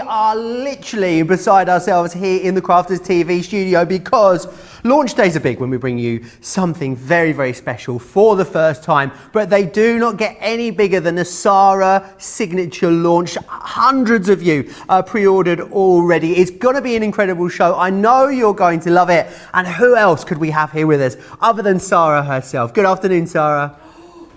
are literally beside ourselves here in the Crafters TV studio because launch days are big when we bring you something very, very special for the first time, but they do not get any bigger than a Sara signature launch. Hundreds of you are pre-ordered already. It's going to be an incredible show. I know you're going to love it. And who else could we have here with us other than Sara herself? Good afternoon, Sara.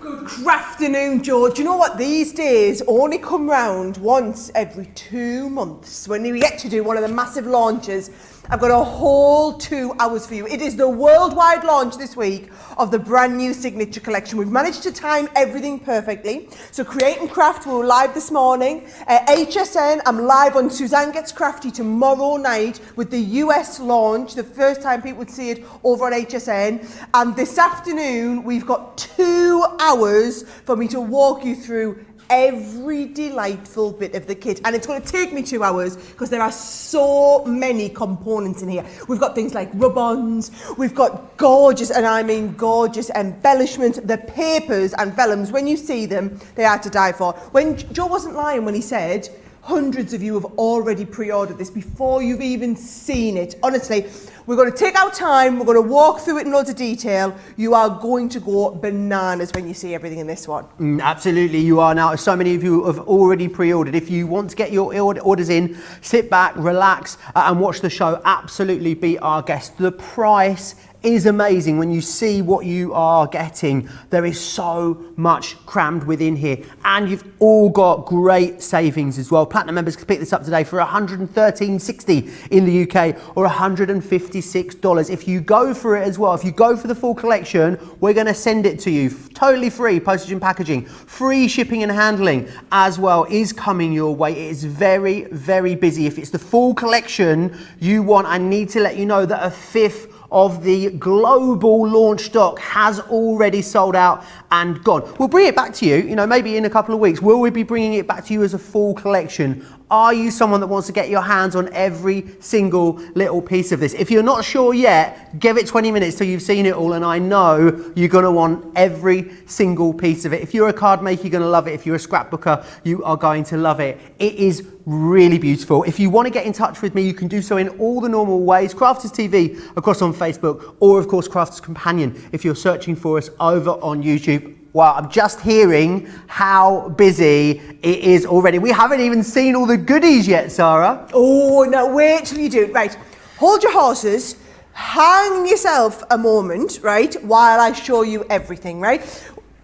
Good afternoon, George. You know what? These days only come round once every 2 months when we get to do one of the massive launches. I've got a whole 2 hours for you. It is the worldwide launch this week of the brand new signature collection. We've managed to time everything perfectly. So Create and Craft, we were live this morning. HSN, I'm live on Suzanne Gets Crafty tomorrow night with the US launch, the first time people would see it over on HSN. And this afternoon, we've got 2 hours for me to walk you through every delightful bit of the kit, and it's going to take me 2 hours because there are so many components in here. We've got things like rub-ons, we've got gorgeous, and I mean gorgeous embellishments, the papers and vellums. When you see them, they are to die for. When Joe wasn't lying when he said hundreds of you have already pre-ordered this before you've even seen it. Honestly, we're going to take our time, we're going to walk through it in loads of detail. You are going to go bananas when you see everything in this one. Absolutely, you are now. So many of you have already pre-ordered. If you want to get your orders in, sit back, relax, and watch the show. Absolutely be our guest. The price is amazing when you see what you are getting. There is so much crammed within here, and you've all got great savings as well. Platinum members can pick this up today for $113.60 in the UK or $156. If you go for it as well, if you go for the full collection, we're going to send it to you totally free. Postage and packaging, free shipping and handling as well is coming your way. It is very, very busy. If it's the full collection you want, I need to let you know that a fifth of the global launch stock has already sold out and gone. We'll bring it back to you, maybe in a couple of weeks. Will we be bringing it back to you as a full collection? Are you someone that wants to get your hands on every single little piece of this? If you're not sure yet, give it 20 minutes till you've seen it all, and I know you're going to want every single piece of it. If you're a card maker, you're going to love it. If you're a scrapbooker, you are going to love it. It is really beautiful. If you want to get in touch with me, you can do so in all the normal ways. Crafters TV across on Facebook, or of course Crafters Companion if you're searching for us over on YouTube. Well, I'm just hearing how busy it is already. We haven't even seen all the goodies yet, Sara. Oh, no, wait till you do it. Right, hold your horses, hang yourself a moment, right, while I show you everything, right?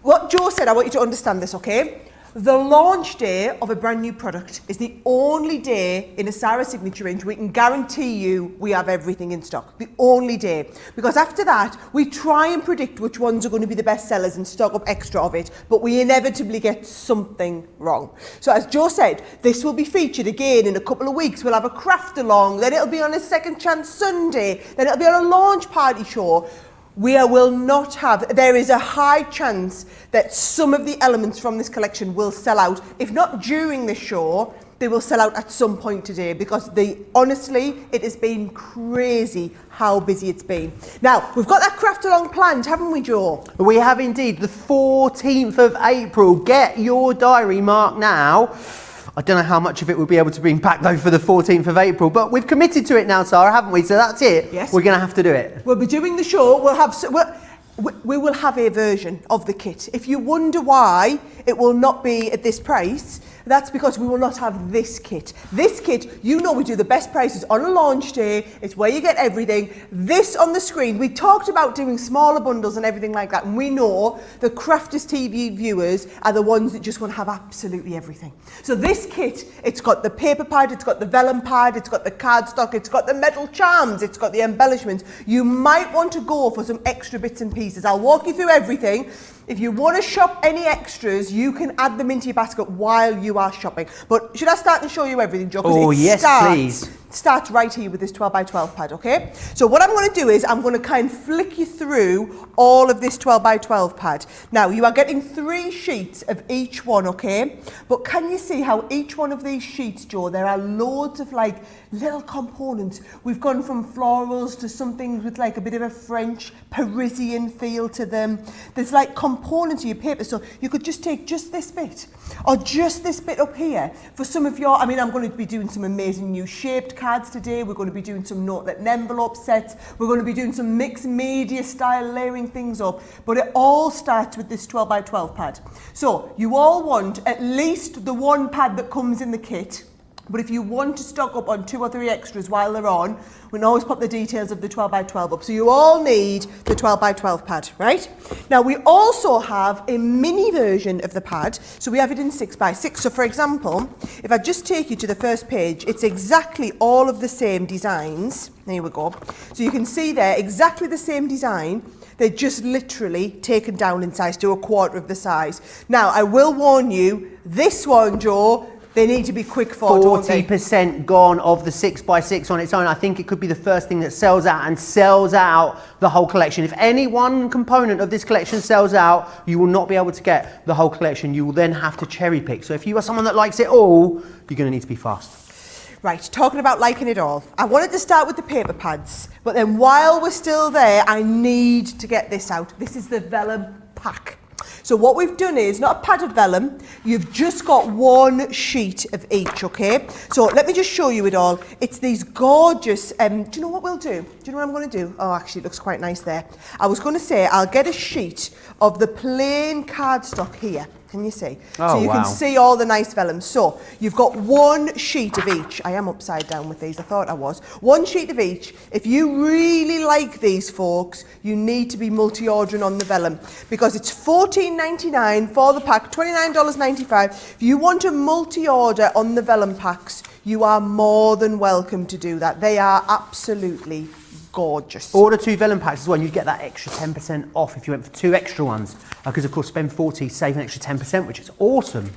What Joe said, I want you to understand this, okay? The launch day of a brand new product is the only day in a Sara signature range we can guarantee you we have everything in stock. The only day. Because after that, we try and predict which ones are going to be the best sellers and stock up extra of it, but we inevitably get something wrong. So as Joe said, this will be featured again in a couple of weeks. We'll have a craft along, then it'll be on a Second Chance Sunday, then it'll be on a launch party show. We will not have, there is a high chance that some of the elements from this collection will sell out. If not during this show, they will sell out at some point today because honestly, it has been crazy how busy it's been. Now, we've got that craft along planned, haven't we, Joe? We have indeed. The 14th of April. Get your diary marked now. I don't know how much of it we'll be able to bring back though for the 14th of April, but we've committed to it now, Sara, haven't we? So that's it. Yes. We're going to have to do it. We'll be doing the show. We will have a version of the kit. If you wonder why it will not be at this price, that's because we will not have this kit. This kit, we do the best prices on a launch day. It's where you get everything. This on the screen, we talked about doing smaller bundles and everything like that, and we know the Crafters TV viewers are the ones that just want to have absolutely everything. So this kit, it's got the paper pad, it's got the vellum pad, it's got the cardstock, it's got the metal charms, it's got the embellishments. You might want to go for some extra bits and pieces. I'll walk you through everything. If you want to shop any extras, you can add them into your basket while you are shopping. But should I start and show you everything, Joe? Oh, yes, please. start right here with this 12 by 12 pad, okay? So what I'm going to do is I'm going to kind of flick you through all of this 12 by 12 pad. Now, you are getting 3 sheets of each one, okay? But can you see how each one of these sheets, Joe, there are loads of like little components. We've gone from florals to something with like a bit of a French Parisian feel to them. There's like components of your paper, so you could just take just this bit or just this bit up here for some of your, I mean, I'm going to be doing some amazing new shaped cards today. We're going to be doing some note and envelope sets. We're going to be doing some mixed media style layering things up, but it all starts with this 12 by 12 pad. So you all want at least the 1 pad that comes in the kit. But if you want to stock up on 2 or 3 extras while they're on, we can always pop the details of the 12 by 12 up. So you all need the 12 by 12 pad, right? Now we also have a mini version of the pad. So we have it in 6 by 6. So for example, if I just take you to the first page, it's exactly all of the same designs. There we go. So you can see there exactly the same design. They're just literally taken down in size to a quarter of the size. Now I will warn you, this one, Joe, they need to be quick for, 40% gone of the 6 by 6 on its own. I think it could be the first thing that sells out and sells out the whole collection. If any one component of this collection sells out, you will not be able to get the whole collection. You will then have to cherry pick. So if you are someone that likes it all, you're going to need to be fast. Right, talking about liking it all. I wanted to start with the paper pads, but then while we're still there, I need to get this out. This is the vellum pack. So what we've done is, not a pad of vellum, you've just got 1 sheet of each, okay? So let me just show you it all. It's these gorgeous, do you know what we'll do? Do you know what I'm going to do? Oh, actually, it looks quite nice there. I was going to say, I'll get a sheet of the plain cardstock here. Can you see? Oh, so you can see all the nice vellum. So you've got 1 sheet of each. I am upside down with these, I thought I was. 1 sheet of each. If you really like these, folks, you need to be multi-ordering on the vellum because it's $14.99 for the pack, $29.95. If you want to multi-order on the vellum packs, you are more than welcome to do that. They are absolutely gorgeous. Order 2 vellum packs as well, and you get that extra 10% off if you went for 2 extra ones. Because of course, spend 40, save an extra 10%, which is awesome.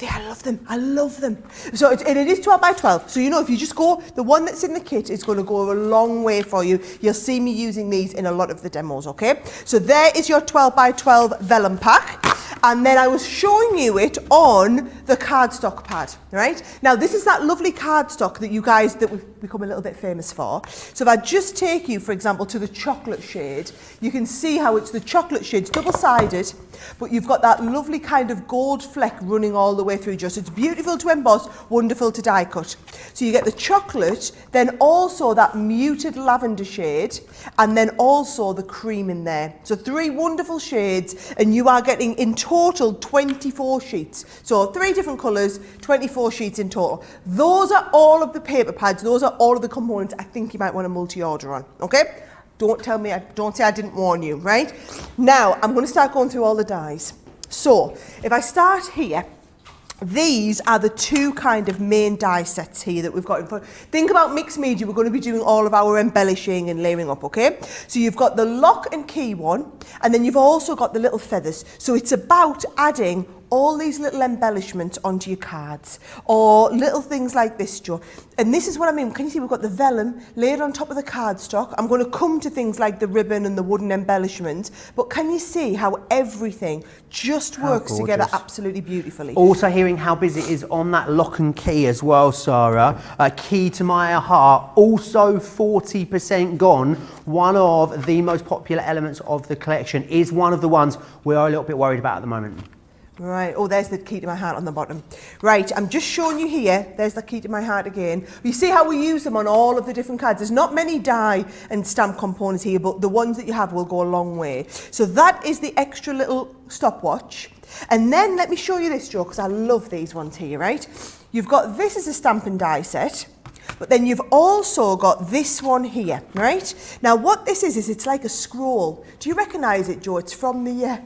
I love them. I love them. So it is 12 by 12. So you know, if you just go, the one that's in the kit is going to go a long way for you. You'll see me using these in a lot of the demos, okay? So there is your 12 by 12 vellum pack. And then I was showing you it on the cardstock pad, right? Now, this is that lovely cardstock that you guys, that we've become a little bit famous for. So if I just take you, for example, to the chocolate shade, you can see how it's the chocolate shade. It's double-sided, but you've got that lovely kind of gold fleck running all the way through. Just it's beautiful to emboss, wonderful to die cut. So you get the chocolate, then also that muted lavender shade, and then also the cream in there. So 3 wonderful shades, and you are getting in total 24 sheets. So 3 different colours, 24 sheets in total. Those are all of the paper pads. Those are all of the components I think you might want to multi-order on, okay? Don't say I didn't warn you, right? Now, I'm going to start going through all the dies. So, if I start here, these are the 2 kind of main die sets here that we've got in front. Think about mixed media. We're going to be doing all of our embellishing and layering up, okay? So you've got the lock and key one, and then you've also got the little feathers. So it's about adding all these little embellishments onto your cards or little things like this, Joe. And this is what I mean. Can you see we've got the vellum laid on top of the cardstock? I'm going to come to things like the ribbon and the wooden embellishments, but can you see how everything just works together absolutely beautifully? Also hearing how busy it is on that lock and key as well, Sarah. Key to my heart, also 40% gone. One of the most popular elements of the collection is one of the ones we are a little bit worried about at the moment. Right, oh, there's the key to my heart on the bottom. Right, I'm just showing you here, there's the key to my heart again. You see how we use them on all of the different cards. There's not many die and stamp components here, but the ones that you have will go a long way. So that is the extra little stopwatch. And then let me show you this, Joe, because I love these ones here, right? You've got this as a stamp and die set. But then you've also got this one here, right? Now what this is it's like a scroll. Do you recognise it, Joe? It's from the...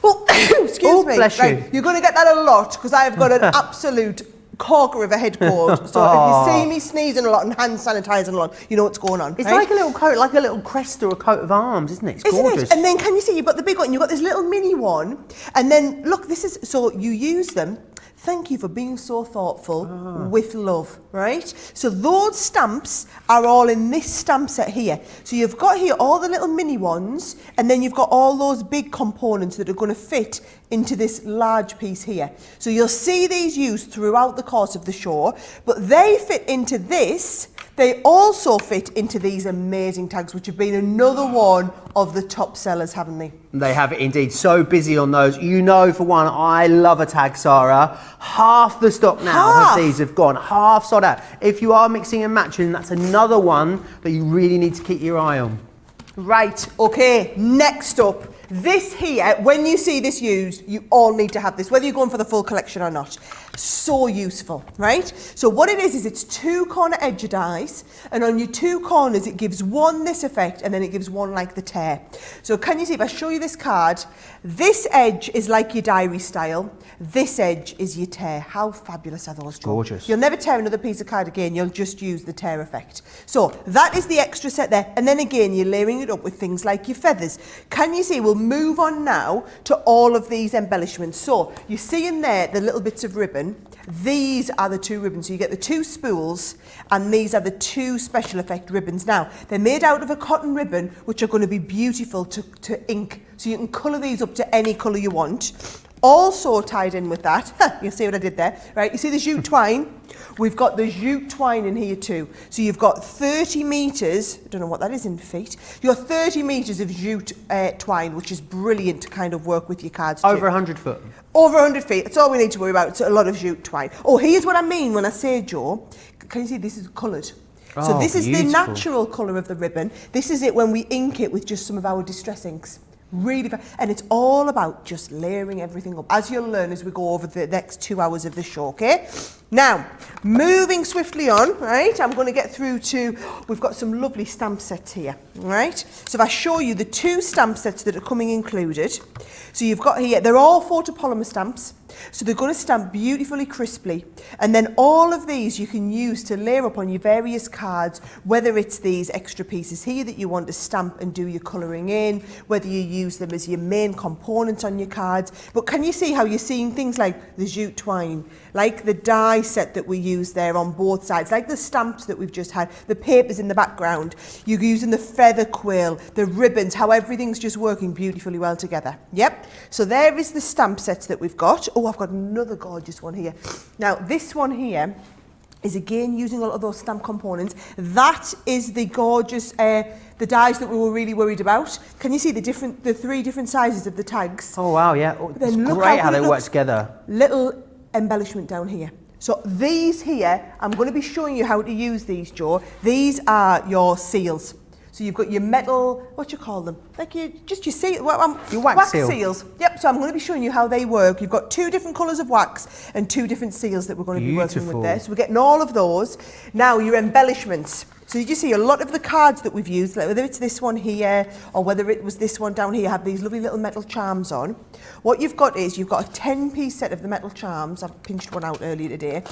excuse me. Bless right. you. You're going to get that a lot because I've got an absolute corker of a head cold. So if you see me sneezing a lot and hand sanitising a lot, you know what's going on. It's right? like a little coat, like a little crest or a coat of arms, isn't it? It's gorgeous. It? And then can you see you've got the big one, you've got this little mini one, and then look, this is, so you use them. thank you for being so thoughtful, with love, right? So those stamps are all in this stamp set here. So you've got here all the little mini ones, and then you've got all those big components that are going to fit into this large piece here. So you'll see these used throughout the course of the show, but they fit into this. They also fit into these amazing tags, which have been another one of the top sellers, haven't they? They have it indeed. So busy on those. You know, for one, I love a tag, Sarah. Half the stock now of these have gone. Half sold out. If you are mixing and matching, that's another one that you really need to keep your eye on. Right, okay, next up. This here, when you see this used, you all need to have this, whether you're going for the full collection or not. So useful, right? So what it is it's 2 corner edge dies, and on your 2 corners it gives one this effect, and then it gives one like the tear. So can you see, if I show you this card, this edge is like your diary style, this edge is your tear. How fabulous are those, Joe? Gorgeous. You'll never tear another piece of card again, you'll just use the tear effect. So that is the extra set there, and then again you're layering it up with things like your feathers. Can you see, we'll move on now to all of these embellishments. So you see in there the little bits of ribbon. These are the 2 ribbons. So you get the 2 spools, and these are the 2 special effect ribbons. Now, they're made out of a cotton ribbon, which are going to be beautiful to ink. So you can colour these up to any colour you want. Also tied in with that, you'll see what I did there, right? You see the jute twine? We've got the jute twine in here too. So you've got 30 metres, I don't know what that is in feet, you've got 30 metres of jute twine, which is brilliant to kind of work with your cards too. Over 100 foot. Over 100 feet, that's all we need to worry about. It's a lot of jute twine. Oh, here's what I mean when I say, Joe, can you see this is coloured? So this is the natural colour of the ribbon. This is it when we ink it with just some of our distress inks. Really, and it's all about just layering everything up, as you'll learn as we go over the next 2 hours of the show, okay? Now, moving swiftly on, right, I'm going to get through to, we've got some lovely stamp sets here, right? So if I show you the 2 stamp sets that are coming included, so you've got here, they're all photopolymer stamps, so they're going to stamp beautifully crisply, and then all of these you can use to layer up on your various cards, whether it's these extra pieces here that you want to stamp and do your colouring in, whether you use them as your main components on your cards. But can you see how you're seeing things like the jute twine, like the die set that we use there on both sides, like the stamps that we've just had, the papers in the background, you're using the feather quill, the ribbons, how everything's just working beautifully well together. Yep, so there is the stamp sets that we've got. Oh, I've got another gorgeous one here. Now this one here is again using a lot of those stamp components. That is the gorgeous, the dies that we were really worried about. Can you see the 3 different sizes of the tags? Oh wow, yeah, it's great how they work together. Little embellishment down here. So these here, I'm going to be showing you how to use these, Joe. These are your seals. So you've got your metal, what you call them? Like your seal, your wax seal. Seals. Yep, so I'm going to be showing you how they work. You've got 2 different colours of wax and 2 different seals that we're going to be working with there. So we're getting all of those. Now your embellishments. So you see a lot of the cards that we've used, like whether it's this one here or whether it was this one down here, have these lovely little metal charms on. What you've got is you've got a 10-piece set of the metal charms. I've pinched one out earlier today.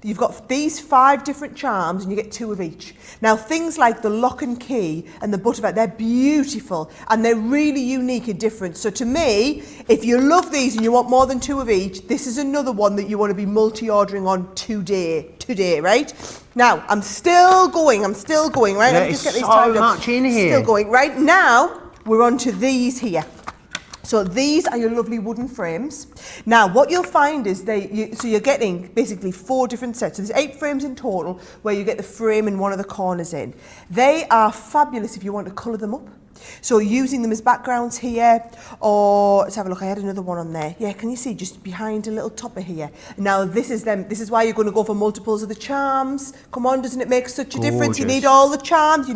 You've got these 5 different charms and you get 2 of each. Now things like the lock and key and the butterfly, they're beautiful and they're really unique and different. So to me, if you love these and you want more than 2 of each, this is another one that you want to be multi-ordering on today, right? Now, I'm still going, right? There is so much in here. Still going. Right now, we're on to these here. So these are your lovely wooden frames. Now what you'll find is so you're getting basically 4 different sets. So there's 8 frames in total where you get the frame in one of the corners in. They are fabulous if you want to colour them up. So using them as backgrounds here, or let's have a look, I had another one on there. Yeah, can you see just behind a little topper here? Now this is them. This is why you're going to go for multiples of the charms. Come on, doesn't it make such a difference? You need all the charms,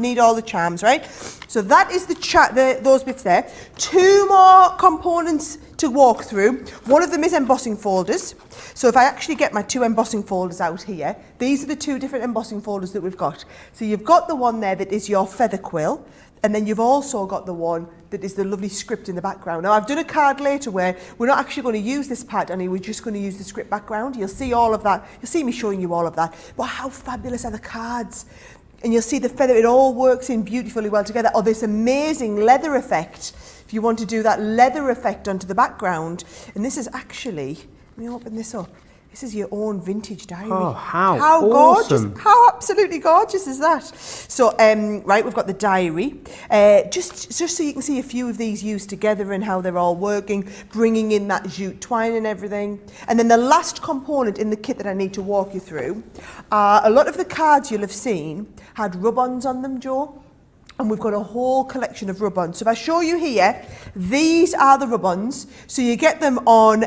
right? So that is those bits there. 2 more components to walk through. One of them is embossing folders. So if I actually get my 2 embossing folders out here, these are the 2 different embossing folders that we've got. So you've got the one there that is your feather quill, and then you've also got the one that is the lovely script in the background. Now I've done a card later where we're not actually going to use this part, Annie, we're just going to use the script background. You'll see all of that. You'll see me showing you all of that. But how fabulous are the cards? And you'll see the feather, it all works in beautifully well together. Or this amazing leather effect, if you want to do that leather effect onto the background. And this is actually, let me open this up. This is your own vintage diary. Oh, how gorgeous! awesome. How absolutely gorgeous is that? So, right, we've got the diary. Just so you can see a few of these used together and how they're all working, bringing in that jute twine and everything. And then the last component in the kit that I need to walk you through, a lot of the cards you'll have seen had rub-ons on them, Joe. And we've got a whole collection of rub-ons. So if I show you here, these are the rub-ons. So you get them on,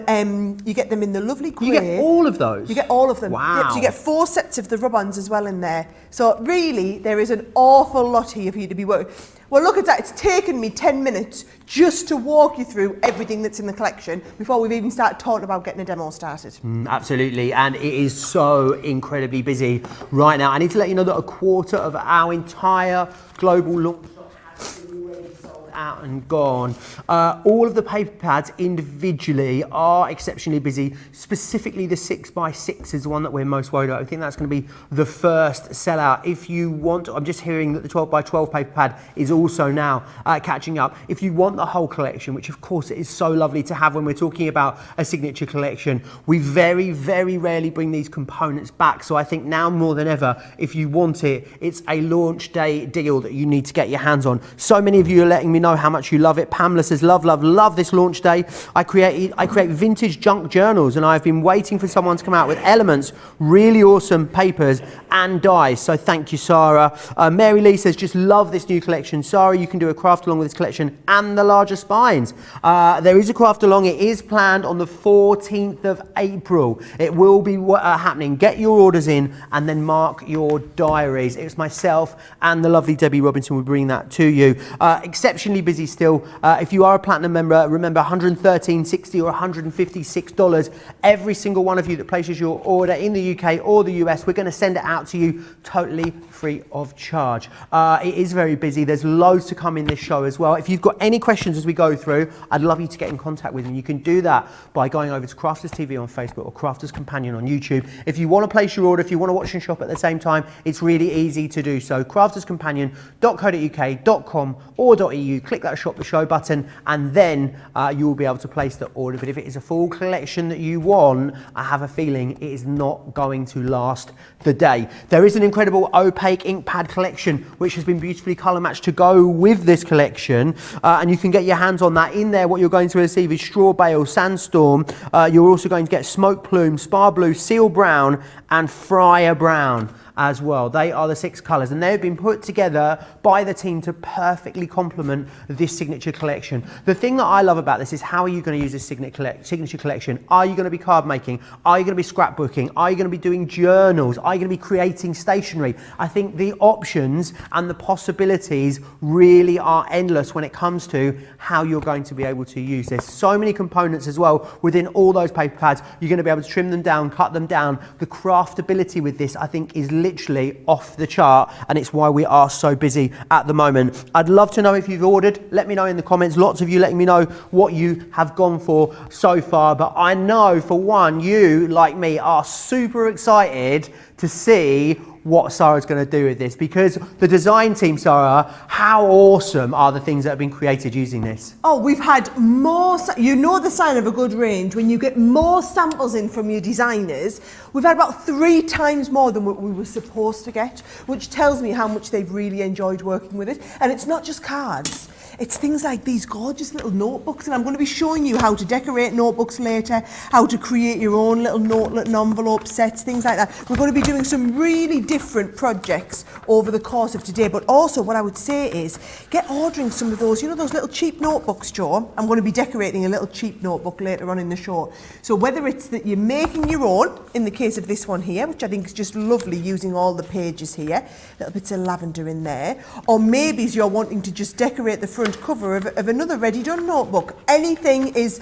you get them in the lovely grey. You get all of those? You get all of them. Wow. Yep, so you get 4 sets of the rub-ons as well in there. So really, there is an awful lot here for you to be working. Well, look at that. It's taken me 10 minutes just to walk you through everything that's in the collection before we've even started talking about getting a demo started. Absolutely, and it is so incredibly busy right now. I need to let you know that a quarter of our entire global launch has been already sold out and gone. All of the paper pads individually are exceptionally busy. Specifically, the 6x6 is the one that we're most worried about. I think that's going to be the first sellout. If you want, I'm just hearing that the 12x12 paper pad is also now catching up. If you want the whole collection, which of course it is so lovely to have when we're talking about a signature collection, we very, very rarely bring these components back. So I think now more than ever, if you want it, it's a launch day deal that you need to get your hands on. So many of you are letting me know how much you love it. Pamela says, love this launch day. I create vintage junk journals, and I've been waiting for someone to come out with elements, really awesome papers and dies. So thank you, Sara. Mary Lee says, just love this new collection. Sara, you can do a craft along with this collection and the larger spines. There is a craft along. It is planned on the 14th of April. It will be happening. Get your orders in and then mark your diaries. It's myself and the lovely Debbie Robinson will bring that to you. Exceptionally busy still. If you are a platinum member, remember $113.60 or $156. Every single one of you that places your order in the UK or the US, we're going to send it out to you totally free of charge. It is very busy. There's loads to come in this show as well. If you've got any questions as we go through, I'd love you to get in contact with me. You can do that by going over to Crafters TV on Facebook or Crafters Companion on YouTube. If you want to place your order, if you want to watch and shop at the same time, it's really easy to do so. crafterscompanion.co.uk.com or .eu. Click that shop the show button and then you will be able to place the order. But if it is a full collection that you want, I have a feeling it is not going to last the day. There is an incredible opaque ink pad collection which has been beautifully colour matched to go with this collection, and you can get your hands on that. In there what you're going to receive is straw bale, sandstorm, you're also going to get smoke plume, spar blue, seal brown and friar brown as well. They are the 6 colours and they've been put together by the team to perfectly complement this signature collection. The thing that I love about this is how are you going to use this signature collection? Are you going to be card making? Are you going to be scrapbooking? Are you going to be doing journals? Are you going to be creating stationery? I think the options and the possibilities really are endless when it comes to how you're going to be able to use this. So many components as well within all those paper pads. You're going to be able to trim them down, cut them down. The craftability with this I think is literally off the chart, and it's why we are so busy at the moment. I'd love to know if you've ordered. Let me know in the comments. Lots of you letting me know what you have gone for so far, but I know for one, you like me are super excited to see what Sara's going to do with this, because the design team, Sara, how awesome are the things that have been created using this? Oh, we've had more, you know the sign of a good range, when you get more samples in from your designers. We've had about 3 times more than what we were supposed to get, which tells me how much they've really enjoyed working with it. And it's not just cards. It's things like these gorgeous little notebooks, and I'm going to be showing you how to decorate notebooks later, how to create your own little notelet and envelope sets, things like that. We're going to be doing some really different projects over the course of today, but also what I would say is get ordering some of those, you know, those little cheap notebooks, Joe. I'm going to be decorating a little cheap notebook later on in the show. So whether it's that you're making your own, in the case of this one here, which I think is just lovely using all the pages here, little bits of lavender in there, or maybe you're wanting to just decorate the front cover of another ready done notebook. Anything is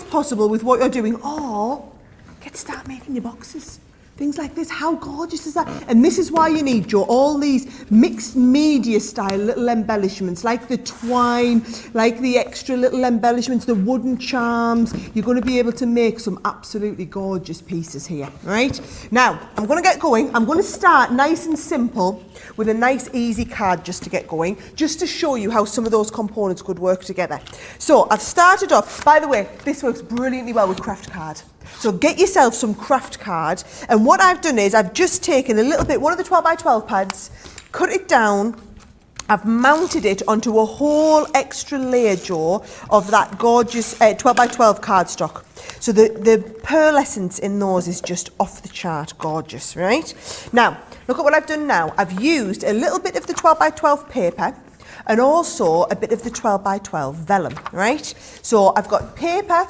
possible with what you're doing. Or start making your boxes. Things like this, how gorgeous is that? And this is why you need, Joe, all these mixed media style little embellishments, like the twine, like the extra little embellishments, the wooden charms. You're going to be able to make some absolutely gorgeous pieces here, right? Now, I'm going to get going. I'm going to start nice and simple with a nice easy card just to get going, just to show you how some of those components could work together. So I've started off, by the way, this works brilliantly well with craft card. So get yourself some craft card. And what I've done is I've just taken a little bit, one of the 12x12 pads, cut it down. I've mounted it onto a whole extra layer, Joe, of that gorgeous 12x12 cardstock. So the pearlescence in those is just off the chart gorgeous, right? Now, look at what I've done now. I've used a little bit of the 12x12 paper and also a bit of the 12x12 vellum, right? So I've got paper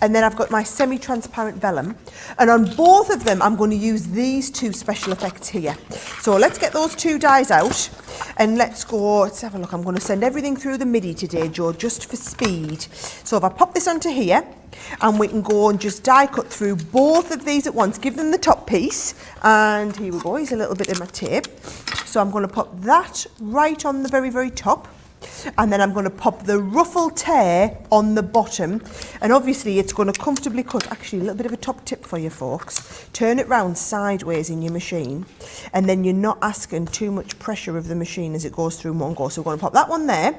and then I've got my semi-transparent vellum. And on both of them, I'm going to use these two special effects here. So let's get those two dies out and let's have a look. I'm going to send everything through the MIDI today, Joe, just for speed. So if I pop this onto here, and we can go and just die cut through both of these at once, give them the top piece, and here we go, here's a little bit of my tape. So I'm going to pop that right on the very, very top. And then I'm going to pop the ruffle tear on the bottom, and obviously it's going to comfortably cut. Actually, a little bit of a top tip for you folks, turn it round sideways in your machine, and then you're not asking too much pressure of the machine as it goes through in one go. So we're going to pop that one there,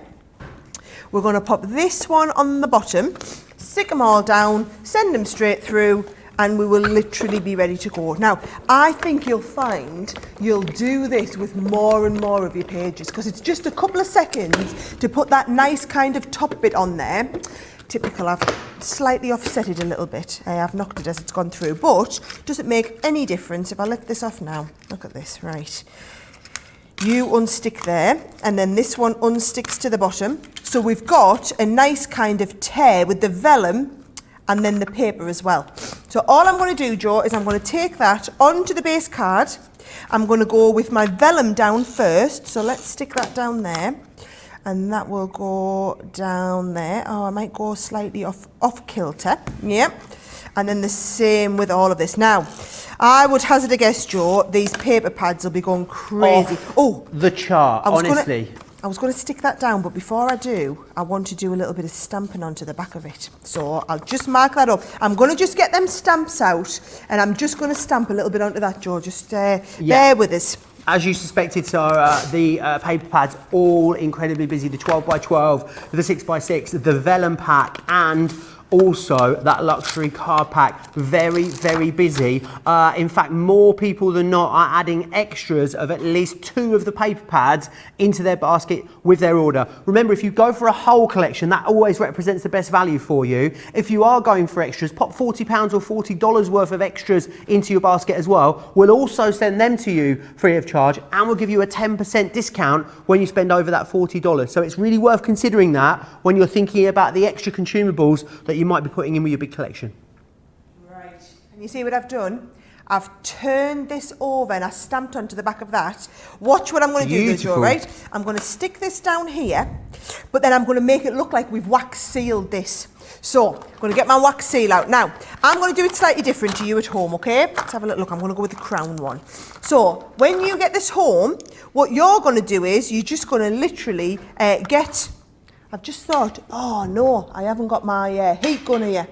we're going to pop this one on the bottom, stick them all down, send them straight through, and we will literally be ready to go. Now, I think you'll find you'll do this with more and more of your pages because it's just a couple of seconds to put that nice kind of top bit on there. Typical, I've slightly offset it a little bit. I've knocked it as it's gone through, but does it make any difference if I lift this off now? Look at this, right. You unstick there, and then this one unsticks to the bottom. So we've got a nice kind of tear with the vellum and then the paper as well. So all I'm going to do, Joe, is I'm going to take that onto the base card. I'm going to go with my vellum down first. So let's stick that down there. And that will go down there. Oh, I might go slightly off kilter. Yep. And then the same with all of this. Now, I would hazard a guess, Joe, these paper pads will be going crazy. The chart, honestly. I was going to stick that down, but before I do, I want to do a little bit of stamping onto the back of it. So I'll just mark that up. I'm going to just get them stamps out, and I'm just going to stamp a little bit onto that, Joe. Just bear with us. As you suspected, Sarah, the paper pads all incredibly busy. The 12x12, the 6x6, the vellum pack, and also that luxury card pack. Very, very busy. In fact, more people than not are adding extras of at least 2 of the paper pads into their basket with their order. Remember, if you go for a whole collection, that always represents the best value for you. If you are going for extras, pop £40 or $40 worth of extras into your basket as well. We'll also send them to you free of charge, and we'll give you a 10% discount when you spend over that $40. So it's really worth considering that when you're thinking about the extra consumables that you might be putting in with your big collection. Right, and you see what I've done? I've turned this over and I stamped onto the back of that. Watch what I'm going to do, Joe, right? I'm going to stick this down here, but then I'm going to make it look like we've wax sealed this. So, I'm going to get my wax seal out. Now, I'm going to do it slightly different to you at home, okay? Let's have a little look. I'm going to go with the crown one. So, when you get this home, what you're going to do is you're just going to literally I've just thought, oh no, I haven't got my heat gun here.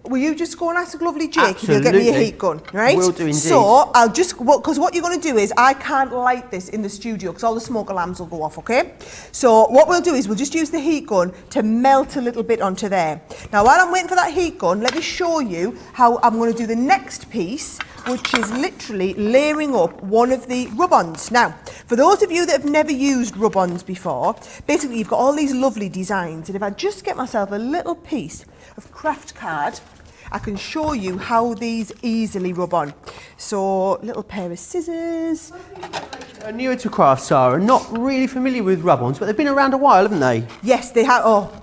Will you just go and ask lovely Jake if he'll get me a heat gun, right? Will do indeed. So I'll just, because what you're going to do is I can't light this in the studio because all the smoke alarms will go off, okay? So what we'll do is we'll just use the heat gun to melt a little bit onto there. Now while I'm waiting for that heat gun, let me show you how I'm going to do the next piece, which is literally layering up one of the rub-ons. Now, for those of you that have never used rub-ons before, basically you've got all these lovely designs, and if I just get myself a little piece of craft card, I can show you how these easily rub on. So, little pair of scissors. Newer to craft, Sarah, not really familiar with rub-ons, but they've been around a while, haven't they? Yes, they have,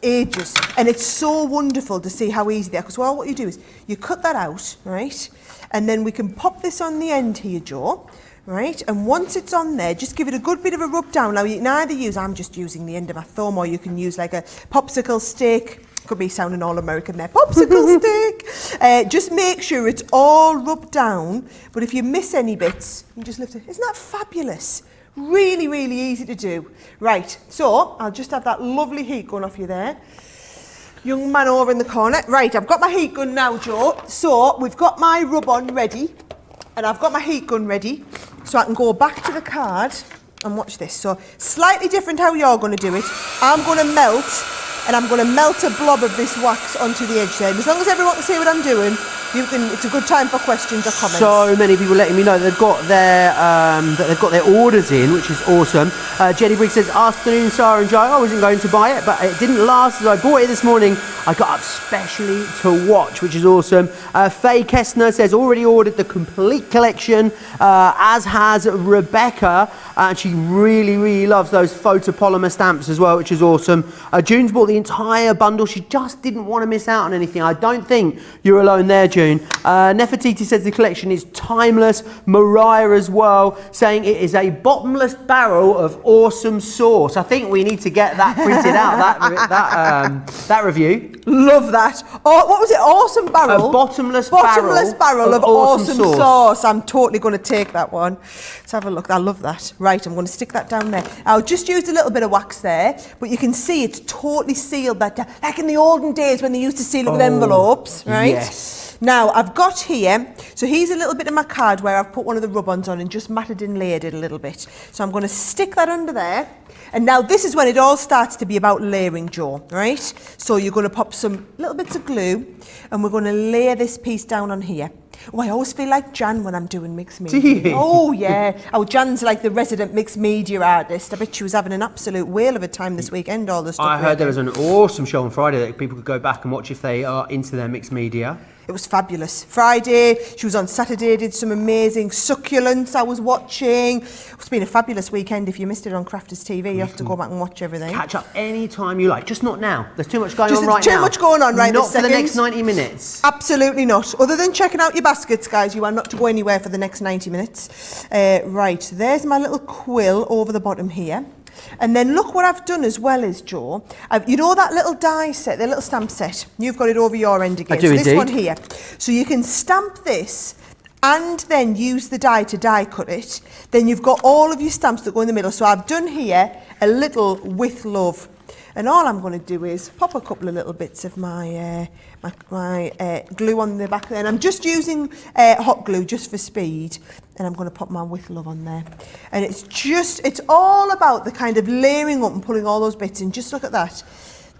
ages. And it's so wonderful to see how easy they are. Because what you do is, you cut that out, right? And then we can pop this on the end here, Joe. Right, and once it's on there, just give it a good bit of a rub down. Now, you can either use, I'm just using the end of my thumb, or you can use like a popsicle stick. Could be sounding all American there. Popsicle stick. Just make sure it's all rubbed down. But if you miss any bits, you just lift it. Isn't that fabulous? Really, really easy to do. Right, so I'll just have that lovely heat gun off you there. Young man over in the corner. Right, I've got my heat gun now, Joe. So we've got my rub-on ready. And I've got my heat gun ready. So I can go back to the card and watch this. So slightly different how you're going to do it. I'm going to melt and I'm going to melt a blob of this wax onto the edge there. And as long as everyone can see what I'm doing, it's a good time for questions or comments. So many people letting me know they've got their orders in, which is awesome. Jenny Briggs says, afternoon, Sarah and Joe. I wasn't going to buy it, but it didn't last as I bought it this morning. I got up specially to watch, which is awesome. Faye Kestner says, already ordered the complete collection, as has Rebecca, and she really, really loves those photopolymer stamps as well, which is awesome. June's bought the entire bundle. She just didn't want to miss out on anything. I don't think you're alone there, June. Nefertiti says the collection is timeless. Mariah as well, saying it is a bottomless barrel of awesome sauce. I think we need to get that printed out, that review. Love that. Oh, what was it? Awesome barrel? A bottomless barrel of awesome sauce. I'm totally going to take that one. Let's have a look. I love that. Right, I'm going to stick that down there. I'll just use a little bit of wax there, but you can see it's totally sealed that down. Like in the olden days when they used to seal it with envelopes, right? Yes. Now, I've got here, so here's a little bit of my card where I've put one of the rub-ons on and just matted and layered it a little bit. So I'm going to stick that under there. And now this is when it all starts to be about layering, Joe, right? So you're going to pop some little bits of glue and we're going to layer this piece down on here. Oh, I always feel like Jan when I'm doing mixed media. Do you? Oh, yeah. Oh, Jan's like the resident mixed media artist. I bet she was having an absolute whale of a time this weekend, all the stuff. I heard there was an awesome show on Friday that people could go back and watch if they are into their mixed media. It was fabulous. Friday, she was on Saturday, did some amazing succulents I was watching. It's been a fabulous weekend. If you missed it on Crafters TV, you have to go back and watch everything. Catch up any time you like, just not now. There's too much going on right now. There's too much going on right Not this for the second. next 90 minutes. Absolutely not. Other than checking out your baskets, guys, you are not to go anywhere for the next 90 minutes. Right, there's my little quill over the bottom here. And then look what I've done as well is, Joe, you know that little die set, the little stamp set? You've got it over your end again. I do so indeed. This one here. So you can stamp this and then use the die to die cut it. Then you've got all of your stamps that go in the middle. So I've done here a little with love. And all I'm going to do is pop a couple of little bits of my glue on the back there. And I'm just using hot glue just for speed. And I'm going to pop my with love on there. And it's all about the kind of layering up and pulling all those bits in. Just look at that.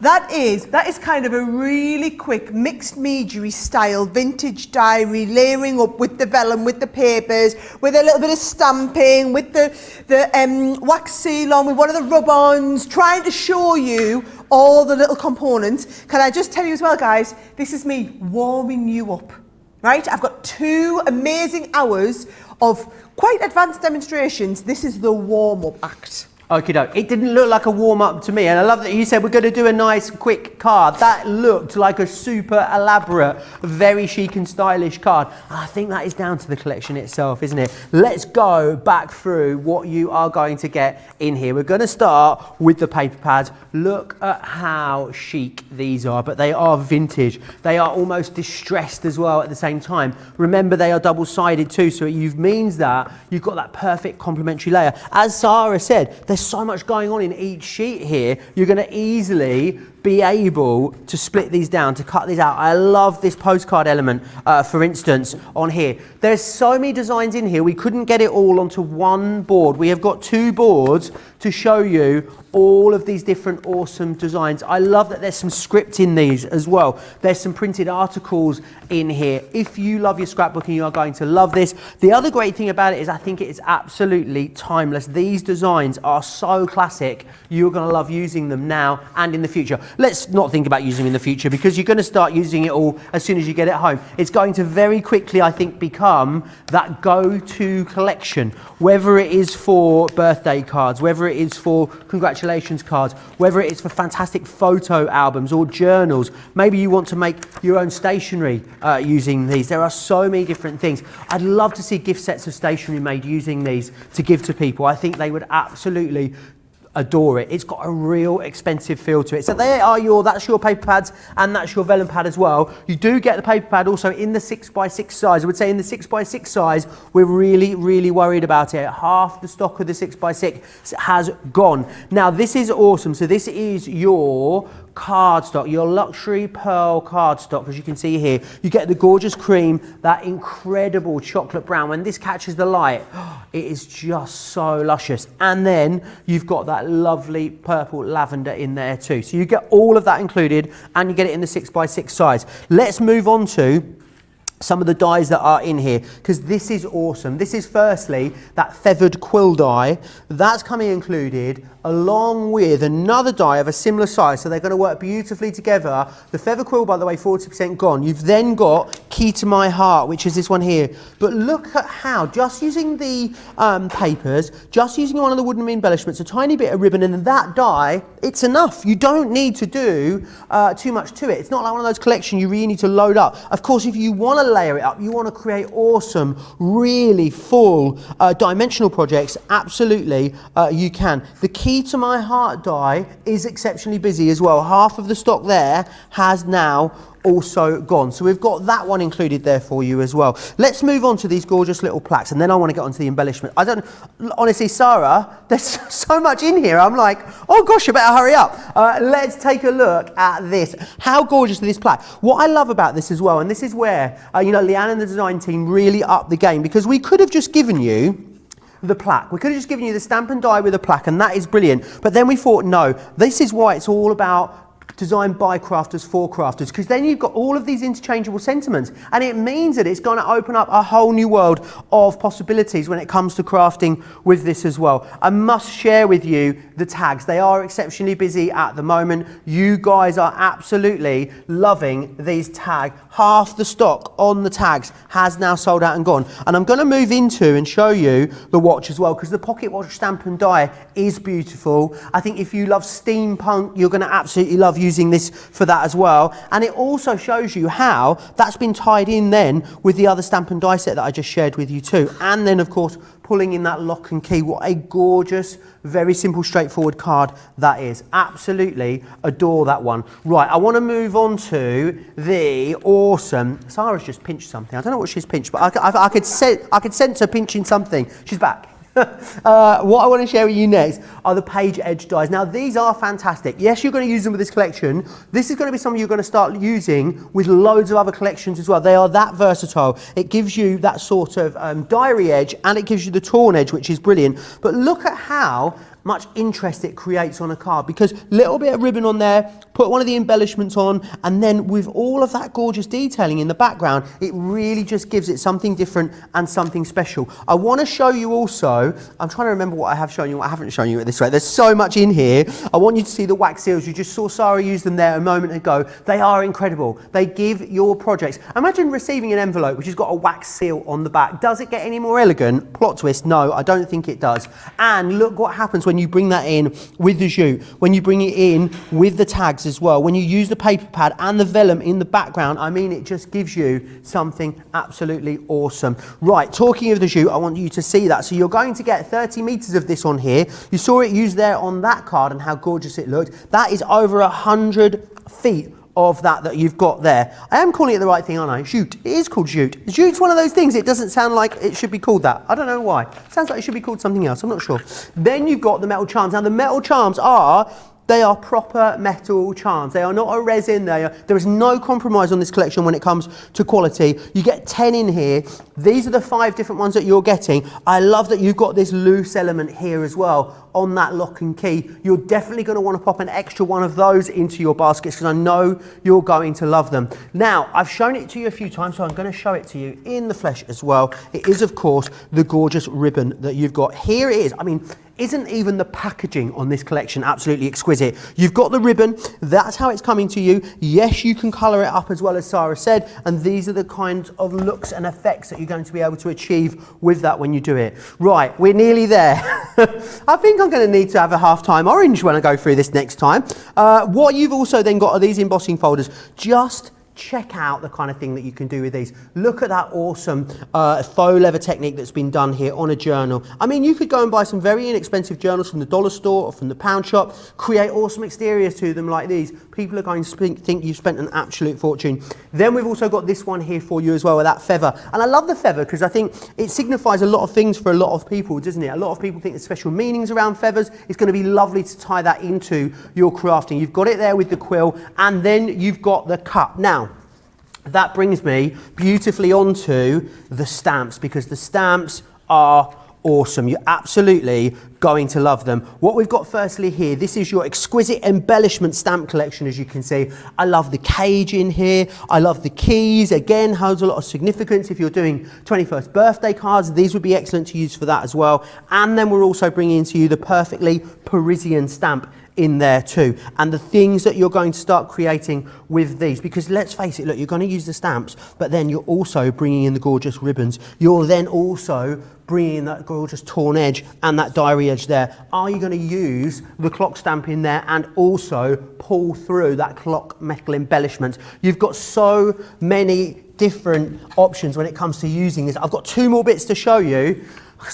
That is kind of a really quick mixed media style vintage diary, layering up with the vellum, with the papers, with a little bit of stamping, with the wax seal on, with one of the rub-ons, trying to show you all the little components. Can I just tell you as well, guys, this is me warming you up, right? I've got 2 amazing hours of quite advanced demonstrations. This is the warm-up act. Okie doke. It didn't look like a warm-up to me, and I love that you said we're going to do a nice quick card. That looked like a super elaborate, very chic and stylish card. And I think that is down to the collection itself, isn't it? Let's go back through what you are going to get in here. We're going to start with the paper pads. Look at how chic these are, but they are vintage. They are almost distressed as well at the same time. Remember, they are double-sided too, so it means that you've got that perfect complementary layer. As Sarah said, there's so much going on in each sheet here. You're going to easily be able to split these down, to cut these out. I love this postcard element, for instance, on here. There's so many designs in here. We couldn't get it all onto one board. We have got 2 boards to show you all of these different awesome designs. I love that there's some script in these as well. There's some printed articles in here. If you love your scrapbooking, you are going to love this. The other great thing about it is I think it is absolutely timeless. These designs are so classic. You're going to love using them now and in the future. Let's not think about using them in the future because you're going to start using it all as soon as you get it home. It's going to very quickly, I think, become that go-to collection, whether it is for birthday cards, whether it is for congratulations cards, whether it is for fantastic photo albums or journals. Maybe you want to make your own stationery using these. There are so many different things. I'd love to see gift sets of stationery made using these to give to people. I think they would absolutely adore it. It's got a real expensive feel to it. So that's your paper pads and that's your vellum pad as well. You do get the paper pad also in the 6x6 size. I would say in the 6x6 size, we're really, really worried about it. Half the stock of the 6x6 has gone. Now this is awesome. So this is your cardstock, your luxury pearl cardstock, as you can see here. You get the gorgeous cream, that incredible chocolate brown. When this catches the light, it is just so luscious. And then you've got that lovely purple lavender in there too. So you get all of that included, and you get it in the 6x6 size. Let's move on to some of the dies that are in here, because this is awesome. This is firstly that feathered quill die. That's coming included along with another die of a similar size, so they're going to work beautifully together. The feather quill, by the way, 40% gone. You've then got Key to My Heart, which is this one here. But look at how, just using the papers, just using one of the wooden embellishments, a tiny bit of ribbon, and that die, it's enough. You don't need to do too much to it. It's not like one of those collections you really need to load up. Of course, if you want to layer it up, you want to create awesome, really full dimensional projects, absolutely you can. The Key to My Heart die is exceptionally busy as well. Half of the stock there has now also gone. So we've got that one included there for you as well. Let's move on to these gorgeous little plaques, and then I want to get onto the embellishment. I don't, honestly, Sarah, there's so much in here. I'm like, oh gosh, you better hurry up. Let's take a look at this. How gorgeous is this plaque? What I love about this as well, and this is where, Leanne and the design team really upped the game, because we could have just given you the plaque. We could have just given you the stamp and die with a plaque, and that is brilliant. But then we thought, no, this is why it's all about designed by crafters for crafters, because then you've got all of these interchangeable sentiments, and it means that it's going to open up a whole new world of possibilities when it comes to crafting with this as well. I must share with you the tags. They are exceptionally busy at the moment. You guys are absolutely loving these tags. Half the stock on the tags has now sold out and gone, and I'm going to move into and show you the watch as well, because the pocket watch stamp and die is beautiful. I think if you love steampunk, you're going to absolutely love using this for that as well. And it also shows you how that's been tied in then with the other stamp and die set that I just shared with you too. And then of course pulling in that lock and key. What a gorgeous, very simple, straightforward card that is. Absolutely adore that one. Right, I want to move on to the awesome, Sarah's just pinched something. I don't know what she's pinched, but I could sense her pinching something. She's back. What I want to share with you next are the page edge dies. Now these are fantastic. Yes, you're going to use them with this collection. This is going to be something you're going to start using with loads of other collections as well. They are that versatile. It gives you that sort of diary edge, and it gives you the torn edge, which is brilliant. But look at how much interest it creates on a card, because little bit of ribbon on there, put one of the embellishments on, and then with all of that gorgeous detailing in the background, it really just gives it something different and something special. I want to show you also, I'm trying to remember what I have shown you, what I haven't shown you at this rate. There's so much in here. I want you to see the wax seals. You just saw Sara use them there a moment ago. They are incredible. They give your projects. Imagine receiving an envelope which has got a wax seal on the back. Does it get any more elegant? Plot twist, no, I don't think it does. And look what happens when you bring that in with the jute, when you bring it in with the tags as well, when you use the paper pad and the vellum in the background. I mean, it just gives you something absolutely awesome. Right, talking of the jute, I want you to see that. So you're going to get 30 meters of this on here. You saw it used there on that card and how gorgeous it looked. That is over 100 feet of that you've got there. I am calling it the right thing, aren't I? Jute. It is called jute. Jute's one of those things, it doesn't sound like it should be called that. I don't know why. It sounds like it should be called something else. I'm not sure. Then you've got the metal charms. Now the metal charms they are proper metal charms. They are not a resin. There is no compromise on this collection when it comes to quality. You get 10 in here. These are the 5 different ones that you're getting. I love that you've got this loose element here as well on that lock and key. You're definitely going to want to pop an extra one of those into your baskets, because I know you're going to love them. Now, I've shown it to you a few times, so I'm going to show it to you in the flesh as well. It is, of course, the gorgeous ribbon that you've got. Here it is. I mean, isn't even the packaging on this collection absolutely exquisite? You've got the ribbon, that's how it's coming to you. Yes, you can colour it up as well, as Sara said, and these are the kinds of looks and effects that you're going to be able to achieve with that when you do it. Right, we're nearly there. I think I'm going to need to have a half-time orange when I go through this next time. What you've also then got are these embossing folders. Just check out the kind of thing that you can do with these. Look at that awesome faux leather technique that's been done here on a journal. I mean, you could go and buy some very inexpensive journals from the dollar store or from the pound shop, create awesome exteriors to them like these. People are going to think you've spent an absolute fortune. Then we've also got this one here for you as well with that feather. And I love the feather because I think it signifies a lot of things for a lot of people, doesn't it? A lot of people think there's special meanings around feathers. It's going to be lovely to tie that into your crafting. You've got it there with the quill, and then you've got the cup. Now, that brings me beautifully onto the stamps, because the stamps are awesome. You're absolutely going to love them. What we've got firstly here, this is your exquisite embellishment stamp collection, as you can see. I love the cage in here. I love the keys. Again, holds a lot of significance. If you're doing 21st birthday cards, these would be excellent to use for that as well. And then we're also bringing to you the perfectly Parisian stamp in there too, and the things that you're going to start creating with these, because let's face it, look, you're going to use the stamps, but then you're also bringing in the gorgeous ribbons. You're then also bringing in that gorgeous torn edge and that diary edge there. Are you going to use the clock stamp in there and also pull through that clock metal embellishment? You've got so many different options when it comes to using this. I've got 2 more bits to show you.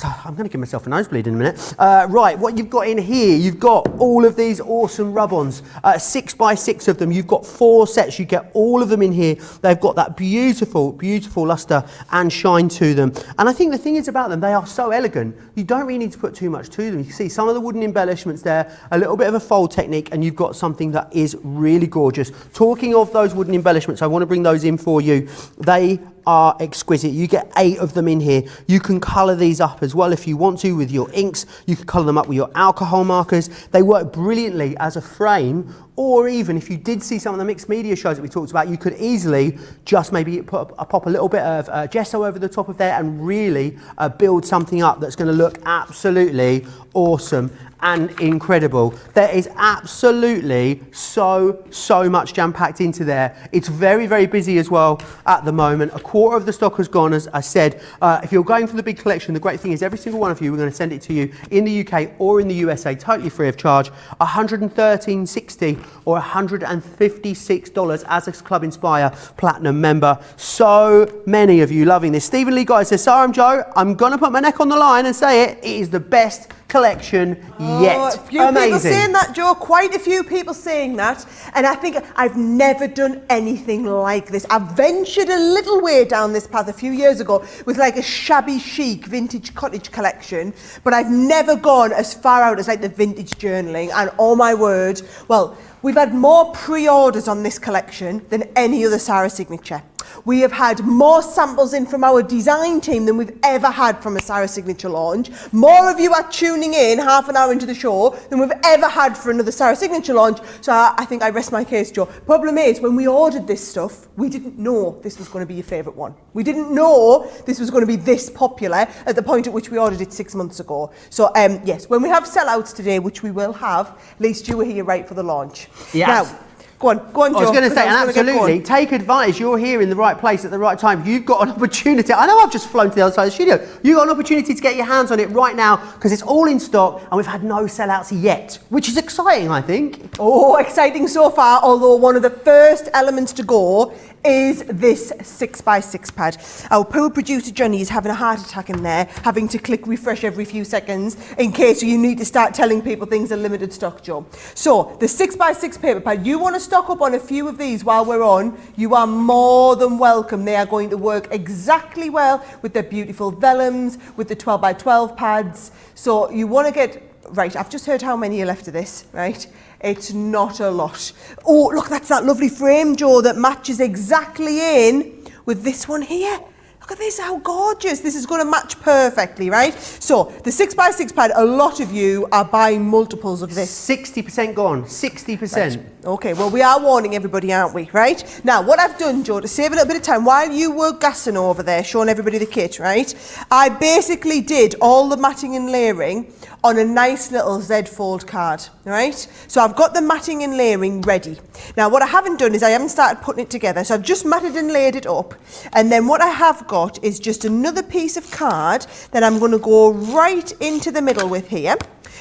I'm going to give myself a nosebleed in a minute. Right, what you've got in here, you've got all of these awesome rub-ons, 6x6 of them. You've got 4 sets. You get all of them in here. They've got that beautiful, beautiful luster and shine to them. And I think the thing is about them, they are so elegant. You don't really need to put too much to them. You can see some of the wooden embellishments there, a little bit of a fold technique, and you've got something that is really gorgeous. Talking of those wooden embellishments, I want to bring those in for you. They are exquisite. You get 8 of them in here. You can colour these up as well if you want to with your inks. You can colour them up with your alcohol markers. They work brilliantly as a frame, or even if you did see some of the mixed media shows that we talked about, you could easily just maybe pop a little bit of gesso over the top of there and really build something up that's going to look absolutely awesome and incredible. There is absolutely so much jam-packed into there. It's very, very busy as well at the moment. A quarter of the stock has gone, as I said. If you're going for the big collection, the great thing is every single one of you, we're going to send it to you in the UK or in the USA, totally free of charge. $113.60 or $156 as a Club Inspire Platinum member. So many of you loving this. Stephen Lee Guy says, Sarah and Joe, I'm going to put my neck on the line and say it is the best collection yet. A few people saying that, Joe. Quite a few people saying that. And I think I've never done anything like this. I ventured a little way down this path a few years ago with like a shabby chic vintage cottage collection, but I've never gone as far out as like the vintage journaling. And oh my word, well, we've had more pre-orders on this collection than any other Sara signature. We have had more samples in from our design team than we've ever had from a Sara signature launch. More of you are tuning in half an hour into the show than we've ever had for another Sara signature launch. So I think I rest my case, Joe. Problem is, when we ordered this stuff, we didn't know this was going to be your favourite one. We didn't know this was going to be this popular at the point at which we ordered it 6 months ago. So yes, when we have sellouts today, which we will have, at least you were here right for the launch. Yes. Now, Go on, Joe. I was going to say, absolutely, take advantage. You're here in the right place at the right time. You've got an opportunity. I know I've just flown to the other side of the studio. You've got an opportunity to get your hands on it right now because it's all in stock and we've had no sellouts yet, which is exciting, I think. Oh, exciting so far, although one of the first elements to go is this 6x6 pad. Our poor producer Johnny is having a heart attack in there, having to click refresh every few seconds in case you need to start telling people things are limited stock, Joe. So the 6x6 paper pad, you want to stock up on a few of these while we're on, you are more than welcome. They are going to work exactly well with the beautiful vellums, with the 12x12 pads. So you want to get, right, I've just heard how many are left of this, right? It's not a lot. Oh, look, that's that lovely frame, Joe, that matches exactly in with this one here. Look at this, how gorgeous. This is going to match perfectly, right? So the 6x6 pad, a lot of you are buying multiples of this. 60% gone, 60%. Right. Okay, well, we are warning everybody, aren't we, right? Now, what I've done, Joe, to save a little bit of time, while you were gassing over there, showing everybody the kit, right? I basically did all the matting and layering on a nice little Z-fold card, right? So I've got the matting and layering ready. Now, what I haven't done is I haven't started putting it together. So I've just matted and laid it up. And then what I have got is just another piece of card that I'm going to go right into the middle with here.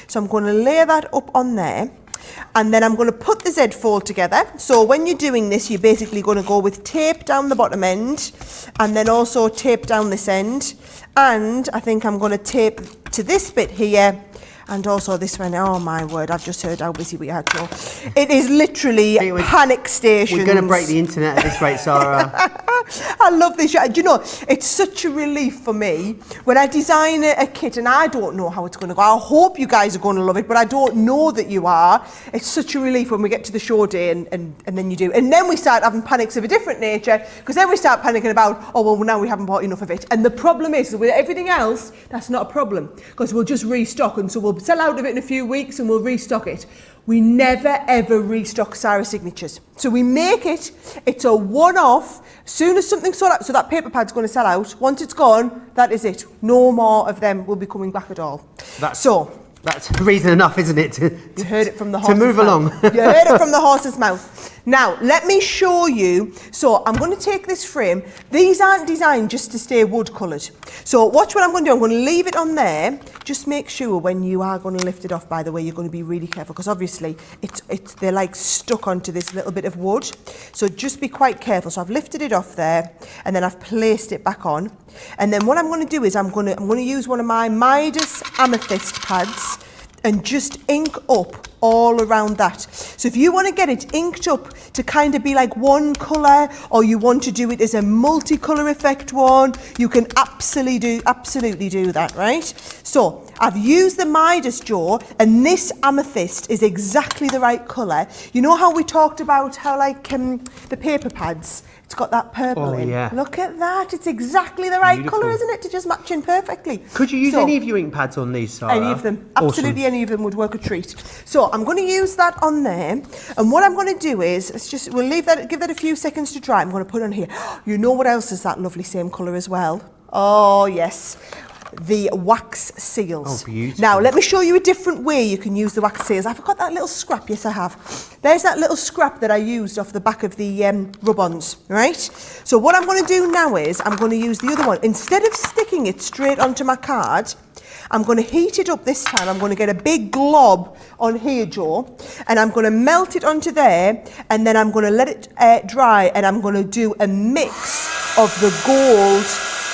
So I'm going to lay that up on there. And then I'm going to put the Z fold together. So when you're doing this, you're basically going to go with tape down the bottom end and then also tape down this end. And I think I'm going to tape to this bit here and also this one. Oh my word, I've just heard how busy we are, Joe. It is literally panic stations. We're going to break the internet at this rate, Sarah. I love this. Do you know, it's such a relief for me when I design a kit and I don't know how it's going to go. I hope you guys are going to love it, but I don't know that you are. It's such a relief when we get to the show day and then you do. And then we start having panics of a different nature, because then we start panicking about, oh, well, now we haven't bought enough of it. And the problem is, with everything else, that's not a problem, because we'll just restock, and so we'll sell out of it in a few weeks and we'll restock it. We never ever restock Sara signatures. So we make it, it's a one-off. As soon as something's sold out, so that paper pad's going to sell out. Once it's gone, that is it. No more of them will be coming back at all. That's reason enough, isn't it? You heard it from the horse's mouth. To move along. You heard it from the horse's mouth. Now, let me show you. So I'm going to take this frame. These aren't designed just to stay wood coloured. So watch what I'm going to do. I'm going to leave it on there. Just make sure when you are going to lift it off, by the way, you're going to be really careful, because obviously they're like stuck onto this little bit of wood. So just be quite careful. So I've lifted it off there and then I've placed it back on. And then what I'm going to do is I'm going to use one of my Midas amethyst pads and just ink up all around that. So if you want to get it inked up to kind of be like one colour, or you want to do it as a multicolour effect one, you can absolutely do that, right? So I've used the Midas jaw, and this amethyst is exactly the right colour. You know how we talked about how like the paper pads, it's got that purple in. Yeah. Look at that. It's exactly the right colour, isn't it? To just match in perfectly. Could you use any of your ink pads on these, Sarah? Any of them. Absolutely awesome. Any of them would work a treat. So I'm going to use that on there. And what I'm going to do is, we'll leave that, give that a few seconds to dry. I'm going to put on here. You know what else is that lovely same colour as well? Oh, yes. The wax seals. Oh, beautiful. Now, let me show you a different way you can use the wax seals. I forgot that little scrap. Yes, I have. There's that little scrap that I used off the back of the rub-ons, right? So what I'm going to do now is I'm going to use the other one. Instead of sticking it straight onto my card, I'm going to heat it up this time. I'm going to get a big glob on here, Joe, and I'm going to melt it onto there, and then I'm going to let it dry, and I'm going to do a mix of the gold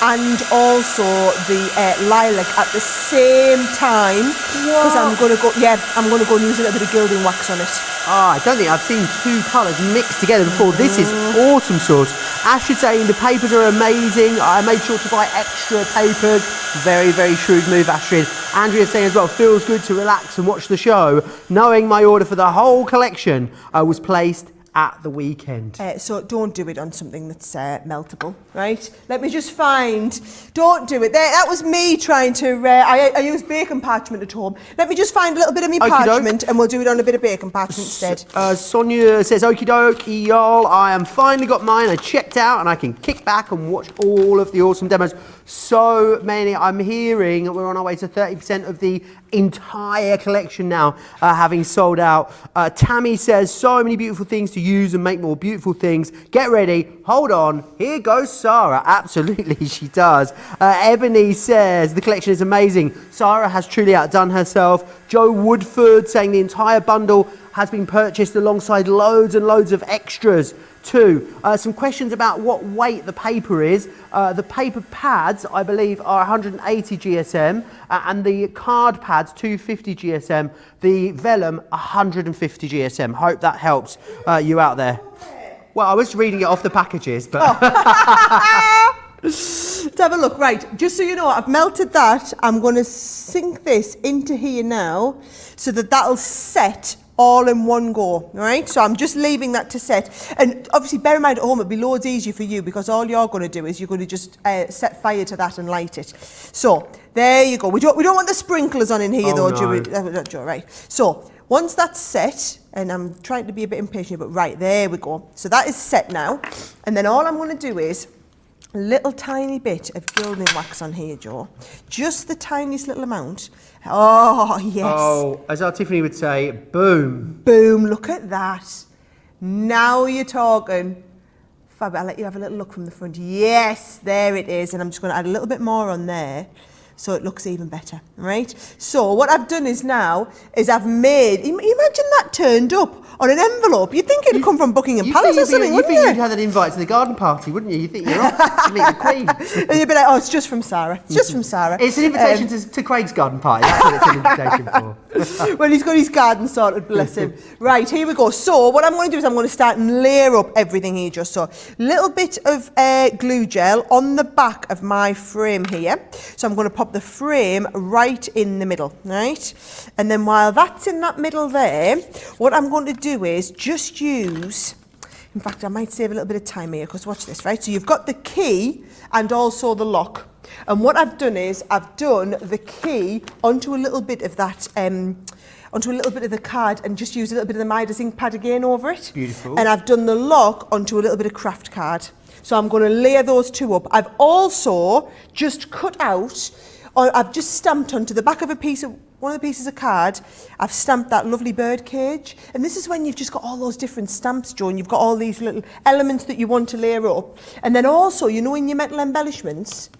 and also the lilac at the same time, because I'm going to go and use a little bit of gilding wax on it. I don't think I've seen two colours mixed together before. This is awesome sauce. Astrid saying the papers are amazing. I made sure to buy extra papers. Very, very shrewd move, Astrid. Andrea saying as well, feels good to relax and watch the show, knowing my order for the whole collection was placed at the weekend. So don't do it on something that's meltable, right? Let me just find, don't do it. That was me trying to, I use bacon parchment at home. Let me just find a little bit of me parchment and we'll do it on a bit of bacon parchment instead. Sonia says, okie doke, y'all, I am finally got mine. I checked out and I can kick back and watch all of the awesome demos. So many. I'm hearing we're on our way to 30% of the entire collection now, having sold out. Tammy says, so many beautiful things to use and make more beautiful things. Get ready. Hold on. Here goes Sarah. Absolutely, she does. Ebony says, the collection is amazing. Sarah has truly outdone herself. Joe Woodford saying the entire bundle has been purchased alongside loads and loads of extras too. Some questions about what weight the paper is. The paper pads, I believe, are 180 GSM, and the card pads, 250 GSM. The vellum, 150 GSM. Hope that helps you out there. Well, I was reading it off the packages, but... Let's have a look. Right, just so you know, I've melted that. I'm going to sink this into here now so that that'll set all in one go, right? So I'm just leaving that to set. And obviously, bear in mind at home, it'll be loads easier for you because all you're going to do is you're going to just set fire to that and light it. So there you go. We don't want the sprinklers on in here, Joe, right? So once that's set, and I'm trying to be a bit impatient, but right, there we go. So that is set now. And then all I'm going to do is a little tiny bit of gilding wax on here, Joe. Just the tiniest little amount. Oh, yes. Oh, as our Tiffany would say, boom. Boom, look at that. Now you're talking. Fab, I'll let you have a little look from the front. Yes, there it is. And I'm just going to add a little bit more on there. so it looks even better, right? So what I've done is I've made, imagine that turned up on an envelope. You'd think it'd come from Buckingham Palace or something, wouldn't you? You think you'd had an invite to the garden party, wouldn't you? You think you're off to meet the Queen. And you'd be like, oh, it's just from Sarah. It's just from Sarah. It's an invitation to Craig's garden party. That's what it's an invitation for. Well, he's got his garden sorted, bless him. Right, here we go. So what I'm going to do is I'm going to start and layer up everything here just so. Little bit of glue gel on the back of my frame here. So I'm going to pop the frame right in the middle, right? And then while that's in that middle there, what I'm going to do is just use, in fact, I might save a little bit of time here because watch this, right? So you've got the key and also the lock. And what I've done is I've done the key onto a little bit of that, onto a little bit of the card and just used a little bit of the Midas ink pad again over it. Beautiful. And I've done the lock onto a little bit of craft card. So I'm going to layer those two up. I've also just cut out, or I've just stamped onto the back of one of the pieces of card, I've stamped that lovely bird cage. And this is when you've just got all those different stamps, Joe, and you've got all these little elements that you want to layer up. And then also, you know, in your metal embellishments,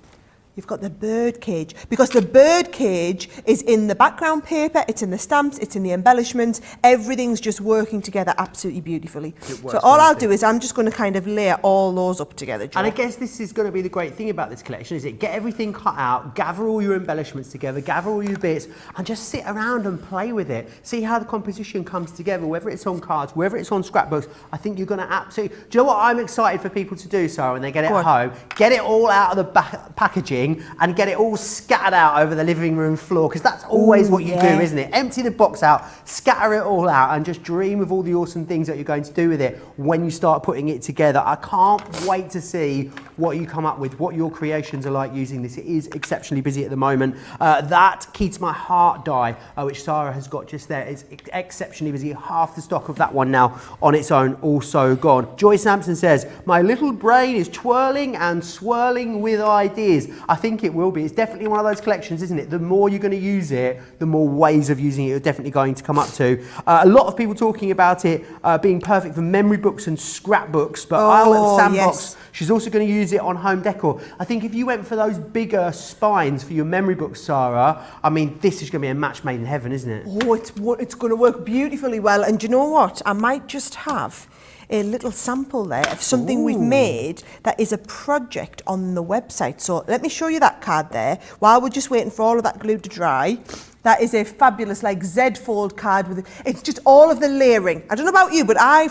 you've got the bird cage, because the bird cage is in the background paper, it's in the stamps, it's in the embellishments, everything's just working together absolutely beautifully. So all I'll do is I'm just going to kind of layer all those up together, Joe. And I guess this is going to be the great thing about this collection, is it get everything cut out, gather all your embellishments together, gather all your bits, and just sit around and play with it. See how the composition comes together, whether it's on cards, whether it's on scrapbooks. I think you're going to absolutely... Do you know what I'm excited for people to do, Sarah, when they get it at home? Get it all out of the packaging and get it all scattered out over the living room floor, because that's always what you do, isn't it? Empty the box out, scatter it all out, and just dream of all the awesome things that you're going to do with it when you start putting it together. I can't wait to see what you come up with, what your creations are like using this. It is exceptionally busy at the moment. That Key to My Heart die, which Sarah has got just there, is exceptionally busy. Half the stock of that one now on its own also gone. Joy Sampson says, my little brain is twirling and swirling with ideas. I think it will be. It's definitely one of those collections, isn't it? The more you're going to use it, the more ways of using it you're definitely going to come up to. A lot of people talking about it being perfect for memory books and scrapbooks, but Isle Sandbox, she's also going to use it on home decor. I think if you went for those bigger spines for your memory books, Sarah, I mean, this is going to be a match made in heaven, isn't it? Oh, it's going to work beautifully well. And do you know what? I might just have a little sample there of something we've made that is a project on the website. So let me show you that card there while we're just waiting for all of that glue to dry. That is a fabulous like Z-fold card with it's just all of the layering. I don't know about you, but I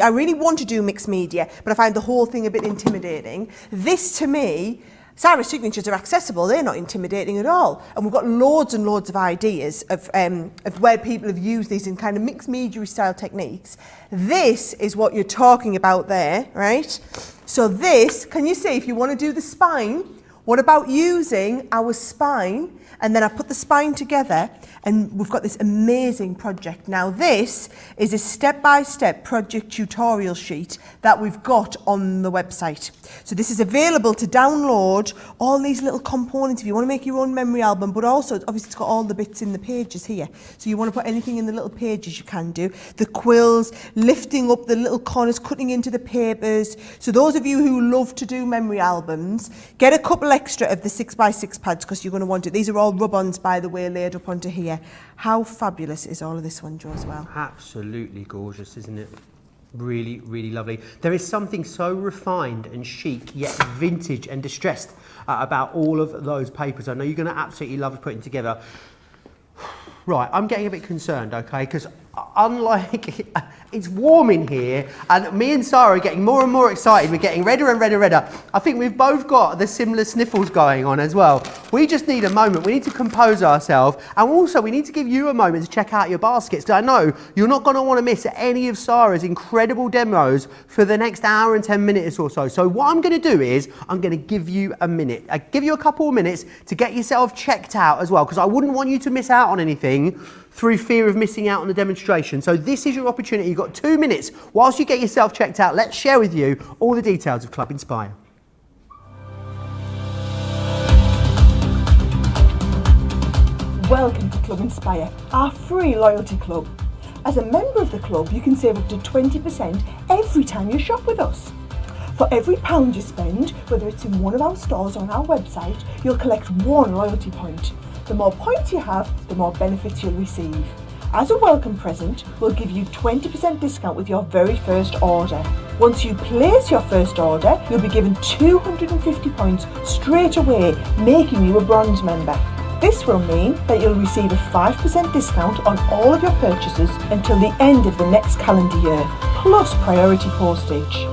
really want to do mixed media, but I find the whole thing a bit intimidating. This to me, Sarah's signatures are accessible, they're not intimidating at all. And we've got loads and loads of ideas of where people have used these in kind of mixed media style techniques. This is what you're talking about there, right? So this, can you see if you want to do the spine, what about using our spine? And then I put the spine together and we've got this amazing project. Now this is a step-by-step project tutorial sheet that we've got on the website. So this is available to download all these little components if you want to make your own memory album, but also obviously it's got all the bits in the pages here. So you want to put anything in the little pages you can do. The quills, lifting up the little corners, cutting into the papers. So those of you who love to do memory albums, get a couple extra of the 6x6 pads because you're going to want it. These are all rub-ons, by the way, laid up onto here. How fabulous is all of this one, Joe, as well? Absolutely gorgeous, isn't it? Really, really lovely. There is something so refined and chic, yet vintage and distressed about all of those papers. I know you're going to absolutely love putting together. Right, I'm getting a bit concerned, okay, because unlike, it's warm in here, and me and Sarah are getting more and more excited. We're getting redder and redder and redder. I think we've both got the similar sniffles going on as well. We just need a moment. We need to compose ourselves, and also we need to give you a moment to check out your baskets, because I know you're not going to want to miss any of Sarah's incredible demos for the next hour and 10 minutes or so. So what I'm going to do is I'm going to give you a minute. I give you a couple of minutes to get yourself checked out as well, because I wouldn't want you to miss out on anything through fear of missing out on the demonstration. So this is your opportunity. You've got 2 minutes. Whilst you get yourself checked out, let's share with you all the details of Club Inspire. Welcome to Club Inspire, our free loyalty club. As a member of the club, you can save up to 20% every time you shop with us. For every £1 you spend, whether it's in one of our stores or on our website, you'll collect 1 loyalty point. The more points you have, the more benefits you'll receive. As a welcome present, we'll give you 20% discount with your very first order. Once you place your first order, you'll be given 250 points straight away, making you a bronze member. This will mean that you'll receive a 5% discount on all of your purchases until the end of the next calendar year, plus priority postage.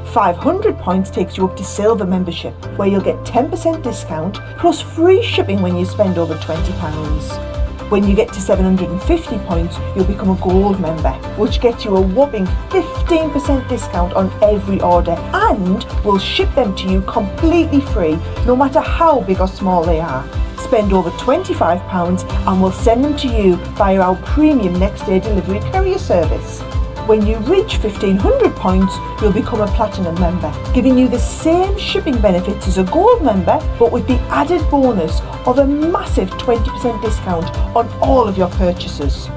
500 points takes you up to silver membership, where you'll get 10% discount plus free shipping when you spend over £20. When you get to 750 points, you'll become a gold member, which gets you a whopping 15% discount on every order, and we'll ship them to you completely free, no matter how big or small they are. Spend over £25 and we'll send them to you via our premium next day delivery courier service. When you reach 1500 points, you'll become a platinum member, giving you the same shipping benefits as a gold member, but with the added bonus of a massive 20% discount on all of your purchases.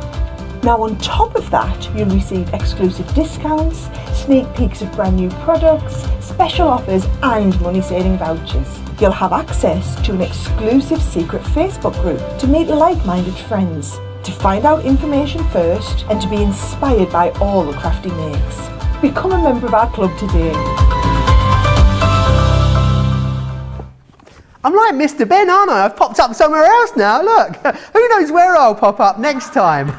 Now on top of that, you'll receive exclusive discounts, sneak peeks of brand new products, special offers and money-saving vouchers. You'll have access to an exclusive secret Facebook group to meet like-minded friends, to find out information first and to be inspired by all the crafty makes. Become a member of our club today. I'm like Mr. Ben, aren't I? I've popped up somewhere else now, look. Who knows where I'll pop up next time?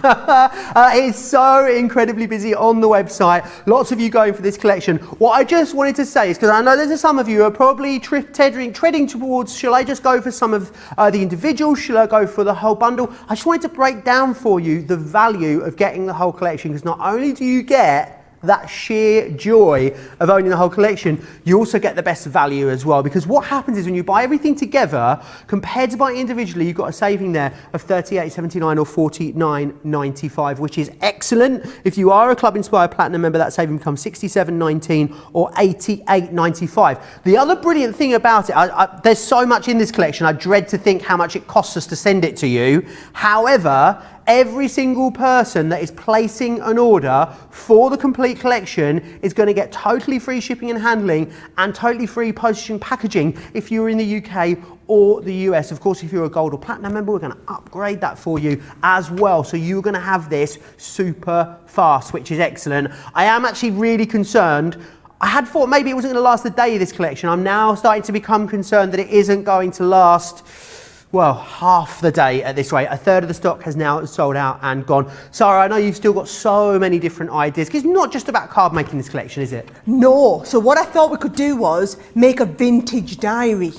It's so incredibly busy on the website. Lots of you going for this collection. What I just wanted to say is, because I know there's some of you who are probably treading towards, shall I just go for some of the individuals? Shall I go for the whole bundle? I just wanted to break down for you the value of getting the whole collection, because not only do you get that sheer joy of owning the whole collection, you also get the best value as well, because what happens is when you buy everything together compared to buying individually, you've got a saving there of $38.79 or $49.95, which is excellent. If you are a Club Inspired Platinum member, that saving becomes $67.19 or $88.95. The other brilliant thing about it, there's so much in this collection, I dread to think how much it costs us to send it to you. However, every single person that is placing an order for the complete collection is going to get totally free shipping and handling and totally free postage and packaging if you're in the UK or the US. Of course, if you're a gold or platinum member, we're going to upgrade that for you as well. So you're going to have this super fast, which is excellent. I am actually really concerned. I had thought maybe it wasn't going to last the day of this collection. I'm now starting to become concerned that it isn't going to last, well, half the day at this rate. A third of the stock has now sold out and gone. Sara, I know you've still got so many different ideas, because it's not just about card making this collection, is it? No. So what I thought we could do was make a vintage diary.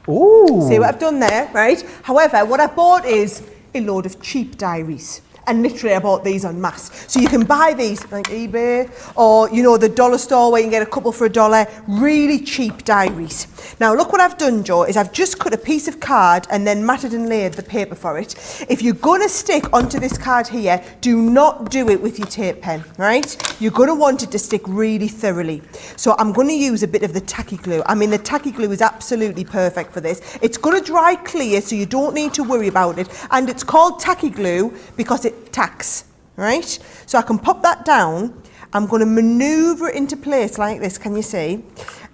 Ooh. See what I've done there, right? However, what I bought is a load of cheap diaries. And literally I bought these en masse. So you can buy these like eBay or, you know, the dollar store where you can get a couple for $1. Really cheap diaries. Now look what I've done, Joe, is I've just cut a piece of card and then matted and layered the paper for it. If you're going to stick onto this card here, do not do it with your tape pen, right? You're going to want it to stick really thoroughly. So I'm going to use a bit of the tacky glue. I mean, the tacky glue is absolutely perfect for this. It's going to dry clear, so you don't need to worry about it. And it's called tacky glue because it tacks, right? So I can pop that down. I'm going to maneuver it into place like this, can you see?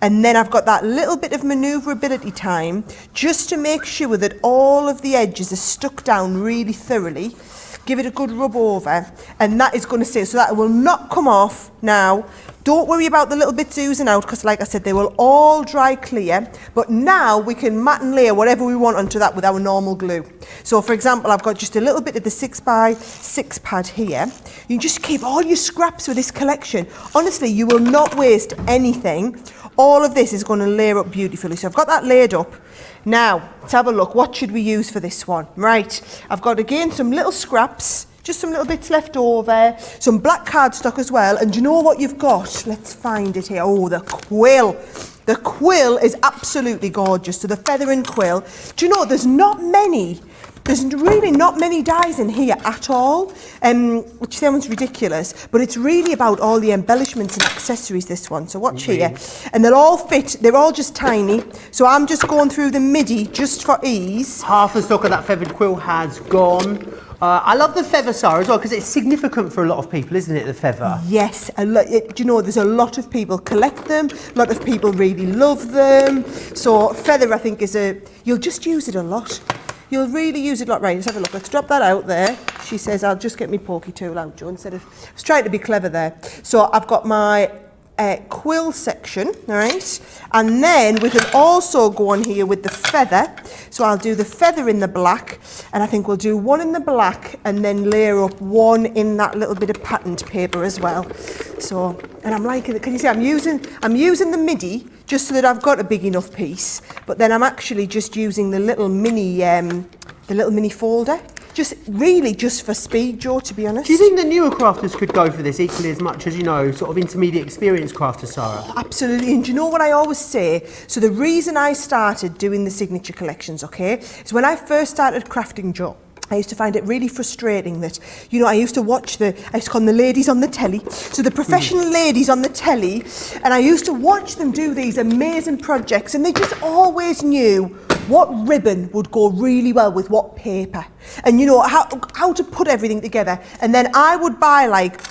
And then I've got that little bit of maneuverability time just to make sure that all of the edges are stuck down really thoroughly. Give it a good rub over, and that is going to stay, so that it will not come off now. Don't worry about the little bits oozing out, because like I said, they will all dry clear. But now we can mat and layer whatever we want onto that with our normal glue. So for example, I've got just a little bit of the 6x6 pad here. You can just keep all your scraps with this collection. Honestly, you will not waste anything. All of this is going to layer up beautifully. So I've got that layered up. Now, let's have a look. What should we use for this one? Right, I've got again some little scraps, just some little bits left over, some black cardstock as well. And do you know what you've got? Let's find it here. Oh, the quill. The quill is absolutely gorgeous. So the feather and quill. Do you know, there's really not many dies in here at all, which sounds ridiculous, but it's really about all the embellishments and accessories, this one. So watch here. And they'll all fit, they're all just tiny. So I'm just going through the midi just for ease. Half the stock of that feathered quill has gone. I love the feather, Sara, as well, because it's significant for a lot of people, isn't it, the feather? Yes, do you know, there's a lot of people collect them, a lot of people really love them. So feather, I think, you'll just use it a lot. You'll really use it a lot. Right, let's have a look. Let's drop that out there. She says, I'll just get my pokey tool out, Joe, I was trying to be clever there. So I've got my quill section, all right? And then we can also go on here with the feather. So I'll do the feather in the black, and I think we'll do one in the black and then layer up one in that little bit of patterned paper as well. So, and I'm liking it. Can you see I'm using the midi just so that I've got a big enough piece, but then I'm actually just using the little mini folder. Just for speed, Joe, to be honest. Do you think the newer crafters could go for this equally as much as, sort of intermediate experienced crafters, Sara? Absolutely. And do you know what I always say? So the reason I started doing the signature collections, okay, is when I first started crafting, Joe, I used to find it really frustrating that, I used to watch I used to call them the ladies on the telly, so the professional ladies on the telly, and I used to watch them do these amazing projects, and they just always knew what ribbon would go really well with what paper, and how to put everything together. And then I would buy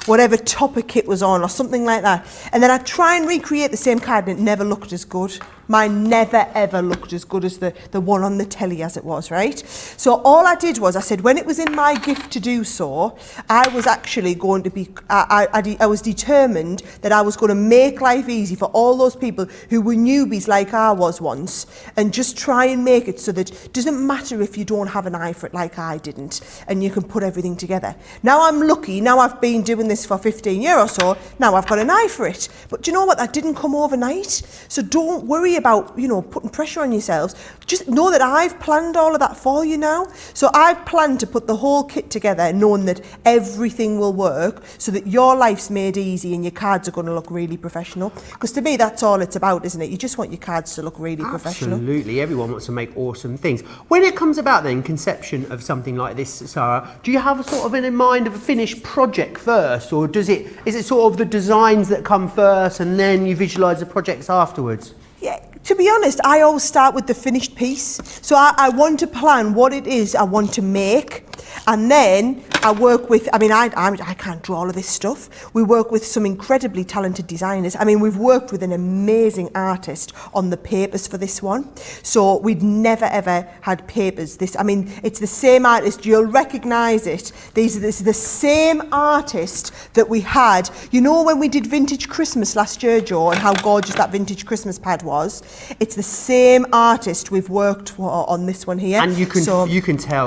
whatever topper kit was on or something like that, and then I'd try and recreate the same card, and it never looked as good. Mine never ever looked as good as the one on the telly as it was, right? So all I did was I said, when it was in my gift to do so, I was actually going to be, I was determined that I was going to make life easy for all those people who were newbies like I was once, and just try and make it so that it doesn't matter if you don't have an eye for it like I didn't, and you can put everything together. Now I'm lucky, now I've been doing this for 15 years or so, now I've got an eye for it. But do you know what? That didn't come overnight. So don't worry about, putting pressure on yourselves. Just know that I've planned all of that for you now. So I've planned to put the whole kit together, knowing that everything will work so that your life's made easy and your cards are going to look really professional. Because to me, that's all it's about, isn't it? You just want your cards to look really professional. Absolutely. Everyone wants to make awesome things. When it comes about then, conception of something like this, Sara, do you have a sort of in mind of a finished project first, or is it sort of the designs that come first and then you visualise the projects afterwards? Yeah, to be honest, I always start with the finished piece. So I want to plan what it is I want to make, and then I work with, I can't draw all of this stuff. We work with some incredibly talented designers. We've worked with an amazing artist on the papers for this one. So we'd never ever had papers. It's the same artist, you'll recognise it. This is the same artist that we had, when we did Vintage Christmas last year, Joe, and how gorgeous that Vintage Christmas pad was. It's the same artist we've worked for on this one here. And you can tell,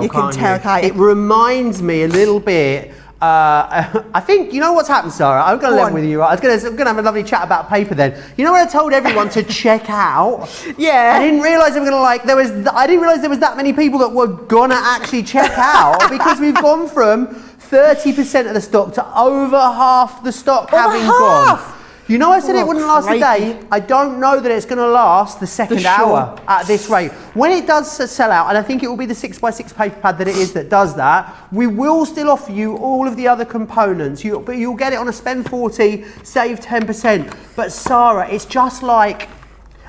can't you? It reminds me a little bit. I think you know what's happened, Sara. I'm going to level with you. Right? I'm going to have a lovely chat about paper. Then when I told everyone to check out. Yeah. I didn't realise they were going to I didn't realise there was that many people that were going to actually check out because we've gone from 30% of the stock to over half the stock having gone. I said it wouldn't last a day. I don't know that it's going to last the second hour at this rate. When it does sell out, and I think it will be the 6x6 paper pad that it is that does that, we will still offer you all of the other components. But you'll get it on a spend 40, save 10%. But Sara, it's just like,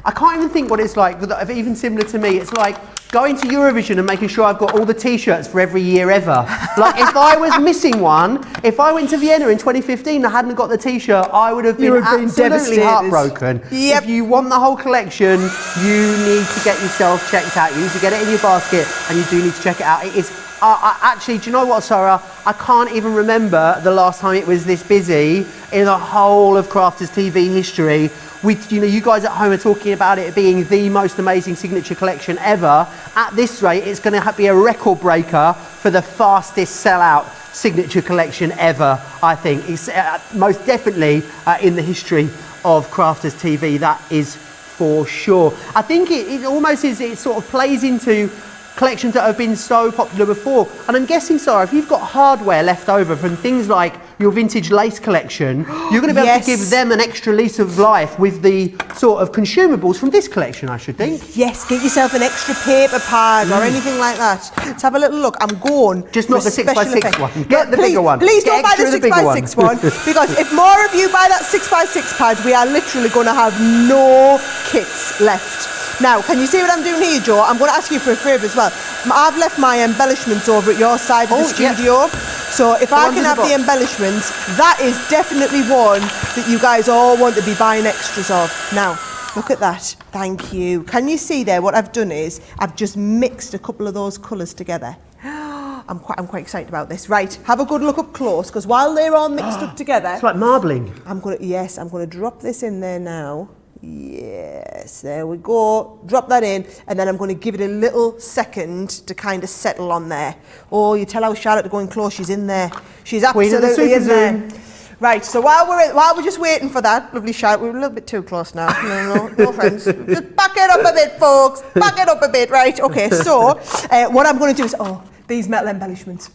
I can't even think what it's like, even similar to me. It's like going to Eurovision and making sure I've got all the t-shirts for every year ever. If I was missing one, if I went to Vienna in 2015 and I hadn't got the t-shirt, I would have been absolutely heartbroken. Yep. If you want the whole collection, you need to get yourself checked out. You need to get it in your basket, and you do need to check it out. It is actually, do you know what, Sara? I can't even remember the last time it was this busy in the whole of Crafters TV history. You guys at home are talking about it being the most amazing signature collection ever. At this rate, it's going to be a record breaker for the fastest sellout signature collection ever, I think. It's most definitely in the history of Crafters TV, that is for sure. I think it almost is, it sort of plays into collections that have been so popular before. And I'm guessing, Sara, if you've got hardware left over from things like your vintage lace collection, you're going to be able to give them an extra lease of life with the sort of consumables from this collection, I should think. Yes, get yourself an extra paper pad or anything like that. Let's have a little look. I'm going. Just not the 6x6 one. Get the bigger one. Please don't buy the 6x6 one, because if more of you buy that 6x6 pad, we are literally going to have no kits left. Now, can you see what I'm doing here, Joe? I'm going to ask you for a favour as well. I've left my embellishments over at your side of the studio. So if I can have the embellishments, that is definitely one that you guys all want to be buying extras of. Now, look at that. Thank you. Can you see there what I've done is I've just mixed a couple of those colours together. I'm quite excited about this. Right, have a good look up close, because while they're all mixed up together, it's like marbling. I'm gonna drop this in there now. Yes, there we go. Drop that in, and then I'm going to give it a little second to kind of settle on there. Oh, you tell how Charlotte to go in close. She's in there. She's absolutely in there. Right, so while we're just waiting for that, lovely Charlotte, we're a little bit too close now. No offense. Just back it up a bit, folks. Back it up a bit. Right, okay. So what I'm going to do is, these metal embellishments.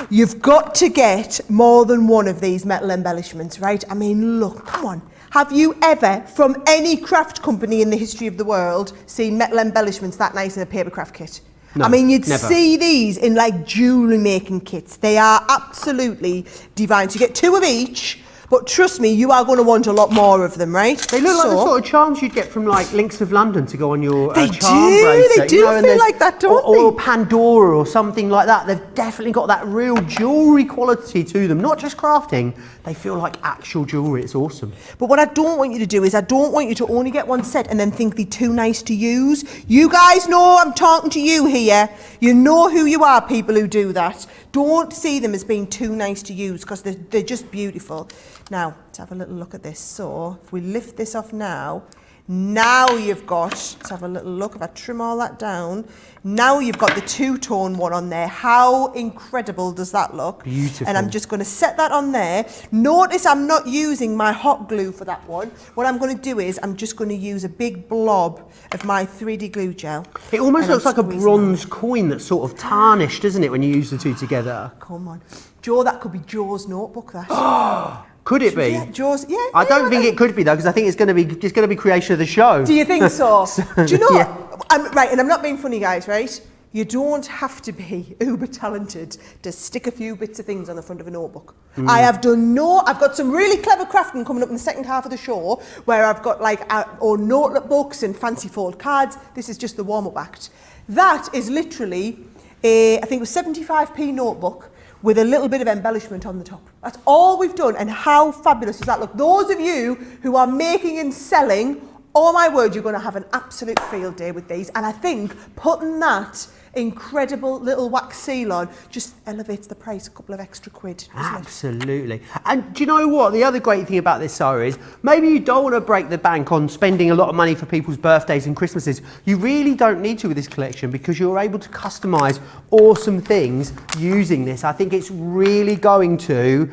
You've got to get more than one of these metal embellishments, right? I mean, look, come on. Have you ever, from any craft company in the history of the world, seen metal embellishments that nice in a paper craft kit? No, I mean, you'd never. see these in like jewellery making kits. They are absolutely divine. So you get 2 of each, but trust me, you are going to want a lot more of them, right? They look like the sort of charms you'd get from like Links of London to go on your charm bracelet. They do feel like that, don't they? Or Pandora or something like that. They've definitely got that real jewellery quality to them. Not just crafting, they feel like actual jewellery. It's awesome. But what I don't want you to do is I don't want you to only get one set and then think they're too nice to use. You guys know I'm talking to you here. You know who you are, people who do that. Don't see them as being too nice to use, because they're just beautiful. Now, let's have a little look at this. So, if we lift this off now you've got, let's have a little look, if I trim all that down, now you've got the 2-tone one on there. How incredible does that look? Beautiful. And I'm just going to set that on there. Notice I'm not using my hot glue for that one. What I'm going to do is I'm just going to use a big blob of my 3D glue gel. It almost looks like a bronze coin that's sort of tarnished, doesn't it, when you use the two together? Come on. Joe, that could be Joe's notebook, that. Could it be? Yeah, Joe's, yeah. I don't think it could be though, because I think it's going to be creation of the show. Do you think so? Do you know what? And I'm not being funny, guys, right? You don't have to be uber talented to stick a few bits of things on the front of a notebook. I've got some really clever crafting coming up in the second half of the show, where I've got like notebooks and fancy fold cards. This is just the warm-up act. That is literally I think it was 75p notebook with a little bit of embellishment on the top. That's all we've done, and how fabulous does that look? Those of you who are making and selling, oh my word, you're going to have an absolute field day with these. And I think putting that incredible little wax seal on just elevates the price a couple of extra quid. Absolutely. And do you know what? The other great thing about this, Sara, is maybe you don't want to break the bank on spending a lot of money for people's birthdays and Christmases. You really don't need to with this collection, because you're able to customise awesome things using this. I think it's really going to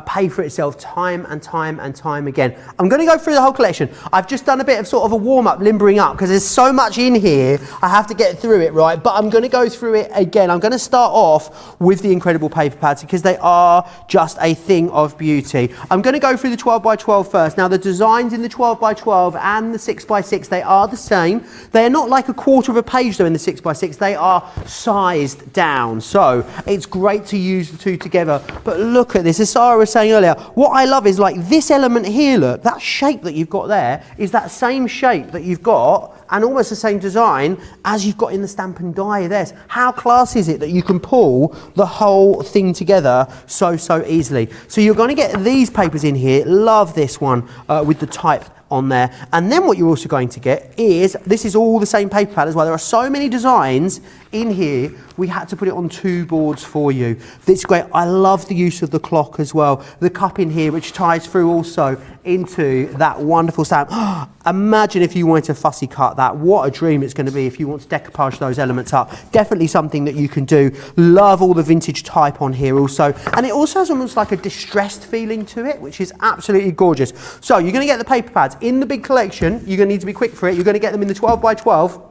pay for itself time and time and time again. I'm going to go through the whole collection. I've just done a bit of sort of a warm-up, limbering up, because there's so much in here, I have to get through it, right? But I'm going to go through it again. I'm going to start off with the incredible paper pads, because they are just a thing of beauty. I'm going to go through the 12x12 first. Now, the designs in the 12x12 and the 6x6, they are the same. They're not like a quarter of a page though in the 6x6. They are sized down. So it's great to use the two together. But look at this. As Sara was saying earlier, what I love is like this element here, look, that shape that you've got there is that same shape that you've got and almost the same design as you've got in the Stamp and Die there. How classy is it that you can pull the whole thing together so easily? So you're going to get these papers in here. Love this one with the type on there. And then what you're also going to get is, this is all the same paper pad as well. There are so many designs in here, we had to put it on 2 boards for you. This is great. I love the use of the clock as well. The cup in here, which ties through also into that wonderful stamp. Imagine if you wanted to fussy cut that. What a dream it's going to be if you want to decoupage those elements up. Definitely something that you can do. Love all the vintage type on here also. And it also has almost like a distressed feeling to it, which is absolutely gorgeous. So you're going to get the paper pads in the big collection. You're going to need to be quick for it. You're going to get them in the 12x12.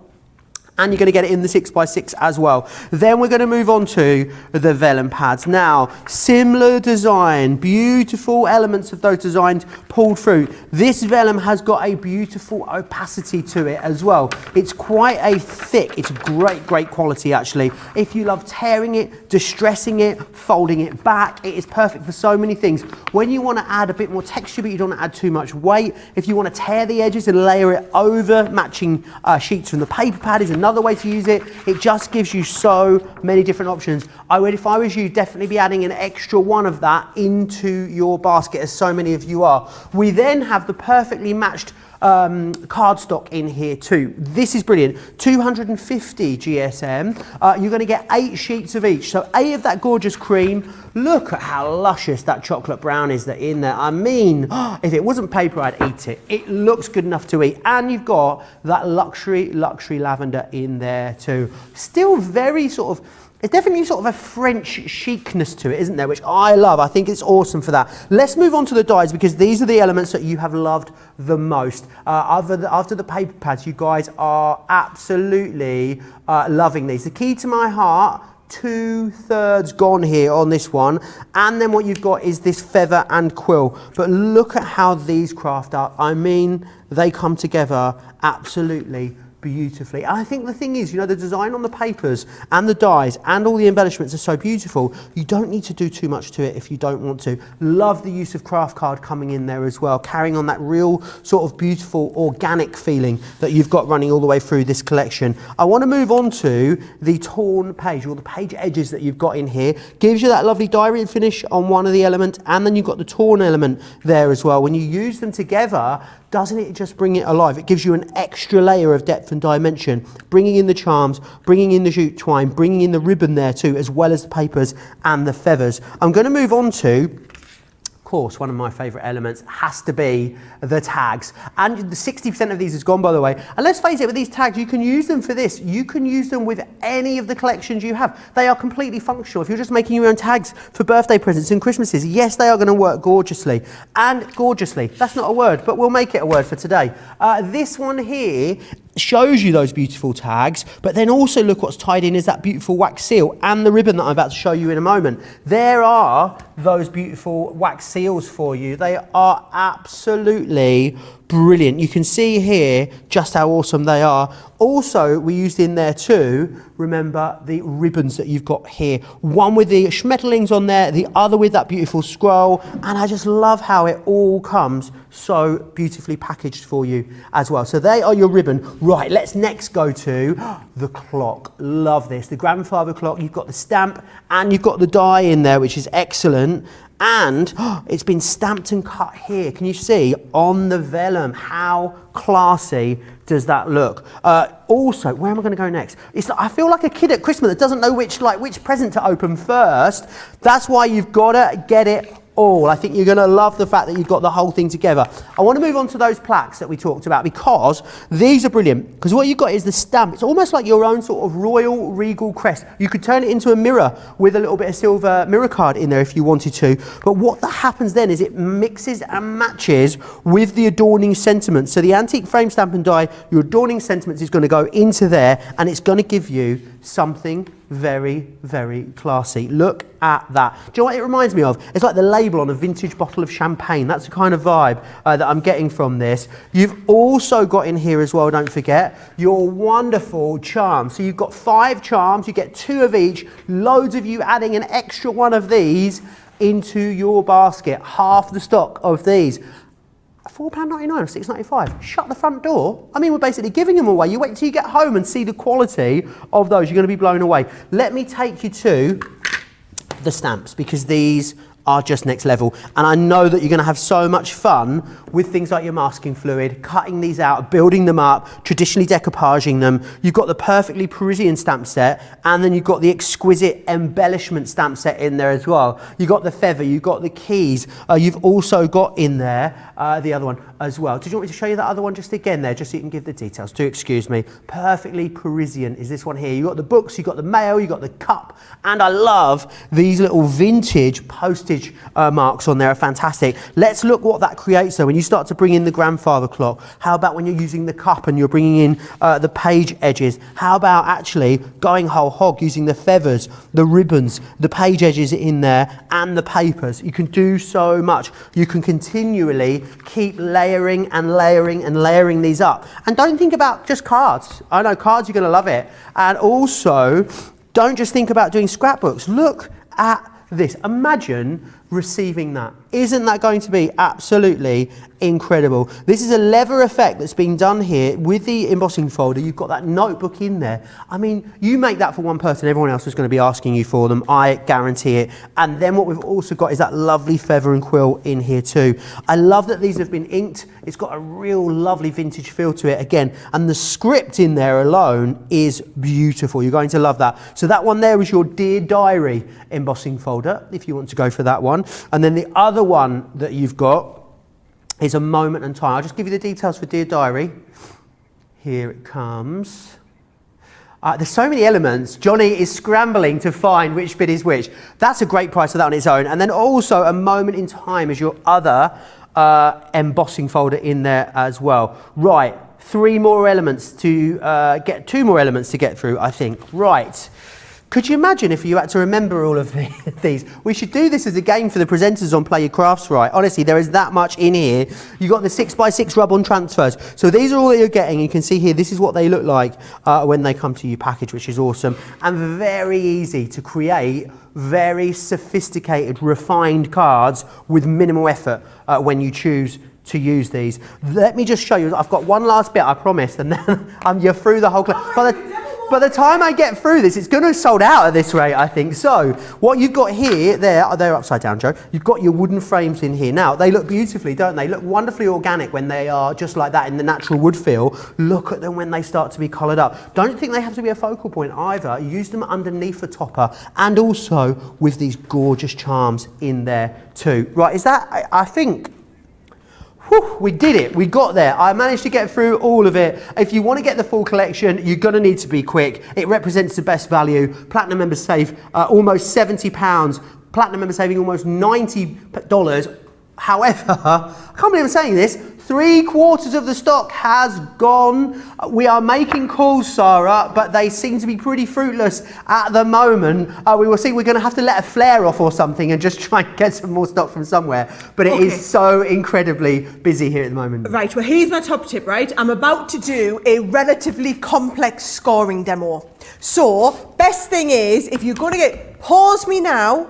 And you're going to get it in the 6x6 as well. Then we're going to move on to the vellum pads. Now, similar design, beautiful elements of those designs pulled through. This vellum has got a beautiful opacity to it as well. It's quite a thick, it's great quality actually. If you love tearing it, distressing it, folding it back, it is perfect for so many things. When you want to add a bit more texture but you don't want to add too much weight, if you want to tear the edges and layer it over matching sheets from the paper pad is another another way to use it. It just gives you so many different options. I would, if I was you, definitely be adding an extra one of that into your basket, as so many of you are. We then have the perfectly matched cardstock in here too. This is brilliant. 250 GSM. You're going to get 8 sheets of each. So 8 of that gorgeous cream. Look at how luscious that chocolate brown is that in there. I mean, if it wasn't paper, I'd eat it. It looks good enough to eat. And you've got that luxury lavender in there too. Still very sort of, it's definitely sort of a French chicness to it, isn't there? Which I love. I think it's awesome for that. Let's move on to the dyes, because these are the elements that you have loved the most. After the paper pads, you guys are absolutely loving these. The key to my heart, 2/3 gone here on this one, and then what you've got is this feather and quill. But look at how these craft up. I mean, they come together absolutely beautifully. And I think the thing is, you know, the design on the papers and the dies and all the embellishments are so beautiful. You don't need to do too much to it if you don't want to. Love the use of craft card coming in there as well, carrying on that real sort of beautiful organic feeling that you've got running all the way through this collection. I want to move on to the torn page, or the page edges that you've got in here. Gives you that lovely diary finish on one of the elements, and then you've got the torn element there as well. When you use them together, doesn't it just bring it alive? It gives you an extra layer of depth and dimension, bringing in the charms, bringing in the jute twine, bringing in the ribbon there too, as well as the papers and the feathers. I'm going to move on to, of course, one of my favourite elements has to be the tags. And the 60% of these is gone, by the way. And let's face it, with these tags, you can use them for this. You can use them with any of the collections you have. They are completely functional. If you're just making your own tags for birthday presents and Christmases, yes, they are going to work gorgeously. And gorgeously, that's not a word, but we'll make it a word for today. This one here shows you those beautiful tags, but then also look what's tied in is that beautiful wax seal and the ribbon that I'm about to show you in a moment. There are those beautiful wax seals for you. They are absolutely brilliant. You can see here just how awesome they are. Also, we used in there too, remember, the ribbons that you've got here. One with the schmetterlings on there, the other with that beautiful scroll, and I just love how it all comes so beautifully packaged for you as well. So they are your ribbon. Right, let's next go to the clock. Love this. The grandfather clock, you've got the stamp and you've got the die in there, which is excellent. And it's been stamped and cut here. Can you see on the vellum? How classy does that look? Also, where am I going to go next? I feel like a kid at Christmas that doesn't know which present to open first. That's why you've got to get it all. I think you're going to love the fact that you've got the whole thing together. I want to move on to those plaques that we talked about, because these are brilliant. Because what you've got is the stamp. It's almost like your own sort of royal regal crest. You could turn it into a mirror with a little bit of silver mirror card in there if you wanted to. But what that happens then is it mixes and matches with the adorning sentiments. So the antique frame stamp and die, your adorning sentiments is going to go into there, and it's going to give you something very, very classy. Look at that. Do you know what it reminds me of? It's like the label on a vintage bottle of champagne. That's the kind of vibe that I'm getting from this. You've also got in here as well, don't forget, your wonderful charms. So you've got 5 charms, you get 2 of each, loads of you adding an extra one of these into your basket. Half the stock of these. £4.99 or £6.95. Shut the front door. I mean, we're basically giving them away. You wait till you get home and see the quality of those. You're going to be blown away. Let me take you to the stamps, because these are just next level. And I know that you're going to have so much fun with things like your masking fluid, cutting these out, building them up, traditionally decoupaging them. You've got the perfectly Parisian stamp set, and then you've got the exquisite embellishment stamp set in there as well. You've got the feather, you've got the keys. You've also got in there the other one as well. Did you want me to show you that other one just again there, just so you can give the details? Do excuse me. Perfectly Parisian is this one here. You've got the books, you've got the mail, you've got the cup, and I love these little vintage postage marks on there. Are fantastic. Let's look what that creates though when you start to bring in the grandfather clock. How about when you're using the cup and you're bringing in the page edges? How about actually going whole hog using the feathers, the ribbons, the page edges in there, and the papers? You can do so much. You can continually keep layering and layering and layering these up. And don't think about just cards. I know cards, you're going to love it. And also, don't just think about doing scrapbooks. Look at this. Imagine receiving that. Isn't that going to be absolutely incredible? This is a leather effect that's been done here with the embossing folder. You've got that notebook in there. I mean, you make that for one person, everyone else is going to be asking you for them. I guarantee it. And then what we've also got is that lovely feather and quill in here too. I love that these have been inked. It's got a real lovely vintage feel to it again. And the script in there alone is beautiful. You're going to love that. So that one there is your Dear Diary embossing folder, if you want to go for that one. And then the other one that you've got is a Moment in Time. I'll just give you the details for Dear Diary. Here it comes. There's so many elements. Johnny is scrambling to find which bit is which. That's a great price for that on its own. And then also a Moment in Time is your other embossing folder in there as well. Right, two more elements to get through, I think. Right. Could you imagine if you had to remember all of these? We should do this as a game for the presenters on Play Your Crafts Right. Honestly, there is that much in here. You've got the 6x6 rub-on transfers. So these are all that you're getting. You can see here, this is what they look like when they come to you packaged, which is awesome. And very easy to create very sophisticated, refined cards with minimal effort when you choose to use these. Let me just show you. I've got one last bit, I promise, and then you're through the whole class. By the time I get through this, it's going to have sold out at this rate, I think. So what you've got here, they're upside down, Joe. You've got your wooden frames in here. Now, they look beautifully, don't they? Look wonderfully organic when they are just like that in the natural wood feel. Look at them when they start to be coloured up. Don't think they have to be a focal point either. Use them underneath the topper and also with these gorgeous charms in there too. Right, is that, I think... Whew, we did it, we got there. I managed to get through all of it. If you want to get the full collection, you're going to need to be quick. It represents the best value. Platinum members save almost £70. Platinum members saving almost $90. However, I can't believe I'm saying this, 3/4 of the stock has gone. We are making calls, Sarah, but they seem to be pretty fruitless at the moment. We will see, we're going to have to let a flare off or something and just try and get some more stock from somewhere. But it is so incredibly busy here at the moment. Right, well here's my top tip, right? I'm about to do a relatively complex scoring demo. So, best thing is, if you're going to pause me now,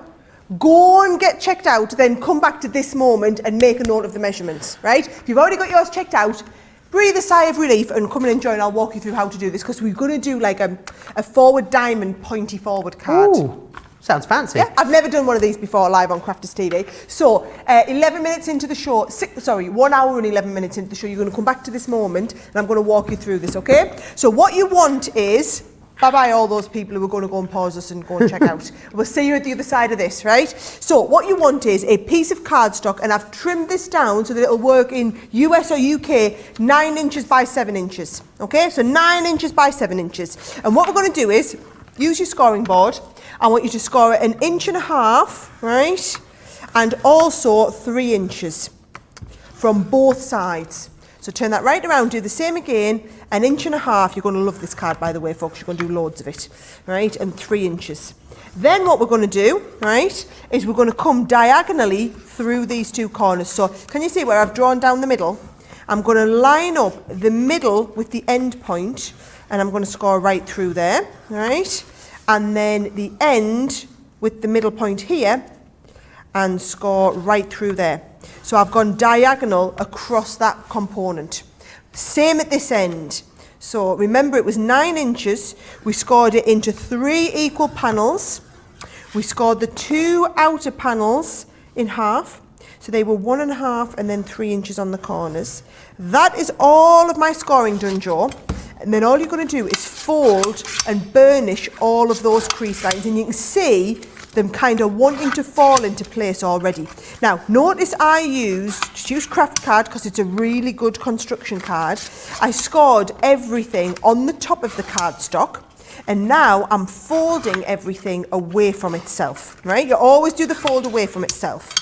go and get checked out, then come back to this moment and make a note of the measurements, right? If you've already got yours checked out, breathe a sigh of relief and come and enjoy, and I'll walk you through how to do this, because we're going to do like a forward diamond pointy forward card. Ooh, sounds fancy. Yeah, I've never done one of these before live on Crafters TV. So, 11 minutes into the show, 1 hour and 11 minutes into the show, you're going to come back to this moment and I'm going to walk you through this, okay? So what you want is... Bye-bye all those people who are going to go and pause us and go and check out. We'll see you at the other side of this, right? So what you want is a piece of cardstock, and I've trimmed this down so that it'll work in US or UK 9 inches by 7 inches. Okay, so 9 inches by 7 inches. And what we're going to do is use your scoring board. I want you to score it 1.5 inches, right? And also 3 inches from both sides. So turn that right around, do the same again, 1.5 inches. You're going to love this card, by the way, folks. You're going to do loads of it, right? And 3 inches. Then what we're going to do, right, is we're going to come diagonally through these two corners. So can you see where I've drawn down the middle? I'm going to line up the middle with the end point, and I'm going to score right through there, right? And then the end with the middle point here, and score right through there. So I've gone diagonal across that component. Same at this end. So remember, it was 9 inches. We scored it into 3 equal panels. We scored the 2 outer panels in half. So they were 1.5 and then 3 inches on the corners. That is all of my scoring done, Joe. And then all you're going to do is fold and burnish all of those crease lines. And you can see them kind of wanting to fall into place already. Now, notice I used Craft Card because it's a really good construction card. I scored everything on the top of the cardstock, and now I'm folding everything away from itself, right? You always do the fold away from itself.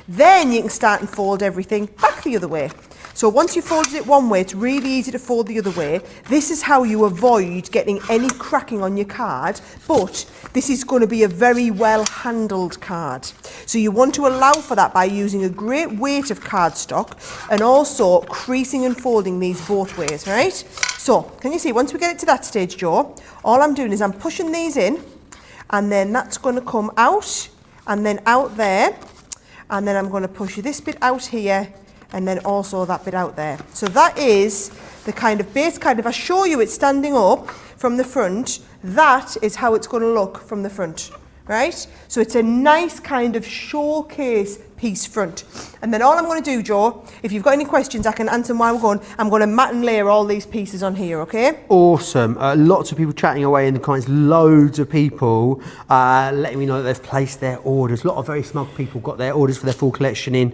Then you can start and fold everything back the other way. So once you've folded it one way, it's really easy to fold the other way. This is how you avoid getting any cracking on your card, but this is going to be a very well handled card. So you want to allow for that by using a great weight of cardstock and also creasing and folding these both ways, right? So can you see, once we get it to that stage, Joe, all I'm doing is I'm pushing these in, and then that's going to come out and then out there. and then I'm going to push this bit out here, and then also that bit out there. So that is the kind of base card. If I show you it standing up from the front, that is how it's going to look from the front, right? So it's a nice kind of showcase piece front. And then all I'm going to do, Joe, if you've got any questions, I can answer them while we're going. I'm going to mat and layer all these pieces on here, okay? Awesome. Lots of people chatting away in the comments. Loads of people letting me know that they've placed their orders. A lot of very smug people got their orders for their full collection in.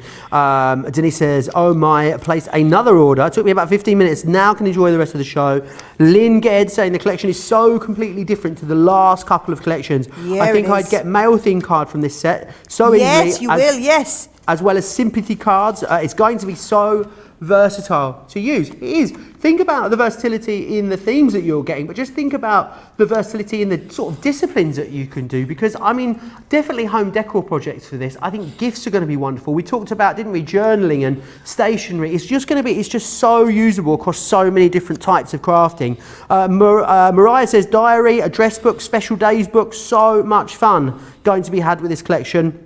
Denise says, oh my, placed another order. It took me about 15 minutes. Now can enjoy the rest of the show. Lynn Ged saying the collection is so completely different to the last couple of collections. Yeah, I think I'd get mail theme card from this set so easily. Yes, you will, yes. As well as sympathy cards. It's going to be so versatile to use. It is. Think about the versatility in the themes that you're getting, but just think about the versatility in the sort of disciplines that you can do, because I mean, definitely home decor projects for this. I think gifts are going to be wonderful. We talked about, didn't we, journaling and stationery. It's just going to be, it's just so usable across so many different types of crafting. Mariah says diary, address book, special days book, so much fun going to be had with this collection.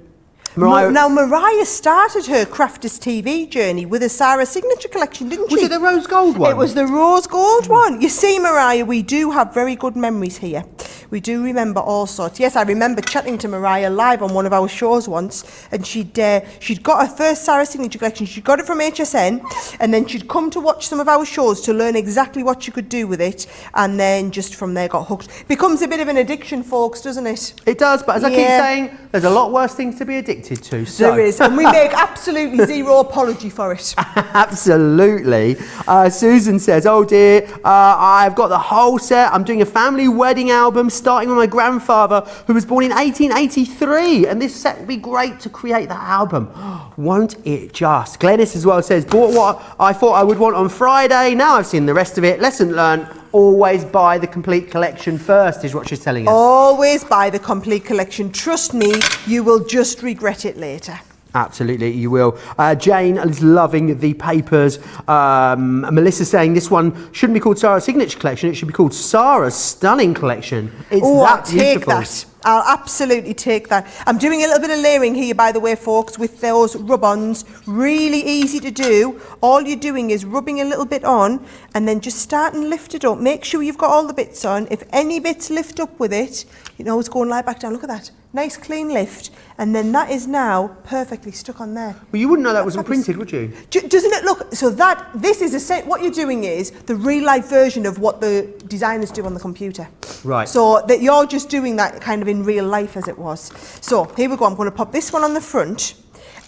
Mariah started her Crafters TV journey with a Sara signature collection, didn't she? Was it the rose gold one? It was the rose gold one. You see, Mariah, we do have very good memories here. We do remember all sorts. Yes, I remember chatting to Mariah live on one of our shows once, and she'd got her first Sara signature collection. She got it from HSN, and then she'd come to watch some of our shows to learn exactly what she could do with it, and then just from there got hooked. Becomes a bit of an addiction, folks, doesn't it? It does, but as I keep saying, there's a lot worse things to be addicted to. So. There is, and we make absolutely zero apology for it. Absolutely. Susan says, oh dear, I've got the whole set. I'm doing a family wedding album starting with my grandfather who was born in 1883, and this set would be great to create that album. Won't it just? Glennis as well says, bought what I thought I would want on Friday. Now I've seen the rest of it. Lesson learned. Always buy the complete collection first, is what she's telling us. Always buy the complete collection. Trust me, you will just regret it later. Absolutely, you will. Jane is loving the papers. Melissa saying this one shouldn't be called Sara's Signature Collection. It should be called Sara's Stunning Collection. It's that beautiful. Take that. I'll absolutely take that. I'm doing a little bit of layering here, by the way, folks, with those rub-ons. Really easy to do. All you're doing is rubbing a little bit on and then just start and lift it up. Make sure you've got all the bits on. If any bits lift up with it, you know it's going right back down. Look at that. Nice clean lift. And then that is now perfectly stuck on there. Well, you wouldn't know that wasn't printed, would you? Doesn't it look? So this is what you're doing is the real life version of what the designers do on the computer. Right. So that you're just doing that kind of in real life as it was. So here we go. I'm going to pop this one on the front.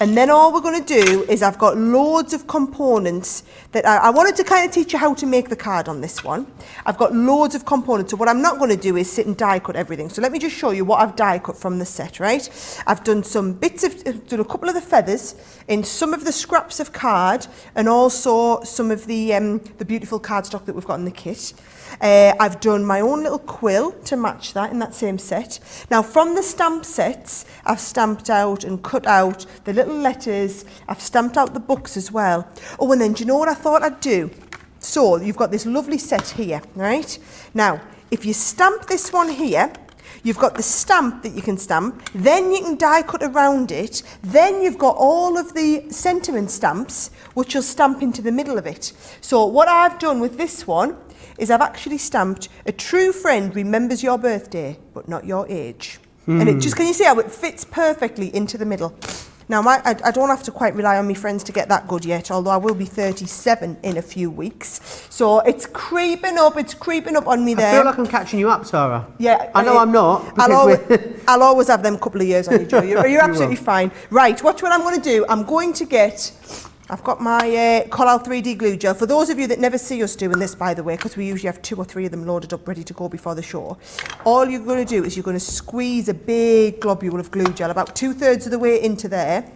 And then all we're going to do is I've got loads of components that I wanted to kind of teach you how to make the card on this one. I've got loads of components. So what I'm not going to do is sit and die cut everything. So let me just show you what I've die cut from the set, right? I've done done a couple of the feathers in some of the scraps of card and also some of the beautiful cardstock that we've got in the kit. I've done my own little quill to match that in that same set. Now from the stamp sets, I've stamped out and cut out the little letters. I've stamped out the books as well. Oh, and then do you know what I thought I'd do? So you've got this lovely set here, right? Now, if you stamp this one here, you've got the stamp that you can stamp, then you can die cut around it, then you've got all of the sentiment stamps, which you'll stamp into the middle of it. So what I've done with this one is I've actually stamped a true friend remembers your birthday, but not your age. And it just, can you see how it fits perfectly into the middle? Now, I don't have to quite rely on my friends to get that good yet, although I will be 37 in a few weeks. So it's creeping up on me there. I feel like I'm catching you up, Sarah. Yeah. I know I'm not. I'll always have them couple of years on you, Joe. You're absolutely fine. Right, watch what I'm going to do. I'm going to get... I've got my Collal 3D glue gel. For those of you that never see us doing this, by the way, because we usually have 2 or 3 of them loaded up ready to go before the show, all you're going to do is you're going to squeeze a big globule of glue gel about 2/3 of the way into there,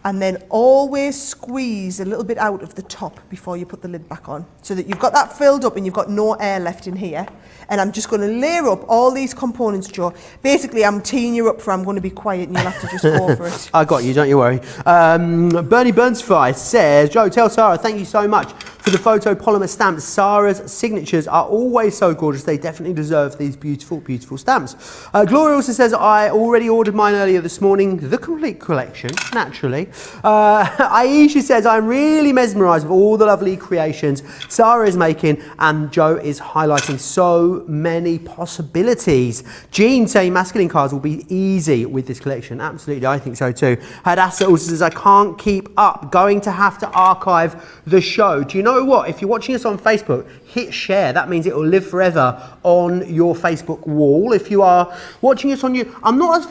and then always squeeze a little bit out of the top before you put the lid back on, so that you've got that filled up and you've got no air left in here. And I'm just going to layer up all these components, Joe. Basically, I'm teeing you up for I'm going to be quiet and you'll have to just go for it. I got you, don't you worry. Bernie Burnsfry says, Joe, tell Sarah, thank you so much for the photo polymer stamps. Sara's signatures are always so gorgeous. They definitely deserve these beautiful, beautiful stamps. Gloria also says, I already ordered mine earlier this morning, the complete collection, naturally. Aisha says, I'm really mesmerised with all the lovely creations Sara is making, and Joe is highlighting so many possibilities. Jean saying masculine cards will be easy with this collection. Absolutely, I think so too. Hadassah also says, I can't keep up, going to have to archive the show. Do you know what? If you're watching us on Facebook, hit share. That means it will live forever on your Facebook wall. If you are watching us on YouTube, I'm not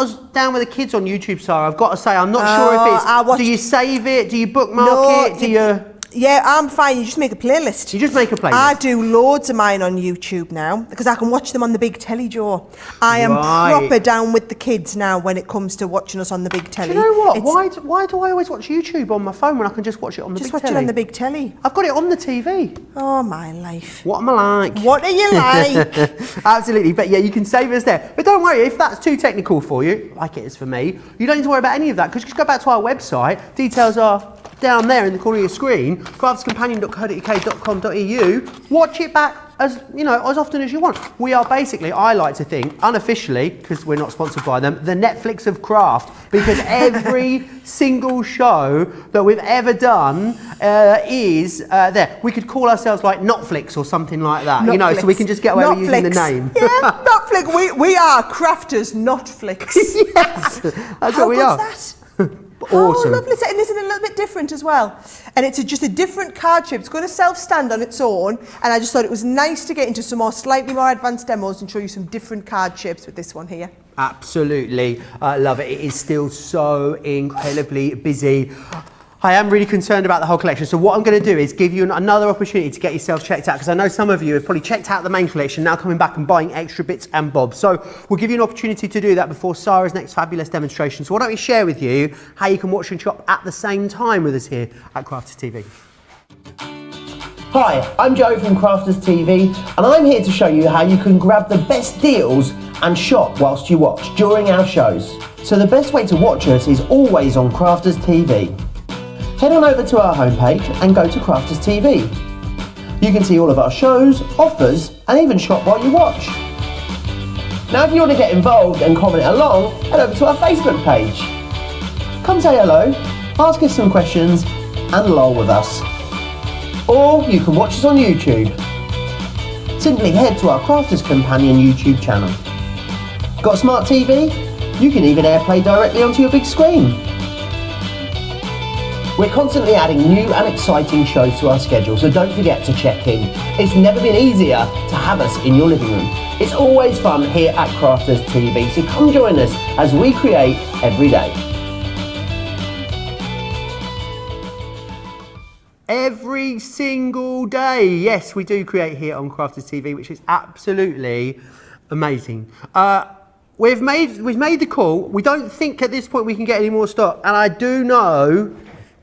as down with the kids on YouTube, Sara. I've got to say, I'm not sure if it's, do you save it? Do you bookmark it? Do you... Yeah, I'm fine. You just make a playlist. You just make a playlist. I do loads of mine on YouTube now because I can watch them on the big telly, Joe. I am proper down with the kids now when it comes to watching us on the big telly. Do you know what? Why do I always watch YouTube on my phone when I can just watch it on the big telly? Just watch it on the big telly. I've got it on the TV. Oh, my life. What am I like? What are you like? Absolutely. But yeah, you can save us there. But don't worry, if that's too technical for you, like it is for me, you don't need to worry about any of that because just go back to our website. Details are down there in the corner of your screen, craftscompanion.co.uk.com.au. Watch it back as often as you want. We are basically, I like to think, unofficially, because we're not sponsored by them, the Netflix of craft, because every single show that we've ever done is there. We could call ourselves like Notflix or something like that, Notflix. So we can just get away with using the name. Yeah, Notflix. We are crafters, Notflix. Yes, that's what we are. How good's that? Awesome. Oh, lovely. And isn't it a little bit different as well? And it's just a different card shape. It's going to self-stand on its own. And I just thought it was nice to get into some slightly more advanced demos and show you some different card shapes with this one here. Absolutely. I love it. It is still so incredibly busy. I am really concerned about the whole collection. So what I'm going to do is give you another opportunity to get yourself checked out, because I know some of you have probably checked out the main collection, now coming back and buying extra bits and bobs. So we'll give you an opportunity to do that before Sara's next fabulous demonstration. So why don't we share with you how you can watch and shop at the same time with us here at Crafters TV. Hi, I'm Joe from Crafters TV, and I'm here to show you how you can grab the best deals and shop whilst you watch during our shows. So the best way to watch us is always on Crafters TV. Head on over to our homepage and go to Crafters TV. You can see all of our shows, offers, and even shop while you watch. Now if you want to get involved and comment along, head over to our Facebook page. Come say hello, ask us some questions, and lol with us. Or you can watch us on YouTube. Simply head to our Crafters Companion YouTube channel. Got a smart TV? You can even AirPlay directly onto your big screen. We're constantly adding new and exciting shows to our schedule, so don't forget to check in. It's never been easier to have us in your living room. It's always fun here at Crafters TV, so come join us as we create every day. Every single day, yes, we do create here on Crafters TV, which is absolutely amazing. We've made the call. We don't think at this point we can get any more stock, and I do know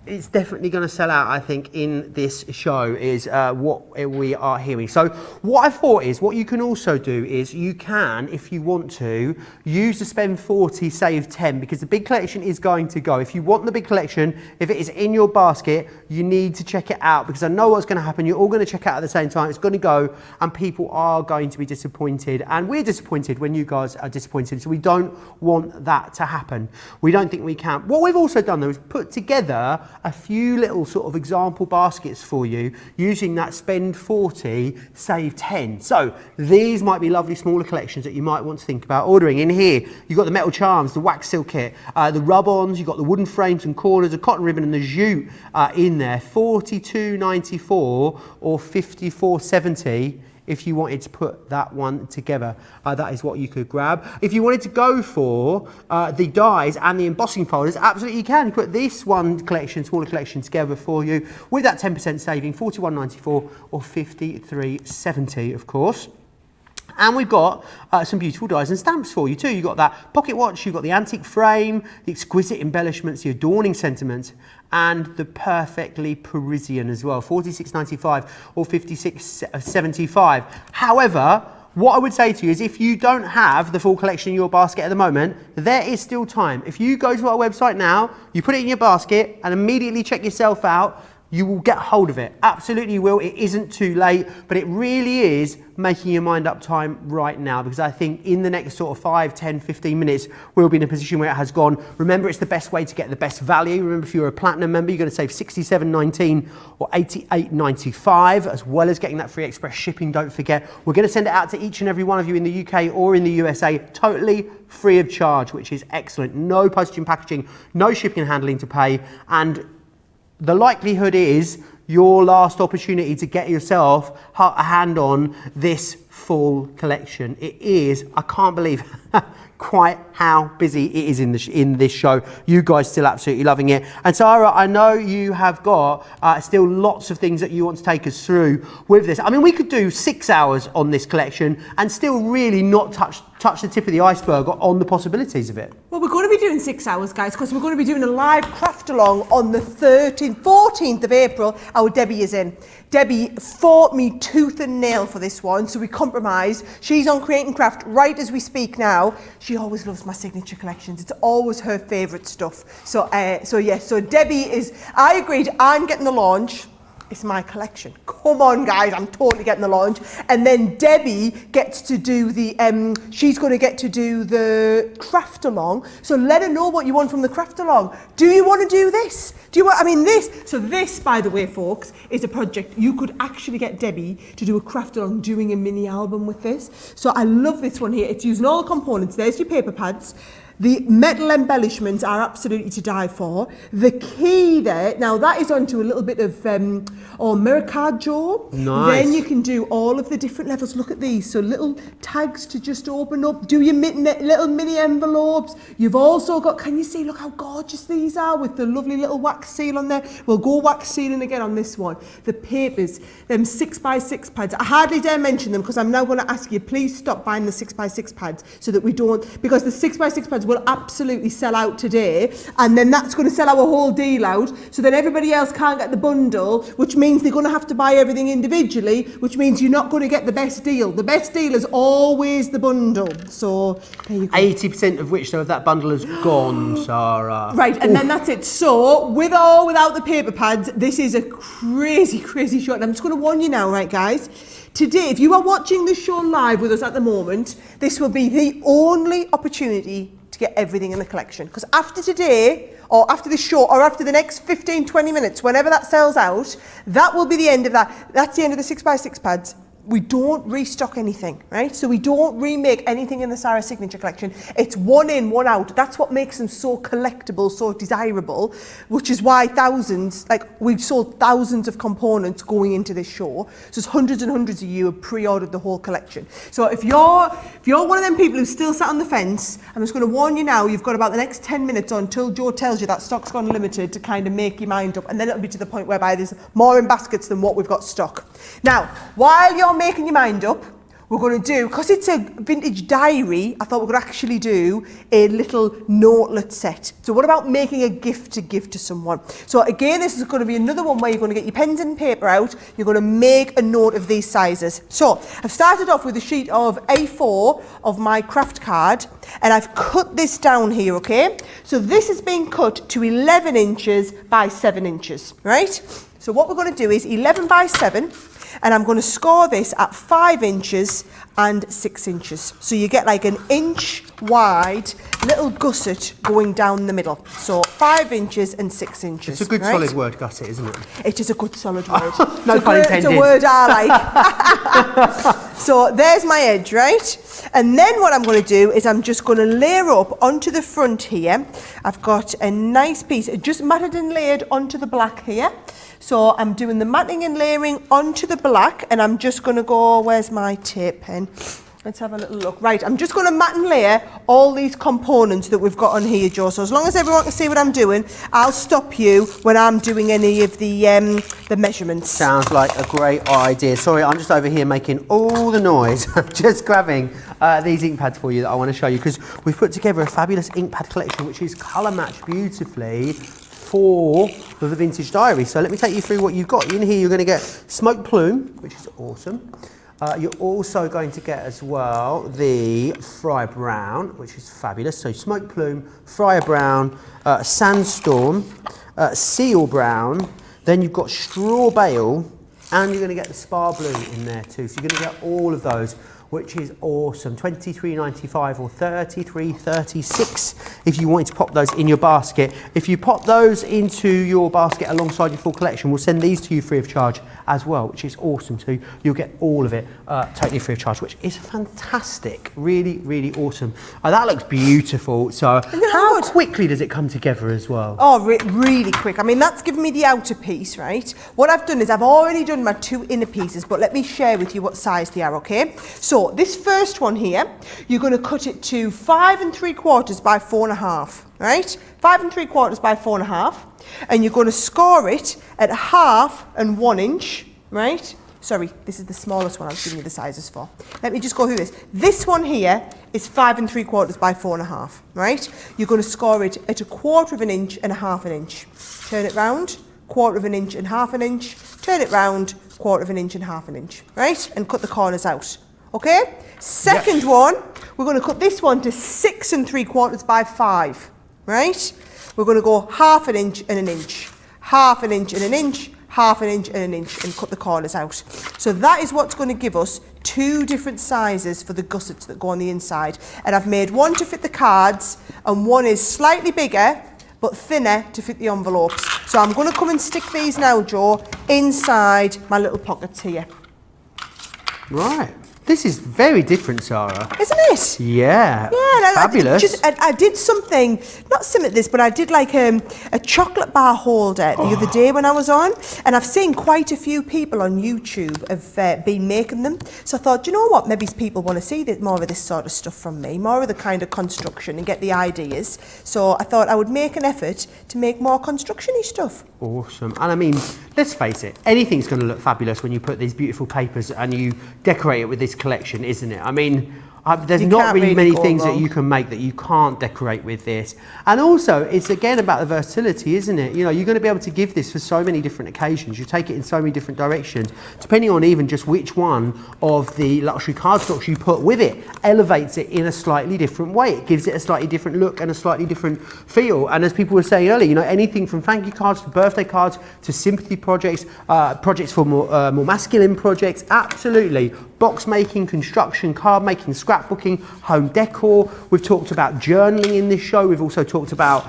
it's definitely going to sell out, I think, in this show is what we are hearing. So what I thought is, what you can also do is you can, if you want to, use the spend 40, save 10, because the big collection is going to go. If you want the big collection, if it is in your basket, you need to check it out, because I know what's going to happen. You're all going to check it out at the same time. It's going to go, and people are going to be disappointed, and we're disappointed when you guys are disappointed, so we don't want that to happen. We don't think we can. What we've also done, though, is put together a few little sort of example baskets for you using that spend 40, save 10. So these might be lovely smaller collections that you might want to think about ordering. In here, you've got the metal charms, the wax seal kit, the rub-ons, you've got the wooden frames and corners, the cotton ribbon and the jute in there, $42.94 or $54.70. If you wanted to put that one together, that is what you could grab. If you wanted to go for the dies and the embossing folders, absolutely you can. You put this one collection, smaller collection together for you with that 10% saving, $41.94 or $53.70, of course. And we've got some beautiful dies and stamps for you too. You've got that pocket watch, you've got the antique frame, the exquisite embellishments, the adorning sentiments, and the perfectly Parisian as well, $46.95 or $56.75. However, what I would say to you is if you don't have the full collection in your basket at the moment, there is still time. If you go to our website now, you put it in your basket and immediately check yourself out, you will get hold of it. Absolutely you will. It isn't too late, but it really is making your mind up time right now, because I think in the next sort of 5, 10, 15 minutes, we'll be in a position where it has gone. Remember, it's the best way to get the best value. Remember, if you're a platinum member, you're going to save $67.19 or $88.95, as well as getting that free express shipping. Don't forget, we're going to send it out to each and every one of you in the UK or in the USA, totally free of charge, which is excellent. No postage and packaging, no shipping and handling to pay, and the likelihood is your last opportunity to get yourself a hand on this full collection. It is, I can't believe quite how busy it is in this show. You guys still absolutely loving it. And Sara, I know you have got still lots of things that you want to take us through with this. I mean, we could do 6 hours on this collection and still really not touch the tip of the iceberg on the possibilities of it. Well, we're going to be doing 6 hours, guys, because we're going to be doing a live craft along on the 14th of April. Our Debbie is in. Debbie fought me tooth and nail for this one, so we compromised. She's on Create and Craft right as we speak now. She always loves my signature collections. It's always her favourite stuff. So Debbie is, I agreed, I'm getting the launch. It's my collection. Come on, guys, I'm totally getting the launch. And then Debbie gets to do the, she's going to get to do the craft along. So let her know what you want from the craft along. Do you want to do this? Do you want, I mean, this. So this, by the way, folks, is a project. You could actually get Debbie to do a craft along doing a mini album with this. So I love this one here. It's using all the components. There's your paper pads. The metal embellishments are absolutely to die for. The key there, now that is onto a little bit of Mercado. Nice. Then you can do all of the different levels. Look at these. So little tags to just open up. Do your little mini envelopes. You've also got, can you see, look how gorgeous these are with the lovely little wax seal on there. We'll go wax sealing again on this one. The papers, them 6x6 pads. I hardly dare mention them because I'm now going to ask you, please stop buying the 6x6 pads so that we don't, because the 6x6 pads will absolutely sell out today, and then that's going to sell our whole deal out, so then everybody else can't get the bundle, which means they're going to have to buy everything individually, which means you're not going to get the best deal. The best deal is always the bundle. So there you go. 80% of which, though, of that bundle has gone, Sara. Right, and then that's it. So with or without the paper pads, this is a crazy, crazy shot. And I'm just going to warn you now, right, guys? Today, if you are watching this show live with us at the moment, this will be the only opportunity to get everything in the collection. Because after today, or after this show, or after the next 15, 20 minutes, whenever that sells out, that will be the end of that. That's the end of the 6x6 pads. We don't restock anything, right? So we don't remake anything in the Sara Signature Collection. It's one in, one out. That's what makes them so collectible, so desirable, which is why thousands, like we've sold thousands of components going into this show. So there's hundreds and hundreds of you have pre-ordered the whole collection. So if you're one of them people who's still sat on the fence, I'm just going to warn you now, you've got about the next 10 minutes until Joe tells you that stock's gone limited to kind of make your mind up. And then it'll be to the point whereby there's more in baskets than what we've got stock. Now, while you're making your mind up, we're going to do, because it's a vintage diary, I thought we could actually do a little notelet set. So what about making a gift to give to someone? So again, this is going to be another one where you're going to get your pens and paper out, you're going to make a note of these sizes. So I've started off with a sheet of A4 of my craft card, and I've cut this down here, okay? So this has been cut to 11 inches by 7 inches, right? So what we're going to do is 11 by 7, and I'm going to score this at 5 inches and 6 inches. So you get like an inch wide little gusset going down the middle. So 5 inches and 6 inches. It's a good solid word, gusset, isn't it? It is a good solid word. No pun intended. It's a word I like. So there's my edge, right? And then what I'm going to do is I'm just going to layer up onto the front here. I've got a nice piece, just matted and layered onto the black here. So I'm doing the matting and layering onto the black, and I'm just going to go, where's my tape pen? Let's have a little look. Right, I'm just going to mat and layer all these components that we've got on here, Joe. So as long as everyone can see what I'm doing, I'll stop you when I'm doing any of the measurements. Sounds like a great idea. Sorry, I'm just over here making all the noise, just grabbing these ink pads for you that I want to show you, because we've put together a fabulous ink pad collection which is colour matched beautifully for the vintage diary. So let me take you through what you've got. In here you're going to get Smoke Plume, which is awesome. You're also going to get as well the Friar Brown, which is fabulous. So Smoke Plume, Friar Brown, Sandstorm, Seal Brown, Then you've got straw bale, and you're going to get the spa blue in there too. So you're going to get all of those, which is awesome. $23.95 or $33.36 if you wanted to pop those in your basket. If you pop those into your basket alongside your full collection, we'll send these to you free of charge as well, which is awesome too. You'll get all of it totally free of charge, which is fantastic. Really, really awesome. That looks beautiful. So how quickly does it come together as well? Oh, really quick. I mean, that's given me the outer piece, right? What I've done is I've already done my 2 inner pieces, but let me share with you what size they are, okay? So this first one here, you're going to cut it to 5 3/4 by 4 1/2, right? 5 3/4 by 4 1/2, and you're going to score it at 1/2 and 1 inch, right? Sorry, this is the smallest one I was giving you the sizes for. Let me just go through this. This one here is 5 3/4 by 4 1/2, right? You're going to score it at 1/4 inch and 1/2 inch. Turn it round, 1/4 inch and 1/2 inch. Turn it round, 1/4 inch and 1/2 inch, right? And cut the corners out. Okay? Second one, we're going to cut this one to 6 3/4 by 5, right? We're going to go 1/2 inch and 1 inch, 1/2 inch and 1 inch, 1/2 inch and 1 inch, and cut the corners out. So that is what's going to give us 2 different sizes for the gussets that go on the inside. And I've made one to fit the cards, and one is slightly bigger but thinner to fit the envelopes. So I'm going to come and stick these now, Joe, inside my little pockets here. Right. This is very different, Sarah. Isn't it? Yeah. Yeah, fabulous. I did something, not similar to this, but I did like a chocolate bar holder the other day when I was on, and I've seen quite a few people on YouTube have been making them. So I thought, you know what, maybe people want to see more of this sort of stuff from me, more of the kind of construction and get the ideas. So I thought I would make an effort to make more construction-y stuff. Awesome. And I mean, let's face it, anything's going to look fabulous when you put these beautiful papers and you decorate it with this collection, isn't it? I mean, there's not really many things that you can make that you can't decorate with this. And also, it's again about the versatility, isn't it? You know, you're going to be able to give this for so many different occasions. You take it in so many different directions, depending on even just which one of the luxury cardstocks you put with it elevates it in a slightly different way. It gives it a slightly different look and a slightly different feel. And as people were saying earlier, you know, anything from thank you cards to birthday cards to sympathy projects, projects for more masculine projects, absolutely. Box making, construction, card making, scrapbooking, home decor. We've talked about journaling in this show. We've also talked about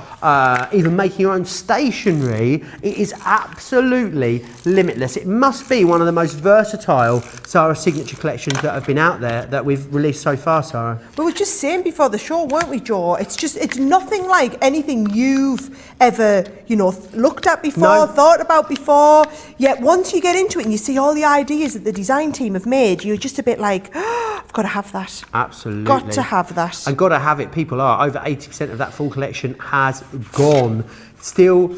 even making your own stationery. It is absolutely limitless. It must be one of the most versatile Sara signature collections that have been out there that we've released so far, Sara. We were just saying before the show, weren't we, Joe? It's nothing like anything you've ever, you know, looked at before, thought about before. Yet once you get into it and you see all the ideas that the design team have made, you're just a bit like, oh, I've got to have that. Absolutely. Got to have that. And got to have it. People are. Over 80% of that full collection has gone. Still,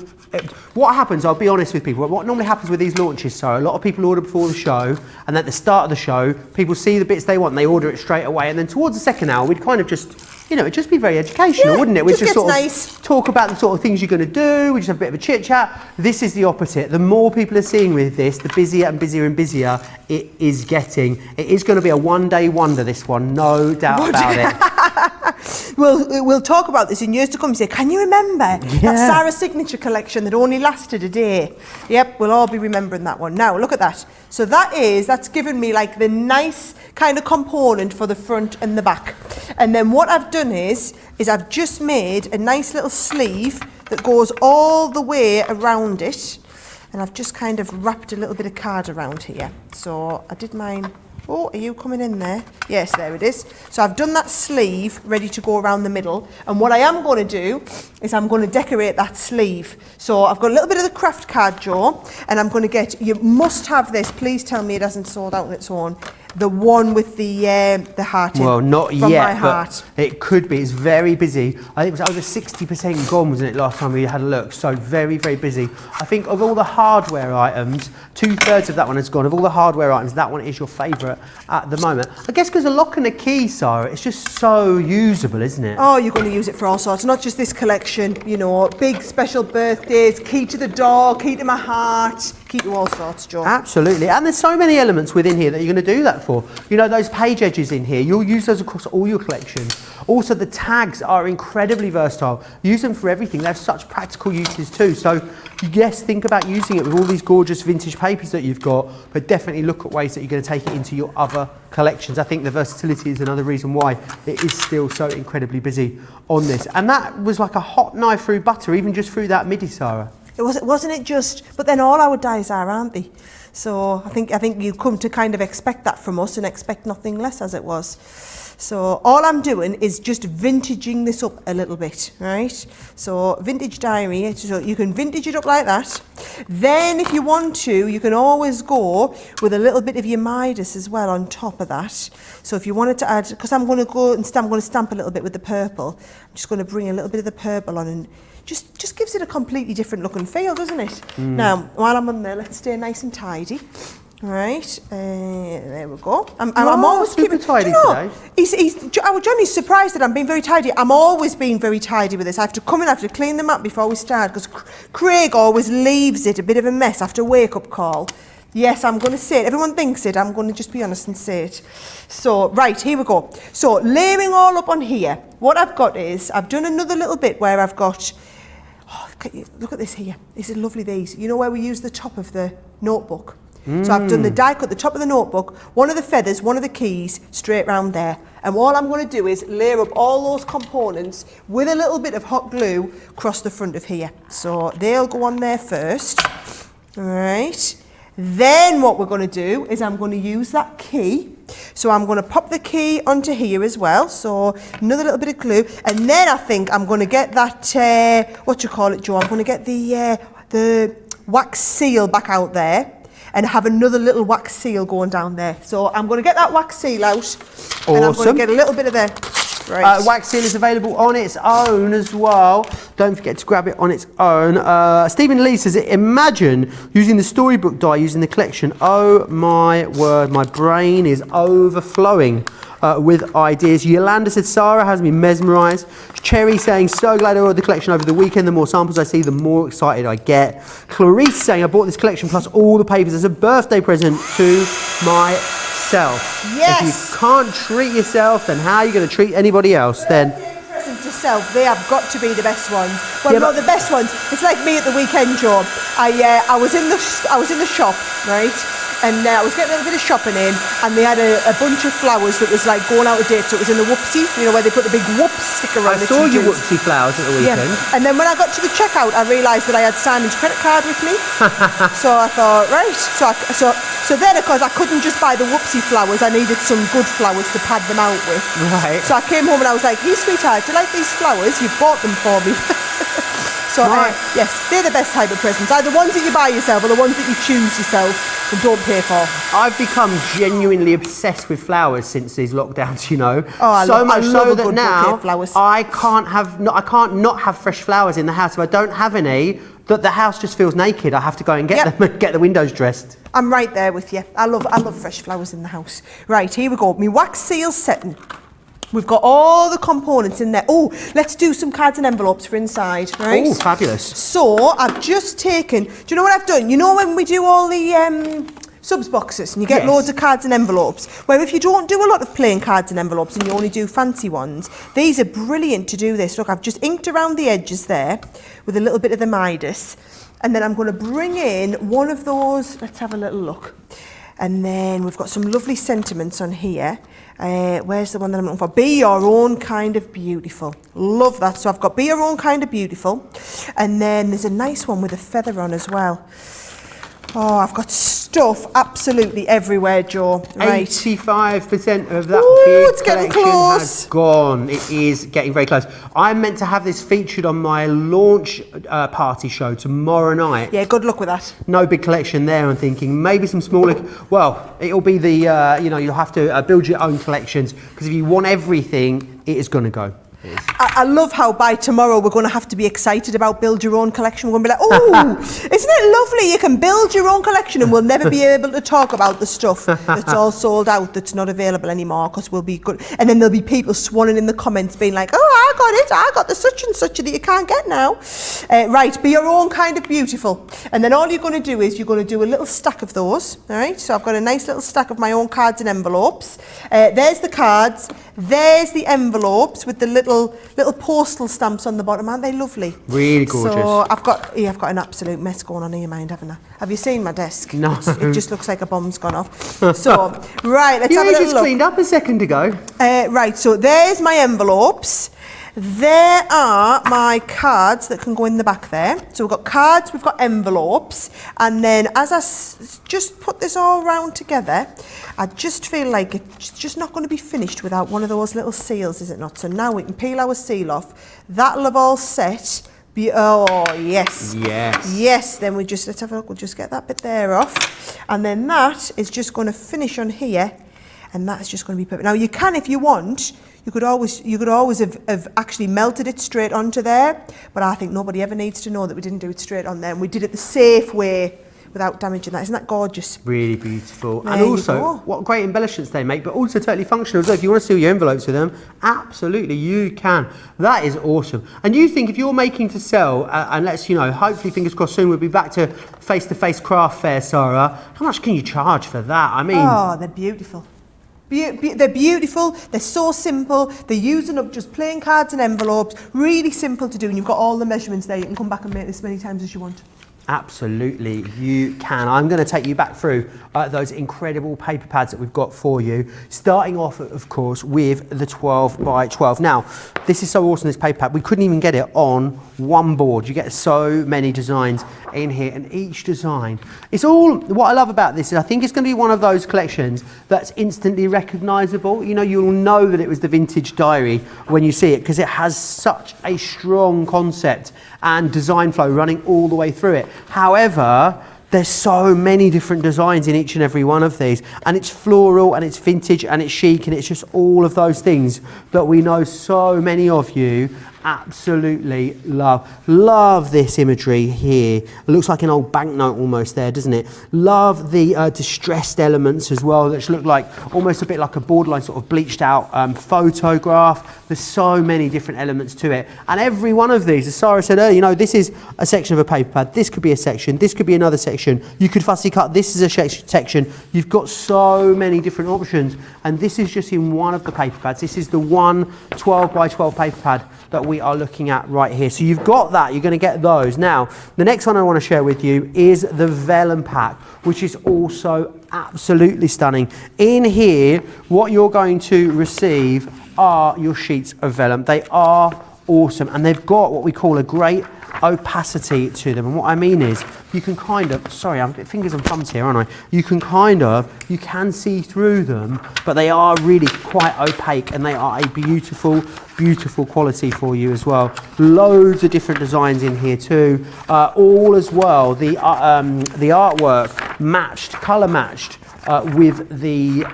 what happens, I'll be honest with people, what normally happens with these launches, so a lot of people order before the show, and at the start of the show, people see the bits they want, and they order it straight away, and then towards the second hour, we'd kind of just, you know, it'd just be very educational, wouldn't it? We'd just sort of talk about the sort of things you're going to do, we just have a bit of a chit chat. This is the opposite. The more people are seeing with this, the busier and busier and busier it is getting. It is going to be a one-day wonder, this one, no doubt about it. We'll talk about this in years to come. Say, can you remember that Sara signature collection that only lasted a day? Yep, we'll all be remembering that one. Now, look at that. So that's given me like the nice kind of component for the front and the back. And then what I've done is I've just made a nice little sleeve that goes all the way around it. And I've just kind of wrapped a little bit of card around here. So I did mine. Oh, are you coming in there? Yes, there it is. So I've done that sleeve ready to go around the middle. And what I am going to do is I'm going to decorate that sleeve. So I've got a little bit of the craft card, Joe, and I'm going to get, you must have this. Please tell me it hasn't sold out on its own. The one with the heart in. Well, not from yet, my heart. but it could be. It's very busy. I think it was over 60% gone, wasn't it, last time we had a look? So very, very busy. I think of all the hardware items, 2/3 of that one has gone. Of all the hardware items, that one is your favourite at the moment. I guess because a lock and a key, Sara, it's just so usable, isn't it? Oh, you're going to use it for all sorts. Not just this collection, you know, big special birthdays, key to the door, key to my heart, key to all sorts, Joe. Absolutely. And there's so many elements within here that you're going to do that for. You know, those page edges in here, you'll use those across all your collections. Also, the tags are incredibly versatile. Use them for everything. They have such practical uses too. So yes, think about using it with all these gorgeous vintage papers that you've got, but definitely look at ways that you're going to take it into your other collections. I think the versatility is another reason why it is still so incredibly busy on this. And that was like a hot knife through butter, even just through that midi, Sarah. Wasn't it just, but then all our dyes are, aren't they? So I think you come to kind of expect that from us and expect nothing less, as it was. So all I'm doing is just vintaging this up a little bit, right? So vintage diary, so you can vintage it up like that. Then if you want to, you can always go with a little bit of your Midas as well on top of that. So if you wanted to add, because I'm going to go and stamp a little bit with the purple. I'm just going to bring a little bit of the purple on and just gives it a completely different look and feel, doesn't it? Now, while I'm on there, let's stay nice and tidy. Right, there we go. I'm always super tidy today. Johnny's surprised that I'm being very tidy. I'm always being very tidy with this. I have to come in, I have to clean them up before we start, because Craig always leaves it a bit of a mess after wake-up call. Yes, I'm going to say it. Everyone thinks it. I'm going to just be honest and say it. So, right, here we go. So, layering all up on here, what I've got is, I've done another little bit where I've got, look at this here. These are lovely, these. You know where we use the top of the notebook? So I've done the die cut, the top of the notebook, one of the feathers, one of the keys, straight round there. And all I'm going to do is layer up all those components with a little bit of hot glue across the front of here. So they'll go on there first. All right. Then what we're going to do is I'm going to use that key. So I'm going to pop the key onto here as well. So another little bit of glue. And then I think I'm going to get that, what you call it, Joe? I'm going to get the wax seal back out there. And have another little wax seal going down there. So I'm going to get that wax seal out. Awesome. And I'm going to get a little bit of the... Right. Wax seal is available on its own as well. Don't forget to grab it on its own. Stephen Lee says, imagine using the storybook die, using the collection. Oh my word, my brain is overflowing with ideas. Yolanda said, Sarah has me mesmerised. Cherry saying, so glad I ordered the collection over the weekend. The more samples I see, the more excited I get. Clarice saying, I bought this collection plus all the papers as a birthday present to myself. Yes. If you can't treat yourself, then how are you going to treat anybody else then? Present to self, they have got to be the best ones. Well, yeah, not the best ones. It's like me at the weekend, Joe. I was in the shop, right? And I was getting a little bit of shopping in, and they had a bunch of flowers that was like going out of date. So it was in the whoopsie, you know, where they put the big whoop sticker on. I saw your whoopsie flowers at the weekend. Yeah. And then when I got to the checkout, I realised that I had Simon's credit card with me. So I thought, right. So then, of course, I couldn't just buy the whoopsie flowers. I needed some good flowers to pad them out with. Right. So I came home and I was like, hey, sweetheart, do you like these flowers? You bought them for me. So, right. Yes, they're the best type of presents. Either the ones that you buy yourself or the ones that you choose yourself and don't pay for. I've become genuinely obsessed with flowers since these lockdowns, you know. Oh, I love so that good now flowers. I can't not have fresh flowers in the house. If I don't have any, that the house just feels naked. I have to go and get them and get the windows dressed. I'm right there with you. I love fresh flowers in the house. Right, here we go. My wax seal's setting. We've got all the components in there. Oh, let's do some cards and envelopes for inside, right? Oh, fabulous. So I've just taken, do you know what I've done? You know when we do all the subs boxes and you get loads of cards and envelopes? Well, if you don't do a lot of plain cards and envelopes and you only do fancy ones, these are brilliant to do this. Look, I've just inked around the edges there with a little bit of the Midas. And then I'm going to bring in one of those, let's have a little look. And then we've got some lovely sentiments on here. Where's the one that I'm looking for? Be your own kind of beautiful. Love that. So I've got be your own kind of beautiful. And then there's a nice one with a feather on as well. Oh, I've got stuff absolutely everywhere, Joe. Right. 85% of that it's big getting collection close. has gone. It is getting very close. I'm meant to have this featured on my launch party show tomorrow night. Yeah, good luck with that. No big collection there. I'm thinking maybe some smaller. Well, it'll be the, you'll have to build your own collections, because if you want everything, it is going to go. I love how by tomorrow we're going to have to be excited about build your own collection. We're going to be like, oh, isn't it lovely? You can build your own collection, and we'll never be able to talk about the stuff that's all sold out, that's not available anymore, because we'll be good. And then there'll be people swanning in the comments being like, oh, I got the such and such that you can't get now. Right, be your own kind of beautiful. And then all you're going to do is you're going to do a little stack of those. All right, so I've got a nice little stack of my own cards and envelopes. There's the cards. There's the envelopes with the little little postal stamps on the bottom. Aren't they lovely? Really gorgeous. So I've got an absolute mess going on in your mind, haven't I? Have you seen my desk? No. It just looks like a bomb's gone off. So, right, let's have a You little just look. cleaned up a second ago. Right, so there's my envelopes. There are my cards that can go in the back there. So we've got cards, we've got envelopes, and then as I just put this all round together, I just feel like it's just not going to be finished without one of those little seals, is it not? So now we can peel our seal off. That'll have all set. Oh, yes. Yes. Yes, then let's have a look, we'll just get that bit there off. And then that is just going to finish on here, and that's just going to be perfect. Now you can, if you want, you could always have actually melted it straight onto there, but I think nobody ever needs to know that we didn't do it straight on there, and we did it the safe way without damaging that. Isn't that gorgeous? Really beautiful. There and you also, go. what great embellishments they make, but also totally functional as well. If you want to seal your envelopes with them, absolutely you can. That is awesome. And you think if you're making to sell, and let's, hopefully, fingers crossed soon, we'll be back to face-to-face craft fair, Sarah. How much can you charge for that? I mean... Oh, they're beautiful. They're beautiful, they're so simple, they're using up just plain cards and envelopes, really simple to do, and you've got all the measurements there. You can come back and make this many times as you want. Absolutely, you can. I'm going to take you back through those incredible paper pads that we've got for you, starting off, of course, with the 12 by 12. Now, this is so awesome, this paper pad. We couldn't even get it on one board. You get so many designs in here, and each design, it's all, what I love about this is I think it's going to be one of those collections that's instantly recognisable. You'll know that it was the vintage diary when you see it, because it has such a strong concept and design flow running all the way through it. However, there's so many different designs in each and every one of these, and it's floral and it's vintage and it's chic, and it's just all of those things that we know so many of you absolutely love this imagery here. It looks like an old banknote almost there, doesn't it? Love the distressed elements as well, which look like almost a bit like a borderline sort of bleached out photograph. There's so many different elements to it, and every one of these, as Sarah said earlier, this is a section of a paper pad, this could be a section, this could be another section, you could fussy cut, this is a section. You've got so many different options, and this is just in one of the paper pads. This is the one 12 by 12 paper pad that we are looking at right here. So you've got that, you're going to get those. Now, the next one I want to share with you is the vellum pack, which is also absolutely stunning. In here, what you're going to receive are your sheets of vellum. They are awesome, and they've got what we call a great opacity to them. And what I mean is, you can kind of, sorry, I'm fingers and thumbs here, aren't I? You can see through them, but they are really quite opaque, and they are a beautiful quality for you as well. Loads of different designs in here too. All as well, the artwork colour matched with the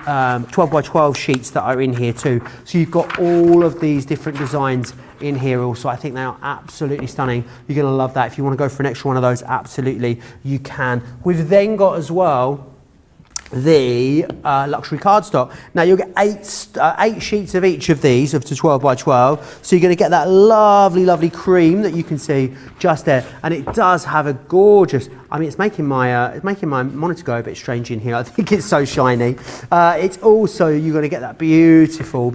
12 by 12 sheets that are in here too. So you've got all of these different designs in here also. I think they are absolutely stunning. You're going to love that. If you want to go for an extra one of those, absolutely you can. We've then got as well the luxury cardstock. Now you'll get eight sheets of each of these of the 12 by 12, so you're going to get that lovely cream that you can see just there, and it does have a gorgeous, I mean, it's making my monitor go a bit strange in here. I think it's so shiny. It's also, you're going to get that beautiful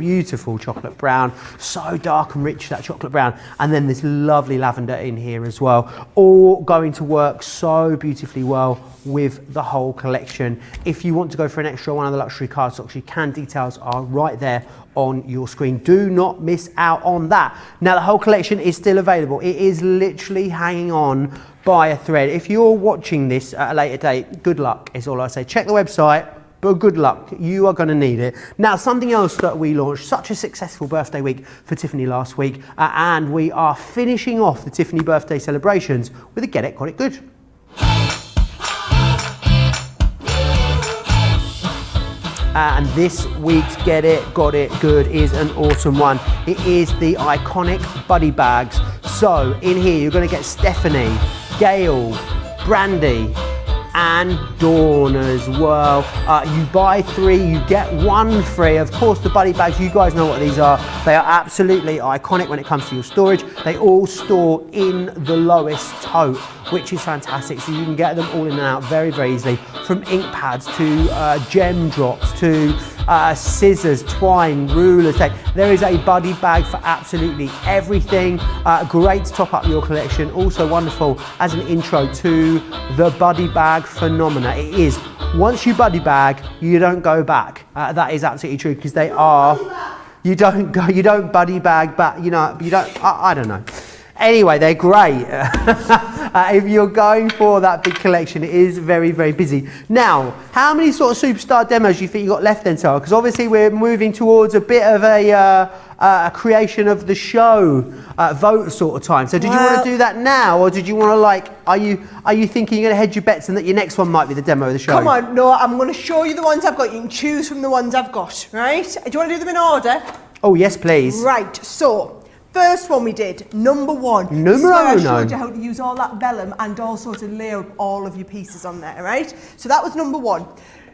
chocolate brown, so dark and rich, that chocolate brown, and then this lovely lavender in here as well, all going to work so beautifully well with the whole collection. If you want to go for an extra one of the luxury cardstocks, you can. Details are right there on your screen. Do not miss out on that. Now, the whole collection is still available. It is literally hanging on by a thread. If you're watching this at a later date, good luck is all I say. Check the website, but good luck. You are going to need it. Now, something else that we launched, such a successful birthday week for Tiffany last week, and we are finishing off the Tiffany birthday celebrations with a Get It, Got It Good. And this week's Get It, Got It Good is an awesome one. It is the iconic buddy bags. So in here you're going to get Stephanie, Gail, Brandy, and Dawn as well. You buy 3, you get 1 free. Of course, the buddy bags, you guys know what these are. They are absolutely iconic when it comes to your storage. They all store in the lowest tote, which is fantastic. So you can get them all in and out very easily, from ink pads to gem drops to scissors, twine, rulers. There is a buddy bag for absolutely everything. Great to top up your collection. Also wonderful as an intro to the buddy bag phenomena. It is, once you buddy bag, you don't go back. That is absolutely true, because they are, you don't buddy bag back, I don't know. Anyway, they're great. If you're going for that big collection, it is very, very busy. Now, how many sort of superstar demos do you think you got left then, Sara? Because obviously we're moving towards a bit of a creation of the show vote sort of time. So did you want to do that now, or did you want to are you thinking you're going to hedge your bets and that your next one might be the demo of the show? Come on, no, I'm going to show you the ones I've got. You can choose from the ones I've got, right? Do you want to do them in order? Oh, yes, please. Right, so first one we did, number one. Numero I uno. showed you how to use all that vellum and also to layer all of your pieces on there, right? So that was number one.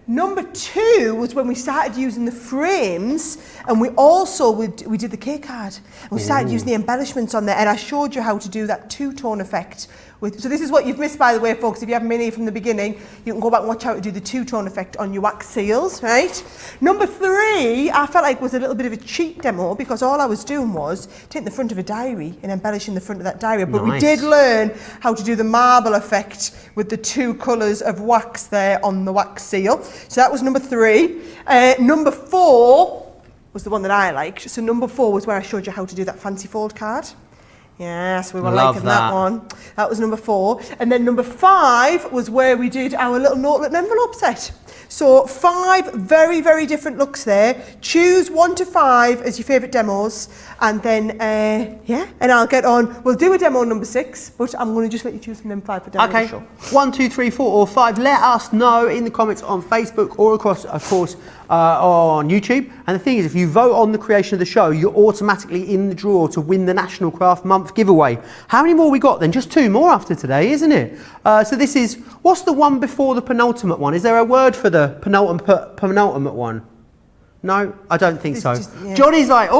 Number two was when we started using the frames, and we also we did the cake card. And we started using the embellishments on there, and I showed you how to do that two-tone effect. So this is what you've missed, by the way, folks. If you haven't been here from the beginning, you can go back and watch how to do the two-tone effect on your wax seals, right? Number three, I felt like was a little bit of a cheat demo, because all I was doing was taking the front of a diary and embellishing the front of that diary. But we did learn how to do the marble effect with the two colours of wax there on the wax seal. So that was number three. Number four was the one that I liked. So number four was where I showed you how to do that fancy fold card. Yes, we were liking that one. That was number four. And then number five was where we did our little notelet and envelope set. So 5 very, very different looks there. Choose 1 to 5 as your favourite demos, and then, and I'll get on. We'll do a demo number 6, but I'm going to just let you choose from them 5 for demo. Okay, 1, 2, 3, 4 or 5. Let us know in the comments on Facebook or across, of course, on YouTube. And the thing is, if you vote on the creation of the show, you're automatically in the draw to win the National Craft Month giveaway. How many more we got then? Just 2 more after today, isn't it? So this is, what's the one before the penultimate one? Is there a word for the penultimate one? No, I don't think so. Johnny's like,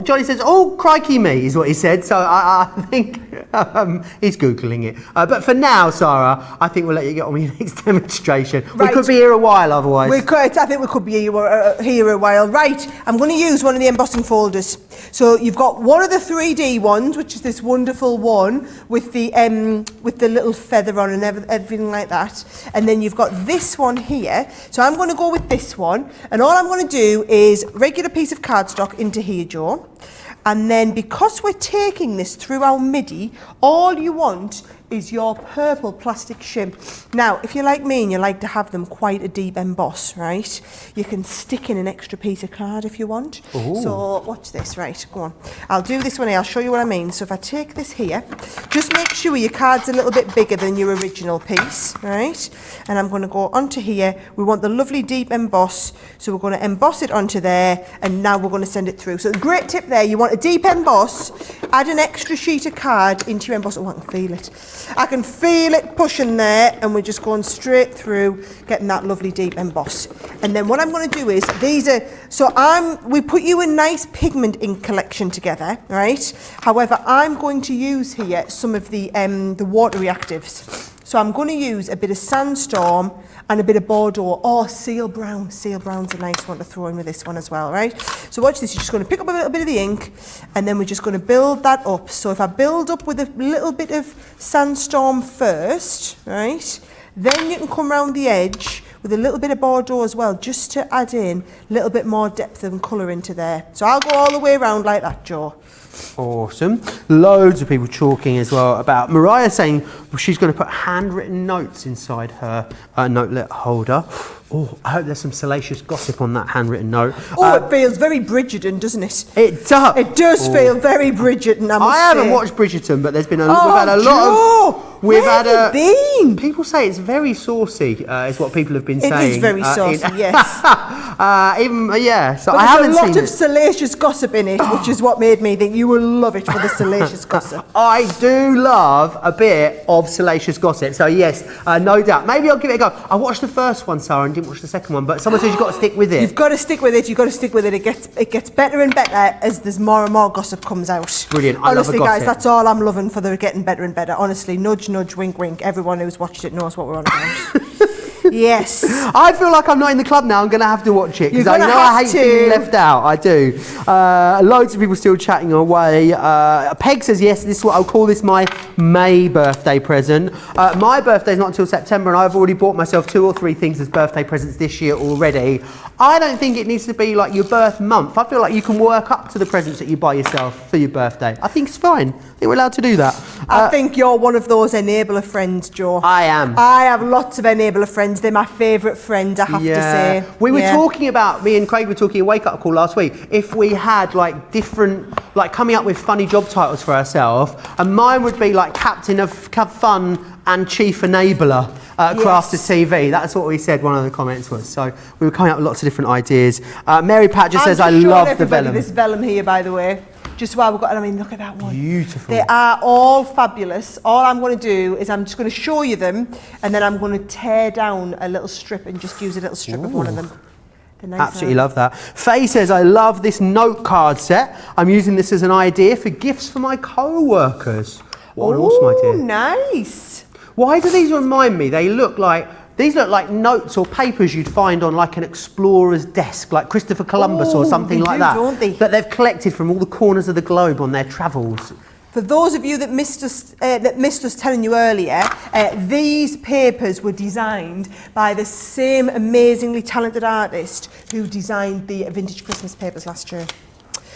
Johnny says, crikey me, is what he said. So I think he's Googling it. But for now, Sara, I think we'll let you get on with your next demonstration. Right. We could be here a while otherwise. I think we could be here a while. Right, I'm going to use one of the embossing folders. So you've got one of the 3D ones, which is this wonderful one with the little feather on and everything like that. And then you've got this one here. So I'm going to go with this one. And all I'm going to do is regular piece of cardstock into here, Joe. And then because we're taking this through our MIDI, all you want is your purple plastic shim. Now, if you're like me and you like to have them quite a deep emboss, right, you can stick in an extra piece of card if you want. Ooh. So watch this, right, go on. I'll do this one here, I'll show you what I mean. So if I take this here, just make sure your card's a little bit bigger than your original piece, right? And I'm going to go onto here. We want the lovely deep emboss, so we're going to emboss it onto there, and now we're going to send it through. So the great tip there, you want a deep emboss, add an extra sheet of card into your emboss. Oh, I can feel it. I can feel it pushing there, and we're just going straight through, getting that lovely deep emboss. And then what I'm going to do is, we put you a nice pigment ink collection together, right? However, I'm going to use here some of the water reactives. So I'm going to use a bit of Sandstorm and a bit of Bordeaux, or Seal Brown. Seal Brown's a nice one to throw in with this one as well, right? So watch this, you're just going to pick up a little bit of the ink, and then we're just going to build that up. So if I build up with a little bit of Sandstorm first, right, then you can come around the edge with a little bit of Bordeaux as well, just to add in a little bit more depth and colour into there. So I'll go all the way around like that, Joe. Awesome. Loads of people talking as well about Mariah saying she's going to put handwritten notes inside her notelet holder. Oh, I hope there's some salacious gossip on that handwritten note. It feels very Bridgerton, doesn't it? It does. It does feel very Bridgerton, I haven't watched Bridgerton, but there's been we've had a lot of... Where have you been? People say it's very saucy, is what people have been saying. It is very saucy, yes. So but I haven't seen there's a lot of salacious gossip in it, which is what made me think you will love it for the salacious gossip. I do love a bit of salacious gossip, so yes, no doubt. Maybe I'll give it a go. I watched the first one, Sara, and didn't watch the second one, but someone says you've got to stick with it. You've got to stick with it, It gets better and better as there's more and more gossip comes out. Brilliant, I honestly, love a gossip. Guys, that's all I'm loving, for the getting better and better. Honestly, nudge, nudge, wink, wink. Everyone who's watched it knows what we're on about. Yes. I feel like I'm not in the club now. I'm going to have to watch it because You're I know gonna I have hate feeling to. left out. I do. Loads of people still chatting away. Peg says, yes, this is what I'll call this my May birthday present. My birthday's not until September and I've already bought myself 2 or 3 things as birthday presents this year already. I don't think it needs to be like your birth month. I feel like you can work up to the presents that you buy yourself for your birthday. I think it's fine. I think we're allowed to do that. I think you're one of those enabler friends, Joe. I am. I have lots of enabler friends. They're my favourite friends, I have to say. We were talking about, me and Craig were talking a wake up call last week, if we had like different, like coming up with funny job titles for ourselves, and mine would be like Captain of Fun and Chief Enabler. Craft to TV. That's what we said. One of the comments was. So we were coming up with lots of different ideas. Mary Pat just says, "I love the vellum." This vellum here, by the way, just while we've got. I mean, look at that one. Beautiful. They are all fabulous. All I'm going to do is I'm just going to show you them, and then I'm going to tear down a little strip and just use a little strip of one of them. Nice. Absolutely love that. Faye says, "I love this note card set. I'm using this as an idea for gifts for my co-workers." What an awesome idea. Nice. Why do these remind me? These look like notes or papers you'd find on like an explorer's desk, like Christopher Columbus or something like that. Don't they? That they've collected from all the corners of the globe on their travels. For those of you that missed us telling you earlier, these papers were designed by the same amazingly talented artist who designed the vintage Christmas papers last year.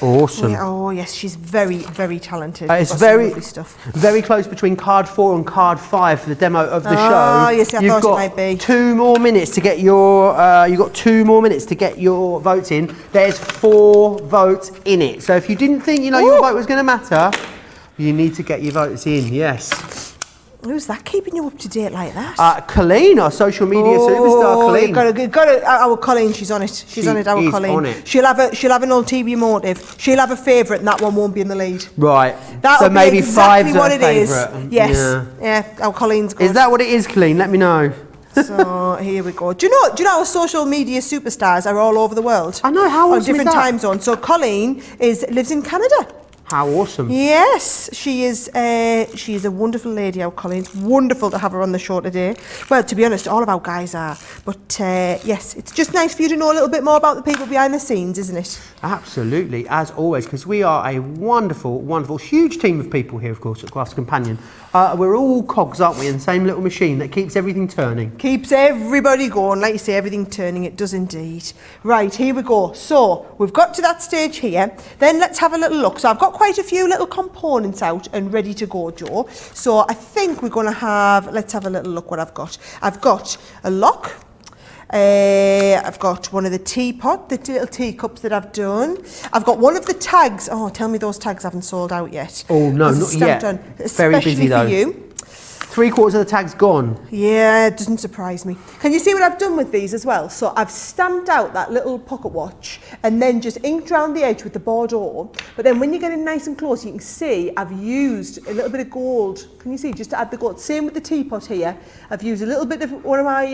Awesome. Yeah, oh yes, she's very, very talented. It's very close between card 4 and card 5 for the demo of the show. Oh yes, I thought it might be. 2 more minutes to get your. You've got 2 more minutes to get your votes in. There's 4 votes in it. So if you didn't think your vote was going to matter, you need to get your votes in. Yes. Who's that keeping you up to date like that? Colleen, our social media superstar, Colleen. You've got to, our Colleen, she's on it. She's on it, our Colleen. On it. She'll have an ulterior motive. She'll have a favourite, and that one won't be in the lead. Right. That'll so maybe be exactly 5's what her it is. favourite. Yes. Yeah. Our Colleen's good. Is that what it is, Colleen? Let me know. So here we go. Do you know our social media superstars are all over the world? I know. How awesome on different is that? time zones. So Colleen lives in Canada. How awesome. Yes, she is a wonderful lady, our Colleen. It's wonderful to have her on the show today. Well, to be honest, all of our guys are. But yes, it's just nice for you to know a little bit more about the people behind the scenes, isn't it? Absolutely, as always, because we are a wonderful, wonderful, huge team of people here, of course, at Crafts Companion. We're all cogs, aren't we, in the same little machine that keeps everything turning. Keeps everybody going, like you say, everything turning, it does indeed. Right, here we go. So, we've got to that stage here. Then let's have a little look. So I've got quite a few little components out and ready to go, Joe. So I think we're going to have, let's have a little look what I've got. I've got a lock. I've got one of the the little teacups that I've done. I've got one of the tags. Oh, tell me those tags haven't sold out yet. Oh no, not yet. Very busy though. Especially for you. 3/4 of the tag's gone. Yeah, it doesn't surprise me. Can you see what I've done with these as well? So I've stamped out that little pocket watch and then just inked around the edge with the Bordeaux. But then when you get in nice and close, you can see I've used a little bit of gold. Can you see? Just to add the gold. Same with the teapot here. I've used a little bit of one of my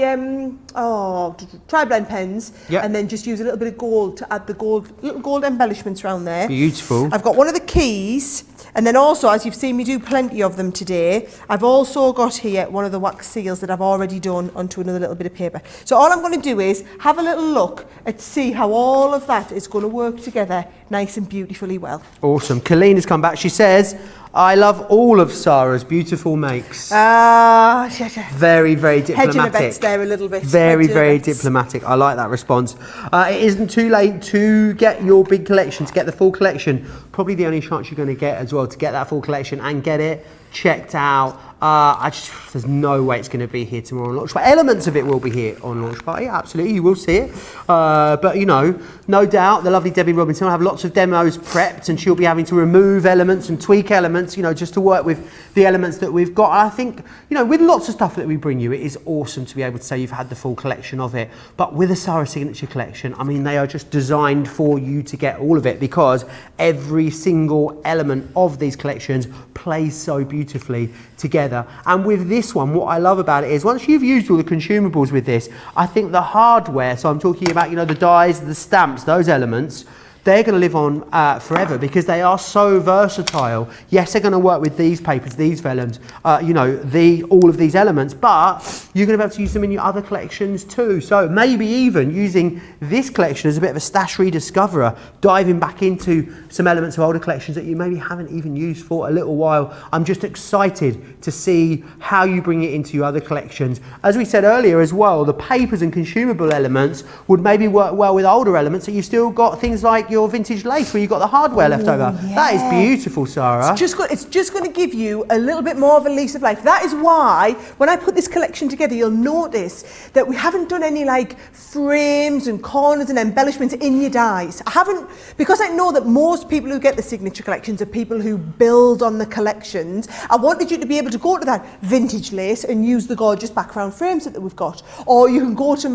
tri-blend pens, yep. And then just use a little bit of gold to add the little gold embellishments around there. Beautiful. I've got one of the keys. And then also, as you've seen me do plenty of them today, I've also got here one of the wax seals that I've already done onto another little bit of paper. So all I'm going to do is have a little look and see how all of that is going to work together nice and beautifully well. Awesome. Colleen has come back. She says, I love all of Sara's beautiful makes. Very, very diplomatic. Hedging a bet there a little bit. Very, very diplomatic. I like that response. It isn't too late to get your big collection, to get the full collection. Probably the only chance you're going to get as well to get that full collection and get it checked out. There's no way it's going to be here tomorrow on launch, but elements of it will be here on launch party. Absolutely, you will see it. But no doubt, the lovely Debbie Robinson will have lots of demos prepped, and she'll be having to remove elements and tweak elements, just to work with the elements that we've got. And I think, with lots of stuff that we bring you, it is awesome to be able to say you've had the full collection of it. But with a Sara Signature collection, I mean, they are just designed for you to get all of it, because every single element of these collections plays so beautifully together. And with this one, what I love about it is once you've used all the consumables with this, I think the hardware, so I'm talking about, the dies, the stamps, those elements, they're going to live on forever because they are so versatile. Yes, they're going to work with these papers, these vellums, all of these elements, but you're going to be able to use them in your other collections too. So maybe even using this collection as a bit of a stash rediscoverer, diving back into some elements of older collections that you maybe haven't even used for a little while. I'm just excited to see how you bring it into your other collections. As we said earlier as well, the papers and consumable elements would maybe work well with older elements, so you've still got things like your vintage lace where you've got the hardware left over. Yeah. That is beautiful, Sarah. It's just going to give you a little bit more of a lease of life. That is why when I put this collection together, you'll notice that we haven't done any like frames and corners and embellishments in your dies. I haven't, because I know that most people who get the signature collections are people who build on the collections. I wanted you to be able to go to that vintage lace and use the gorgeous background frames that we've got. Or you can go to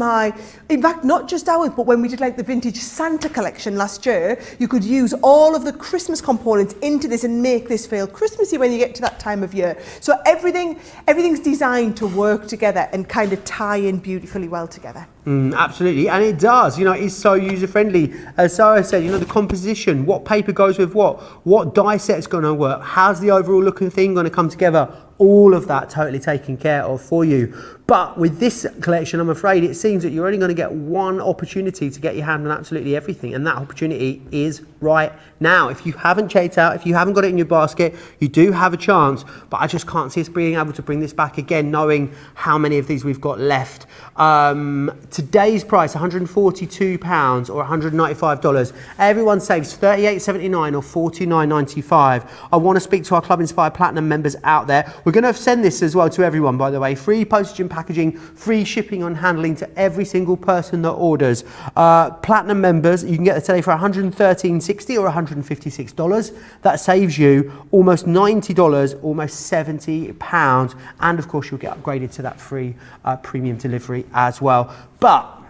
in fact, not just ours, but when we did like the vintage Santa collection last year, you could use all of the Christmas components into this and make this feel Christmassy when you get to that time of year. So everything's designed to work together and kind of tie in beautifully well together. Absolutely, and it does. It's so user friendly. As Sarah said, the composition, what paper goes with what die set's going to work, how's the overall look and thing going to come together. All of that totally taken care of for you. But with this collection, I'm afraid it seems that you're only going to get one opportunity to get your hand on absolutely everything, and that opportunity is right now. If you haven't checked out, if you haven't got it in your basket, you do have a chance, but I just can't see us being able to bring this back again, knowing how many of these we've got left. Today's price, £142 or $195. Everyone saves $38.79 or $49.95. I want to speak to our Club Inspired Platinum members out there. We're going to send this as well to everyone, by the way. Free postage and packaging, free shipping and handling to every single person that orders. Platinum members, you can get it today for $113.60 or $156. That saves you almost $90, almost £70. And of course, you'll get upgraded to that free premium delivery as well. But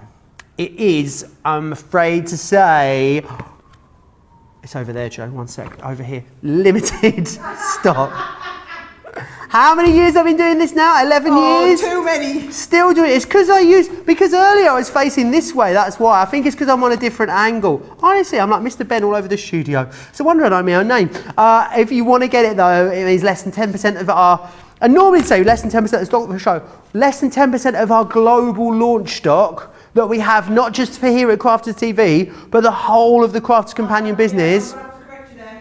it is, I'm afraid to say, it's over there, Joe, one sec, over here, limited stock. How many years have I been doing this now? 11 years? Too many. Still doing it. It's because earlier I was facing this way, that's why. I think it's because I'm on a different angle. Honestly, I'm like Mr. Ben all over the studio. It's a wonder I know my own name. If you want to get it though, it means less than 10% of our, I normally say less than 10% of the stock for the show, less than 10% of our global launch stock that we have, not just for here at Crafters TV, but the whole of the Crafters Companion business,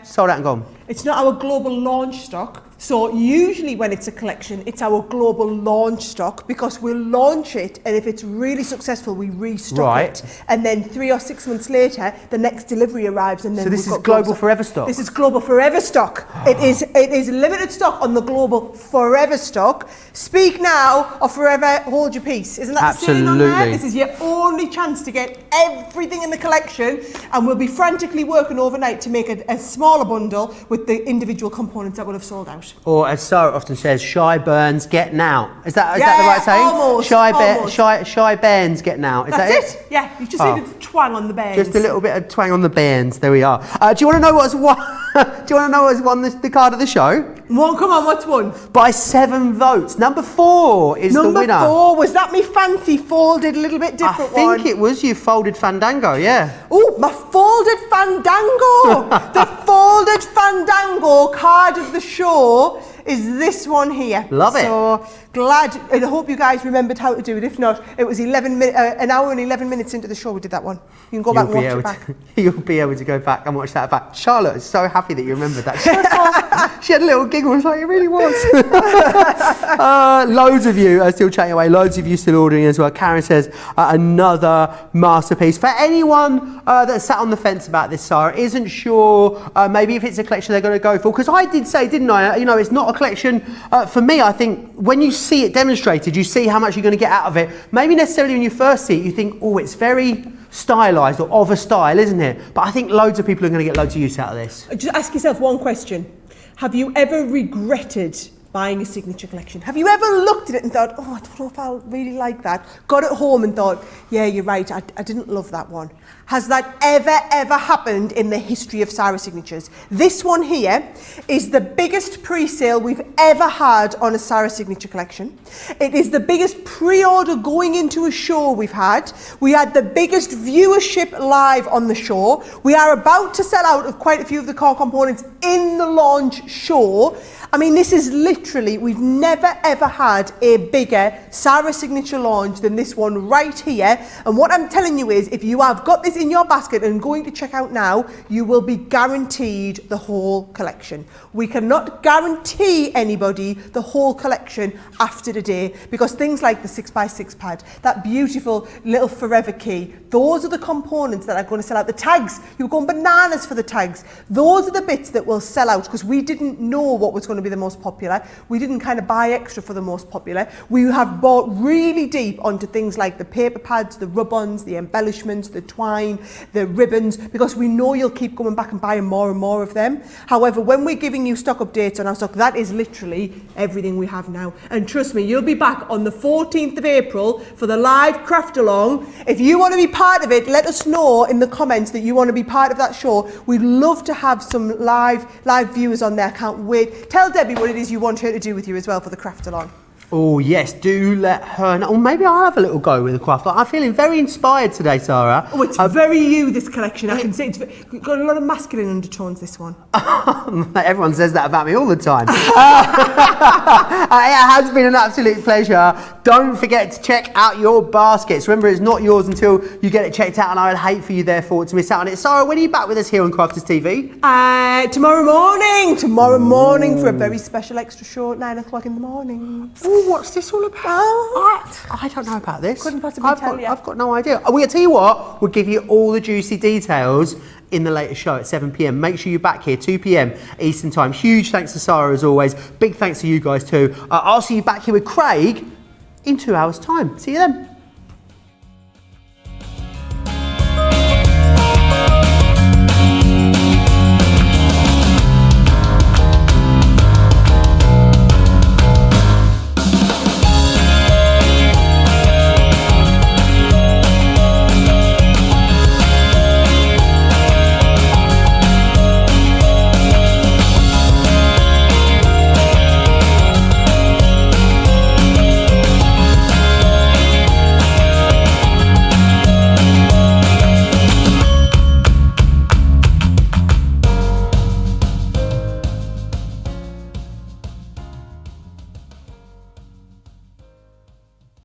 sold out and gone. It's not our global launch stock. So usually when it's a collection, it's our global launch stock, because we'll launch it, and if it's really successful, we restock it. And then 3 or 6 months later, the next delivery arrives, and then so this is global forever stock? This is global forever stock. It is limited stock on the global forever stock. Speak now or forever hold your peace. Isn't that the saying on there? This is your only chance to get everything in the collection, and we'll be frantically working overnight to make a smaller bundle with the individual components that will have sold out. Or as Sarah often says, shy burns get now. Is that the right saying? Almost. Shy bairns get now. Is that it? Yeah, you just need a twang on the bairns. Just a little bit of twang on the bairns. There we are. Do you want to know what's won? Do you want to know what's won the card of the show? Well, come on, what's won? By 7 votes. Number 4 is the winner. Number 4, was that me fancy folded a little bit different one? I think it was you folded Fandango, yeah. Oh, my folded Fandango! The folded Fandango card of the show is this one here. Love it. So glad, and I hope you guys remembered how to do it. If not, it was an hour and 11 minutes into the show we did that one. You can go back and watch it back. You'll be able to go back and watch that back. Charlotte is so happy that you remembered that. She had a little giggle. It's like, it really was. Loads of you are still chatting away. Loads of you still ordering as well. Karen says, another masterpiece. For anyone that sat on the fence about this, Sarah, isn't sure maybe if it's a collection they're going to go for. Because I did say, didn't I? It's not a collection. For me, I think when you see it demonstrated, you see how much you're going to get out of it. Maybe necessarily when you first see it, you think, oh, it's very stylised or of a style, isn't it? But I think loads of people are going to get loads of use out of this. Just ask yourself one question. Have you ever regretted buying a signature collection. Have you ever looked at it and thought, oh, I don't know if I'll really like that? Got it home and thought, yeah, you're right, I didn't love that one. Has that ever happened in the history of Sara Signatures? This one here is the biggest pre-sale we've ever had on a Sara Signature collection. It is the biggest pre-order going into a show we've had. We had the biggest viewership live on the show. We are about to sell out of quite a few of the core components in the launch show. I mean, this is literally, we've never ever had a bigger Sara Signature launch than this one right here. And what I'm telling you is, if you have got this in your basket and going to check out now, you will be guaranteed the whole collection. We cannot guarantee anybody the whole collection after today, because things like the 6x6 pad, that beautiful little forever key, those are the components that are going to sell out. The tags, you're going bananas for the tags. Those are the bits that will sell out, because we didn't know what was going to be the most popular. We didn't kind of buy extra for the most popular. We have bought really deep onto things like the paper pads, the rub-ons, the embellishments, the twine, the ribbons, because we know you'll keep going back and buying more and more of them. However, when we're giving you stock updates on our stock, that is literally everything we have now. And trust me, you'll be back on the 14th of April for the live craft along. If you want to be part of it, let us know in the comments that you want to be part of that show. We'd love to have some live viewers on there. Can't wait. Tell Debbie what it is you want her to do with you as well for the craft along. Oh yes, do let her know. Or maybe I'll have a little go with the craft. I'm feeling very inspired today, Sara. Oh, it's very you, this collection. I can see it's got a lot of masculine undertones, this one. Everyone says that about me all the time. It has been an absolute pleasure. Don't forget to check out your baskets. Remember, it's not yours until you get it checked out, and I would hate for you, therefore, to miss out on it. Sara, when are you back with us here on Crafters TV? Tomorrow morning for a very special extra show at 9 o'clock in the morning. Oh, what's this all about? I don't know about this. Couldn't possibly tell you. I've got no idea. We're going to tell you what, we'll give you all the juicy details in the latest show at 7 p.m. Make sure you're back here, 2 p.m. Eastern Time. Huge thanks to Sara as always. Big thanks to you guys too. I'll see you back here with Craig in 2 hours' time. See you then.